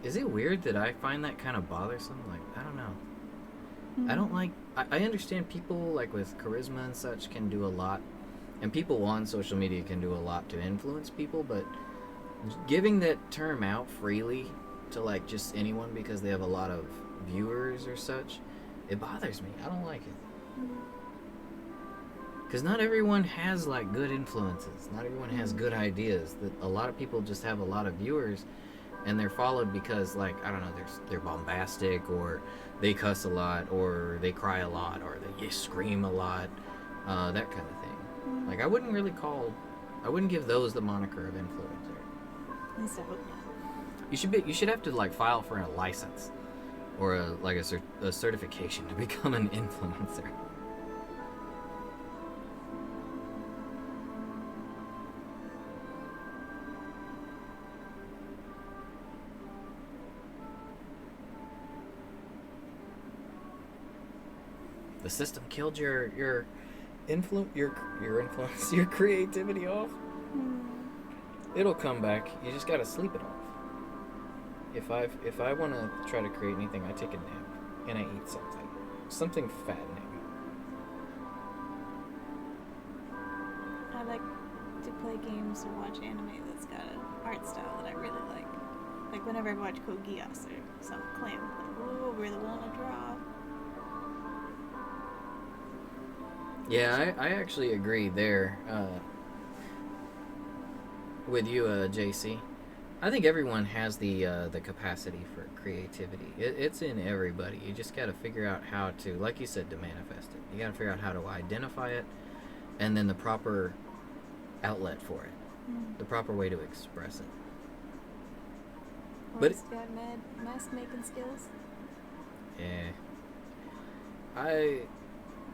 is it weird that I find that kind of bothersome? Like, I don't know. I don't like. I understand people like with charisma and such can do a lot, and people on social media can do a lot to influence people, but giving that term out freely to like just anyone because they have a lot of viewers or such, it bothers me. I don't like it. Because not everyone has like good influences. Not everyone has good ideas. That a lot of people just have a lot of viewers, and they're followed because like I don't know, they're bombastic, or they cuss a lot, or they cry a lot, or they scream a lot, that kind of thing. Like I wouldn't give those the moniker of influencer. At least I hope not. You should have to like file for a license or a certification to become an influencer. The system killed your creativity off. It'll come back. You just gotta sleep it off. If I want to try to create anything, I take a nap and I eat something fattening. I like to play games or watch anime that's got an art style that I really like. Like whenever I watch Code Geass or some clam, like, ooh, really want to draw. Yeah, I actually agree there with you, JC. I think everyone has the capacity for creativity. It's in everybody. You just got to figure out how to, like you said, to manifest it. You got to figure out how to identify it, and then the proper outlet for it, the proper way to express it. But it's got mad mask making skills. Yeah.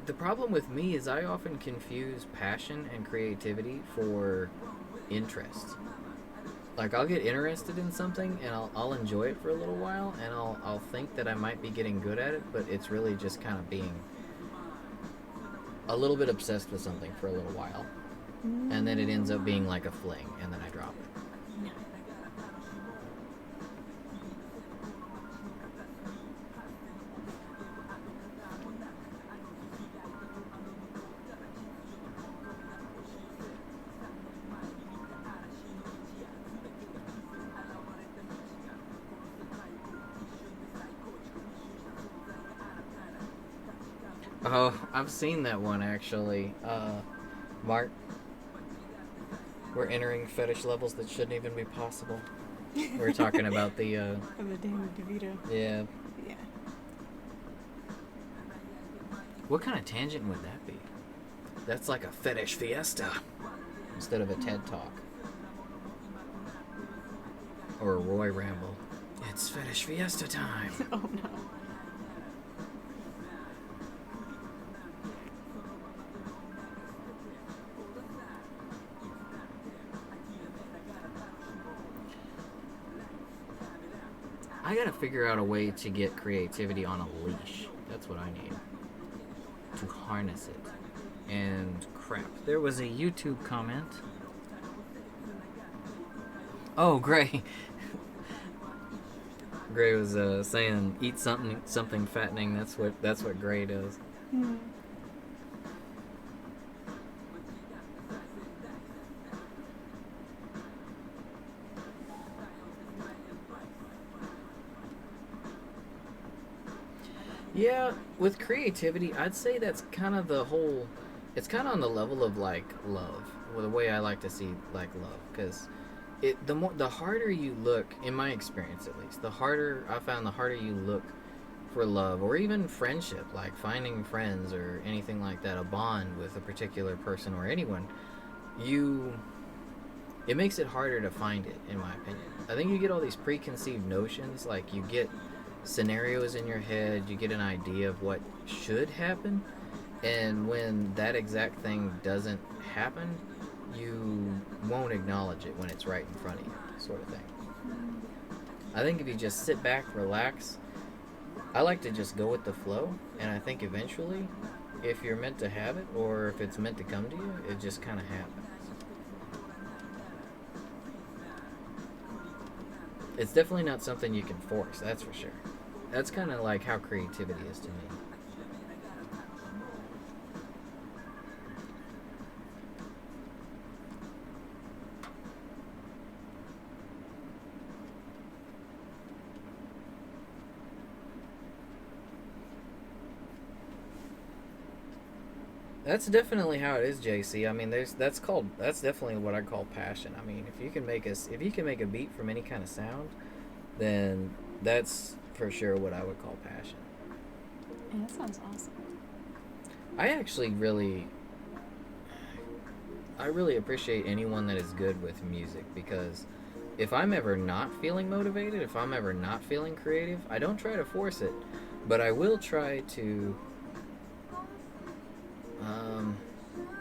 The problem with me is I often confuse passion and creativity for interest. Like I'll get interested in something and I'll enjoy it for a little while, and I'll think that I might be getting good at it, but it's really just kind of being a little bit obsessed with something for a little while, and then it ends up being like a fling, and then I drop it. Oh, I've seen that one actually. Mark, we're entering fetish levels that shouldn't even be possible. We're talking about the Of the Danny DeVito. yeah. Yeah. What kind of tangent would that be? That's like a fetish fiesta instead of a TED Talk. Or a Roy Ramble. It's fetish fiesta time. Oh no. I gotta figure out a way to get creativity on a leash. That's what I need. To harness it. And crap, there was a YouTube comment. Oh, Gray. Gray was saying, eat something fattening. That's what Gray does. Yeah, with creativity, I'd say that's kind of the whole. It's kind of on the level of like love, well, the way I like to see like love, because the harder you look, in my experience at least, the harder you look for love or even friendship, like finding friends or anything like that, a bond with a particular person or anyone, it makes it harder to find it, in my opinion. I think you get all these preconceived notions, like you get scenarios in your head, you get an idea of what should happen, and when that exact thing doesn't happen, you won't acknowledge it when it's right in front of you, sort of thing. I think if you just sit back, relax, I like to just go with the flow, and I think eventually, if you're meant to have it, or if it's meant to come to you, it just kind of happens. It's definitely not something you can force, that's for sure. That's kind of like how creativity is to me. That's definitely how it is, JC. I mean, that's definitely what I call passion. I mean, if you can make a beat from any kind of sound, then that's for sure what I would call passion. Yeah, that sounds awesome. I really appreciate anyone that is good with music, because if I'm ever not feeling motivated, if I'm ever not feeling creative, I don't try to force it, but I will try to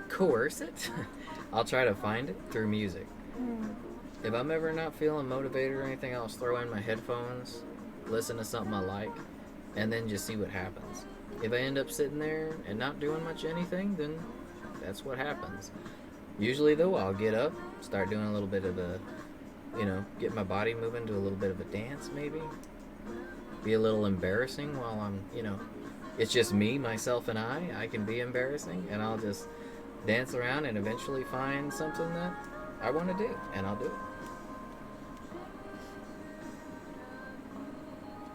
coerce it. I'll try to find it through music. If I'm ever not feeling motivated or anything, I'll throw in my headphones, listen to something I like, and then just see what happens. If I end up sitting there and not doing much anything, then that's what happens. Usually, though, I'll get up, start doing a little bit of get my body moving to a little bit of a dance, maybe. Be a little embarrassing while I'm, it's just me, myself, and I can be embarrassing, and I'll just dance around and eventually find something that I want to do, and I'll do it.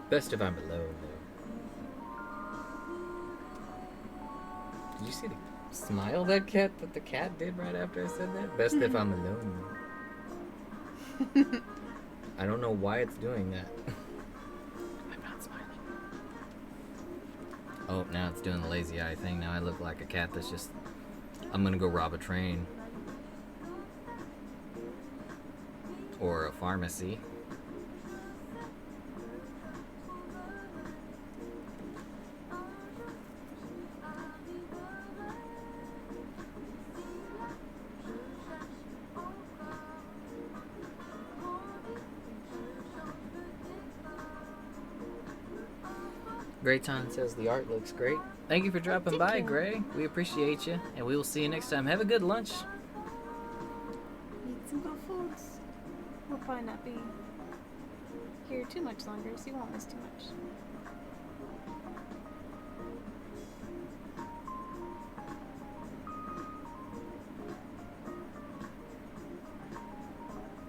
Best if I'm alone, though. Did you see the smile that the cat did right after I said that? Best if I'm alone. I don't know why it's doing that. I'm not smiling. Oh, now it's doing the lazy eye thing. Now I look like a cat that's just... I'm gonna go rob a train. Or a pharmacy. Grayton says the art looks great. Thank you for dropping by, Gray. We appreciate you, and we will see you next time. Have a good lunch. Eat some good foods. We'll probably not be here too much longer, so you won't miss too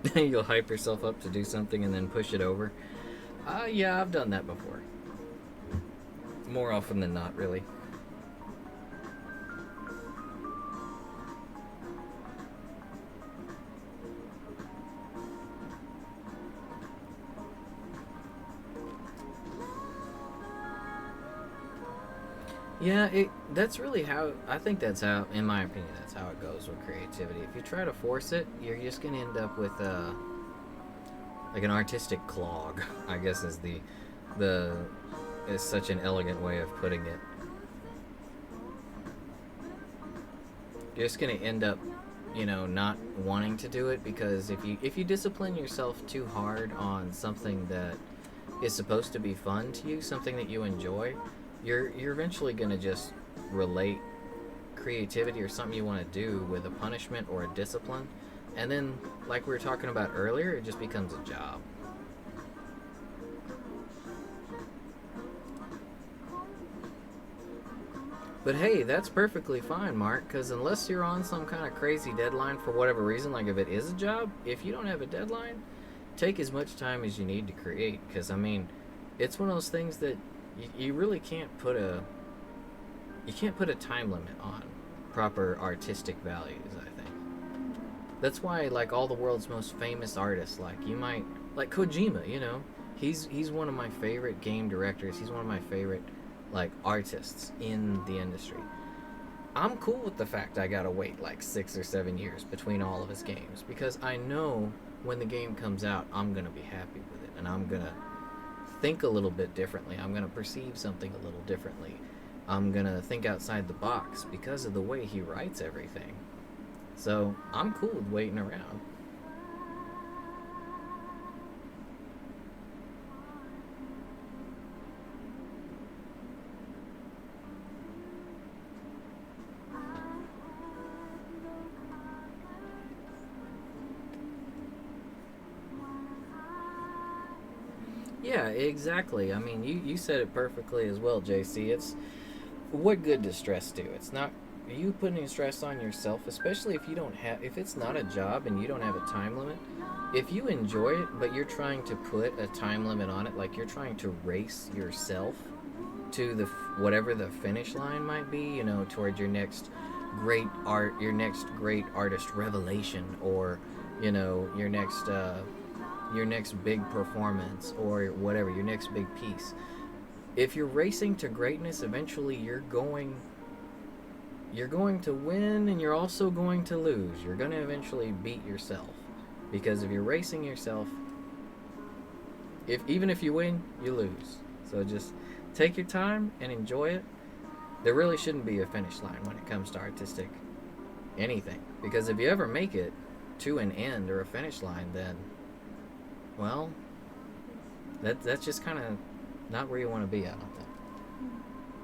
much. You'll hype yourself up to do something and then push it over. Yeah, I've done that before. More often than not, really. Yeah, that's really how, I think that's how, in my opinion, that's how it goes with creativity. If you try to force it, you're just going to end up with, like an artistic clog, I guess is is such an elegant way of putting it. You're just going to end up, not wanting to do it, because if you discipline yourself too hard on something that is supposed to be fun to you, something that you enjoy, you're eventually going to just relate creativity or something you want to do with a punishment or a discipline, and then, like we were talking about earlier, it just becomes a job. But hey, that's perfectly fine, Mark, because unless you're on some kind of crazy deadline for whatever reason, like if it is a job, if you don't have a deadline, take as much time as you need to create, because, I mean, it's one of those things that you really can't put a time limit on proper artistic values, I think. That's why, like, all the world's most famous artists, like like Kojima, he's one of my favorite game directors. He's one of my favorite, like, artists in the industry. I'm cool with the fact I gotta wait like 6 or 7 years between all of his games, because I know when the game comes out, I'm gonna be happy with it, and I'm gonna think a little bit differently. I'm gonna perceive something a little differently. I'm gonna think outside the box because of the way he writes everything. So I'm cool with waiting around. Yeah, exactly. I mean, you said it perfectly as well, JC. It's what good does stress do? It's not you putting stress on yourself, especially if it's not a job and you don't have a time limit. If you enjoy it, but you're trying to put a time limit on it, like you're trying to race yourself to whatever the finish line might be, toward your next great artist revelation, or your next big performance, or whatever, your next big piece. If you're racing to greatness, eventually you're going to win, and you're also going to lose. You're going to eventually beat yourself, because if you're racing yourself, even if you win, you lose. So just take your time and enjoy it. There really shouldn't be a finish line when it comes to artistic anything, because if you ever make it to an end or a finish line, then, well, that's just kind of not where you want to be, I don't think.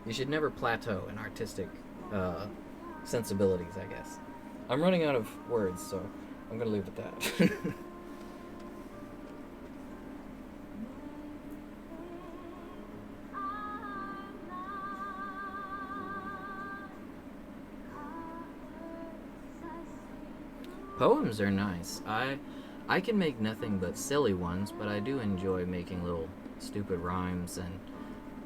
You should never plateau in artistic sensibilities, I guess. I'm running out of words, so I'm going to leave it at that. Poems are nice. I can make nothing but silly ones, but I do enjoy making little stupid rhymes, and,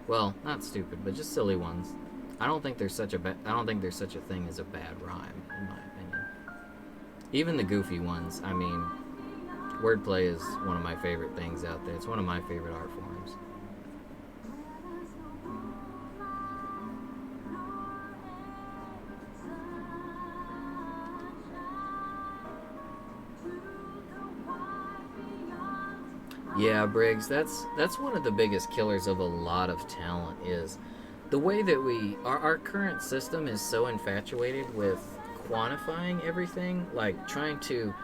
well, not stupid, but just silly ones. I don't think there's such a thing as a bad rhyme, in my opinion. Even the goofy ones. I mean, wordplay is one of my favorite things out there. It's one of my favorite art forms. Yeah, Briggs, that's one of the biggest killers of a lot of talent, is the way that our current system is so infatuated with quantifying everything, like trying to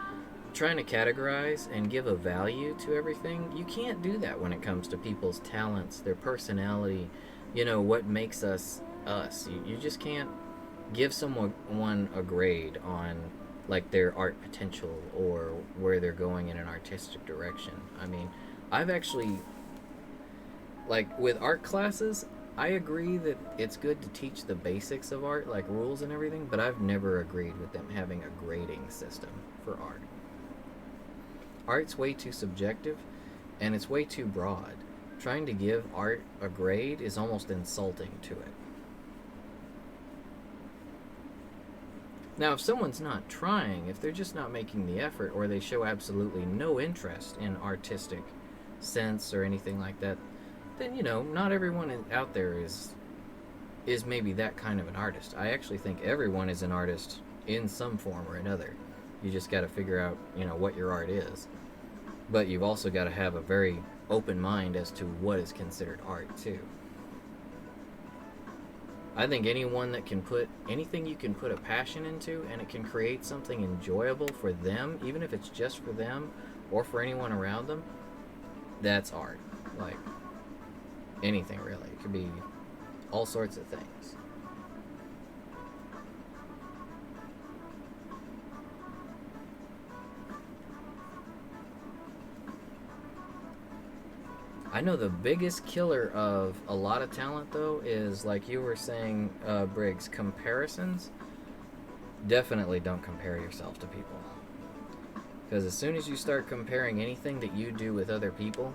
categorize and give a value to everything. You can't do that when it comes to people's talents, their personality, what makes us us. You just can't give someone a grade on, like, their art potential or where they're going in an artistic direction. I mean, I've actually, like, with art classes, I agree that it's good to teach the basics of art, like rules and everything, but I've never agreed with them having a grading system for art. Art's way too subjective, and it's way too broad. Trying to give art a grade is almost insulting to it. Now, if someone's not trying, if they're just not making the effort, or they show absolutely no interest in artistic sense or anything like that, then, not everyone out there is maybe that kind of an artist. I actually think everyone is an artist in some form or another. You just got to figure out, what your art is. But you've also got to have a very open mind as to what is considered art, too. I think anyone that can put anything you can put a passion into, and it can create something enjoyable for them, even if it's just for them or for anyone around them, that's art. Like, anything really. It could be all sorts of things. I know the biggest killer of a lot of talent, though, is, like you were saying, Briggs, comparisons. Definitely don't compare yourself to people. Because as soon as you start comparing anything that you do with other people,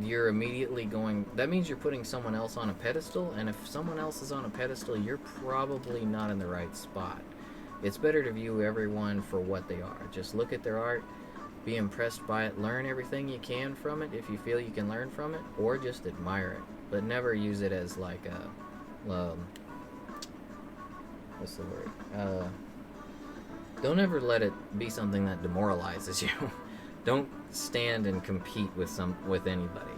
you're immediately that means you're putting someone else on a pedestal, and if someone else is on a pedestal, you're probably not in the right spot. It's better to view everyone for what they are. Just look at their art, be impressed by it, learn everything you can from it if you feel you can learn from it, or just admire it. But never use it as like a, what's the word? Don't ever let it be something that demoralizes you. Don't stand and compete with anybody.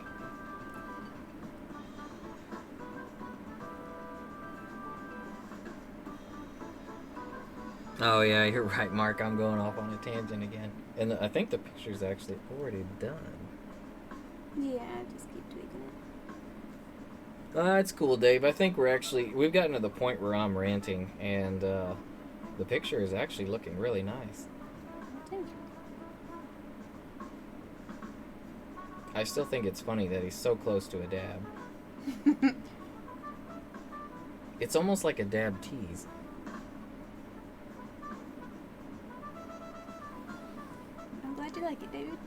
Oh yeah, you're right, Mark. I'm going off on a tangent again. And I think the picture's actually already done. Yeah, just keep tweaking it. It's cool, Dave. I think we've gotten to the point where I'm ranting, and the picture is actually looking really nice. Thank I still think it's funny that he's so close to a dab. you. It's almost like a dab tease. I'm glad you like it, David.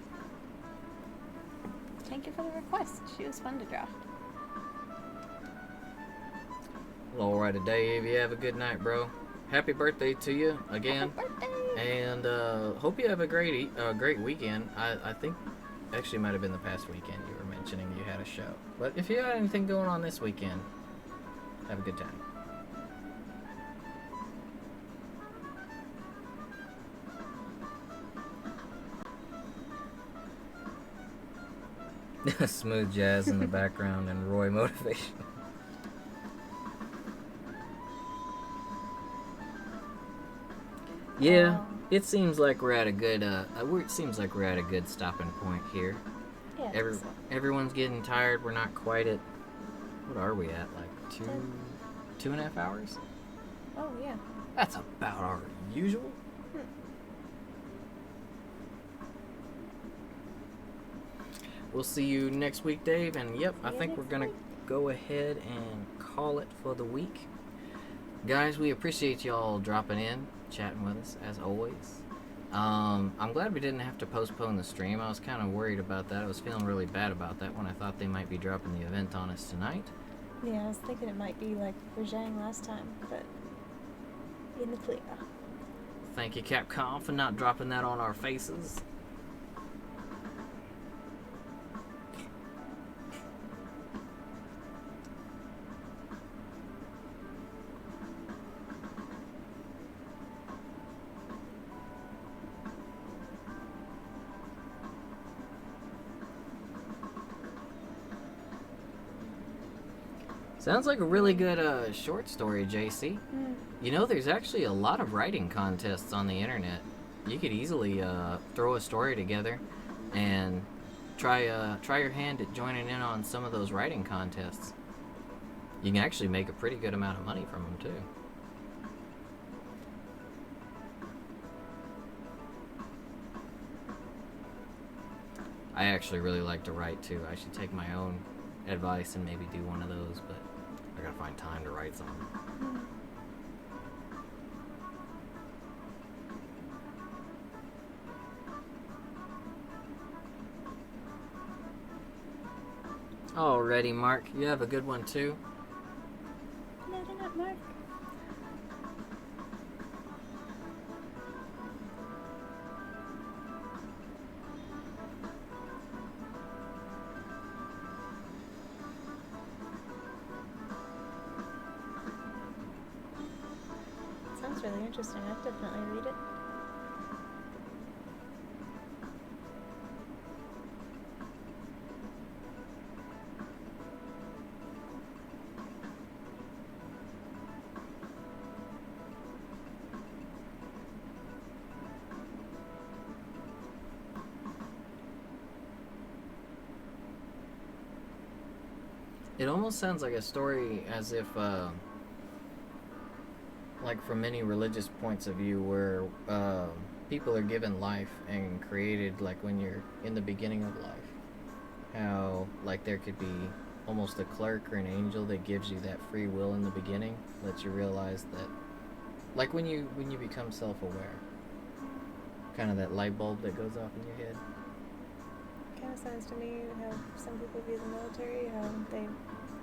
Thank you for the request. She was fun to draw. Alrighty, Dave. You have a good night, bro. Happy birthday to you again. Happy birthday! And hope you have a great weekend. I think actually it might have been the past weekend you were mentioning you had a show. But if you had anything going on this weekend, have a good time. Smooth jazz in the background and Roy motivation. Yeah, it seems like we're at a good stopping point here. Yeah, I think so. Everyone's getting tired. We're not quite at, what are we at? Like 2.5 hours? Oh, yeah. That's about our usual. We'll see you next week, Dave. And yep, I think we're going to go ahead and call it for the week. Guys, we appreciate y'all dropping in, chatting with us, as always. I'm glad we didn't have to postpone the stream. I was kind of worried about that. I was feeling really bad about that when I thought they might be dropping the event on us tonight. Yeah, I was thinking it might be like Rajang last time, but in the clear. Thank you, Capcom, for not dropping that on our faces. Sounds like a really good short story, JC. You know, there's actually a lot of writing contests on the internet. You could easily throw a story together and try your hand at joining in on some of those writing contests. You can actually make a pretty good amount of money from them, too. I actually really like to write, too. I should take my own advice and maybe do one of those, but I gotta find time to write something. Alrighty, Mark. You have a good one, too. No, they're not Mark. Sounds really interesting. I'd definitely read it. It almost sounds like a story as if, like from many religious points of view, where people are given life and created, like when you're in the beginning of life. How, like, there could be almost a clerk or an angel that gives you that free will in the beginning, lets you realize that, like when you become self-aware, kind of that light bulb that goes off in your head. Kind of sounds to me how some people view the military, how they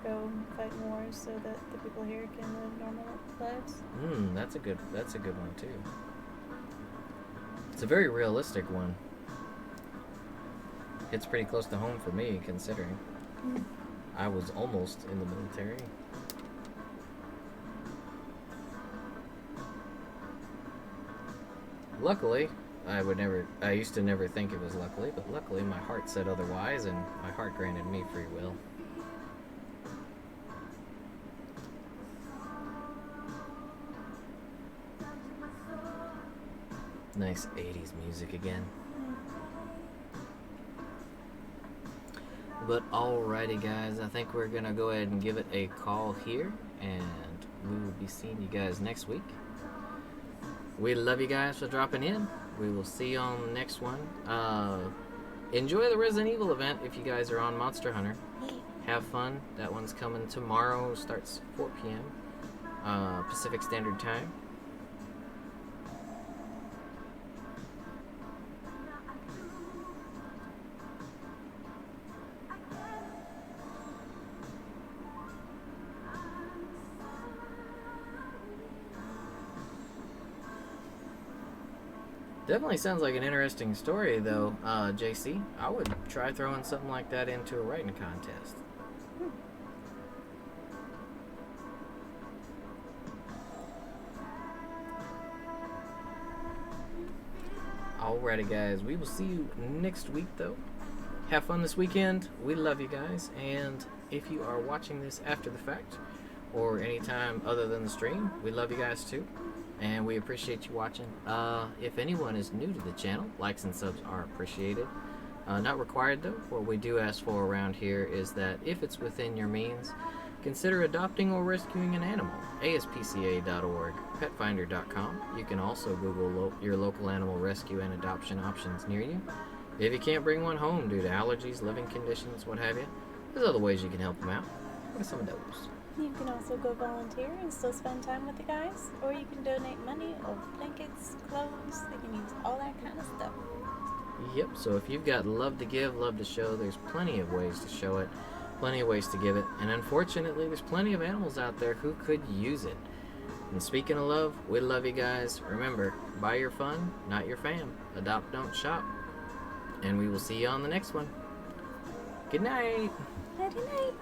go fight in wars so that the people here can live normal lives. That's a good one too. It's a very realistic one. It's pretty close to home for me, considering I was almost in the military. Luckily, I used to never think it was luckily, but luckily my heart said otherwise, and my heart granted me free will. Nice 80s music again. But alrighty guys, I think we're gonna go ahead and give it a call here, and we will be seeing you guys next week. We love you guys for dropping in. We will see you on the next one. Enjoy the Resident Evil event if you guys are on Monster Hunter. Have fun. That one's coming tomorrow. Starts 4 p.m. Pacific Standard Time. Definitely sounds like an interesting story, though, JC. I would try throwing something like that into a writing contest. Alrighty, guys. We will see you next week, though. Have fun this weekend. We love you guys. And if you are watching this after the fact, or anytime other than the stream, we love you guys, too. And we appreciate you watching. If anyone is new to the channel, likes and subs are appreciated. Not required though. What we do ask for around here is that if it's within your means, consider adopting or rescuing an animal. ASPCA.org, petfinder.com. You can also Google your local animal rescue and adoption options near you. If you can't bring one home due to allergies, living conditions, what have you, there's other ways you can help them out. What are some of those? You can also go volunteer and still spend time with the guys, or you can donate money, old blankets, clothes. They can use all that kind of stuff. Yep, so if you've got love to give, love to show, there's plenty of ways to show it, plenty of ways to give it, and unfortunately there's plenty of animals out there who could use it. And speaking of love, we love you guys. Remember, buy your fun, not your fam. Adopt, don't shop. And we will see you on the next one. Good night. Good night.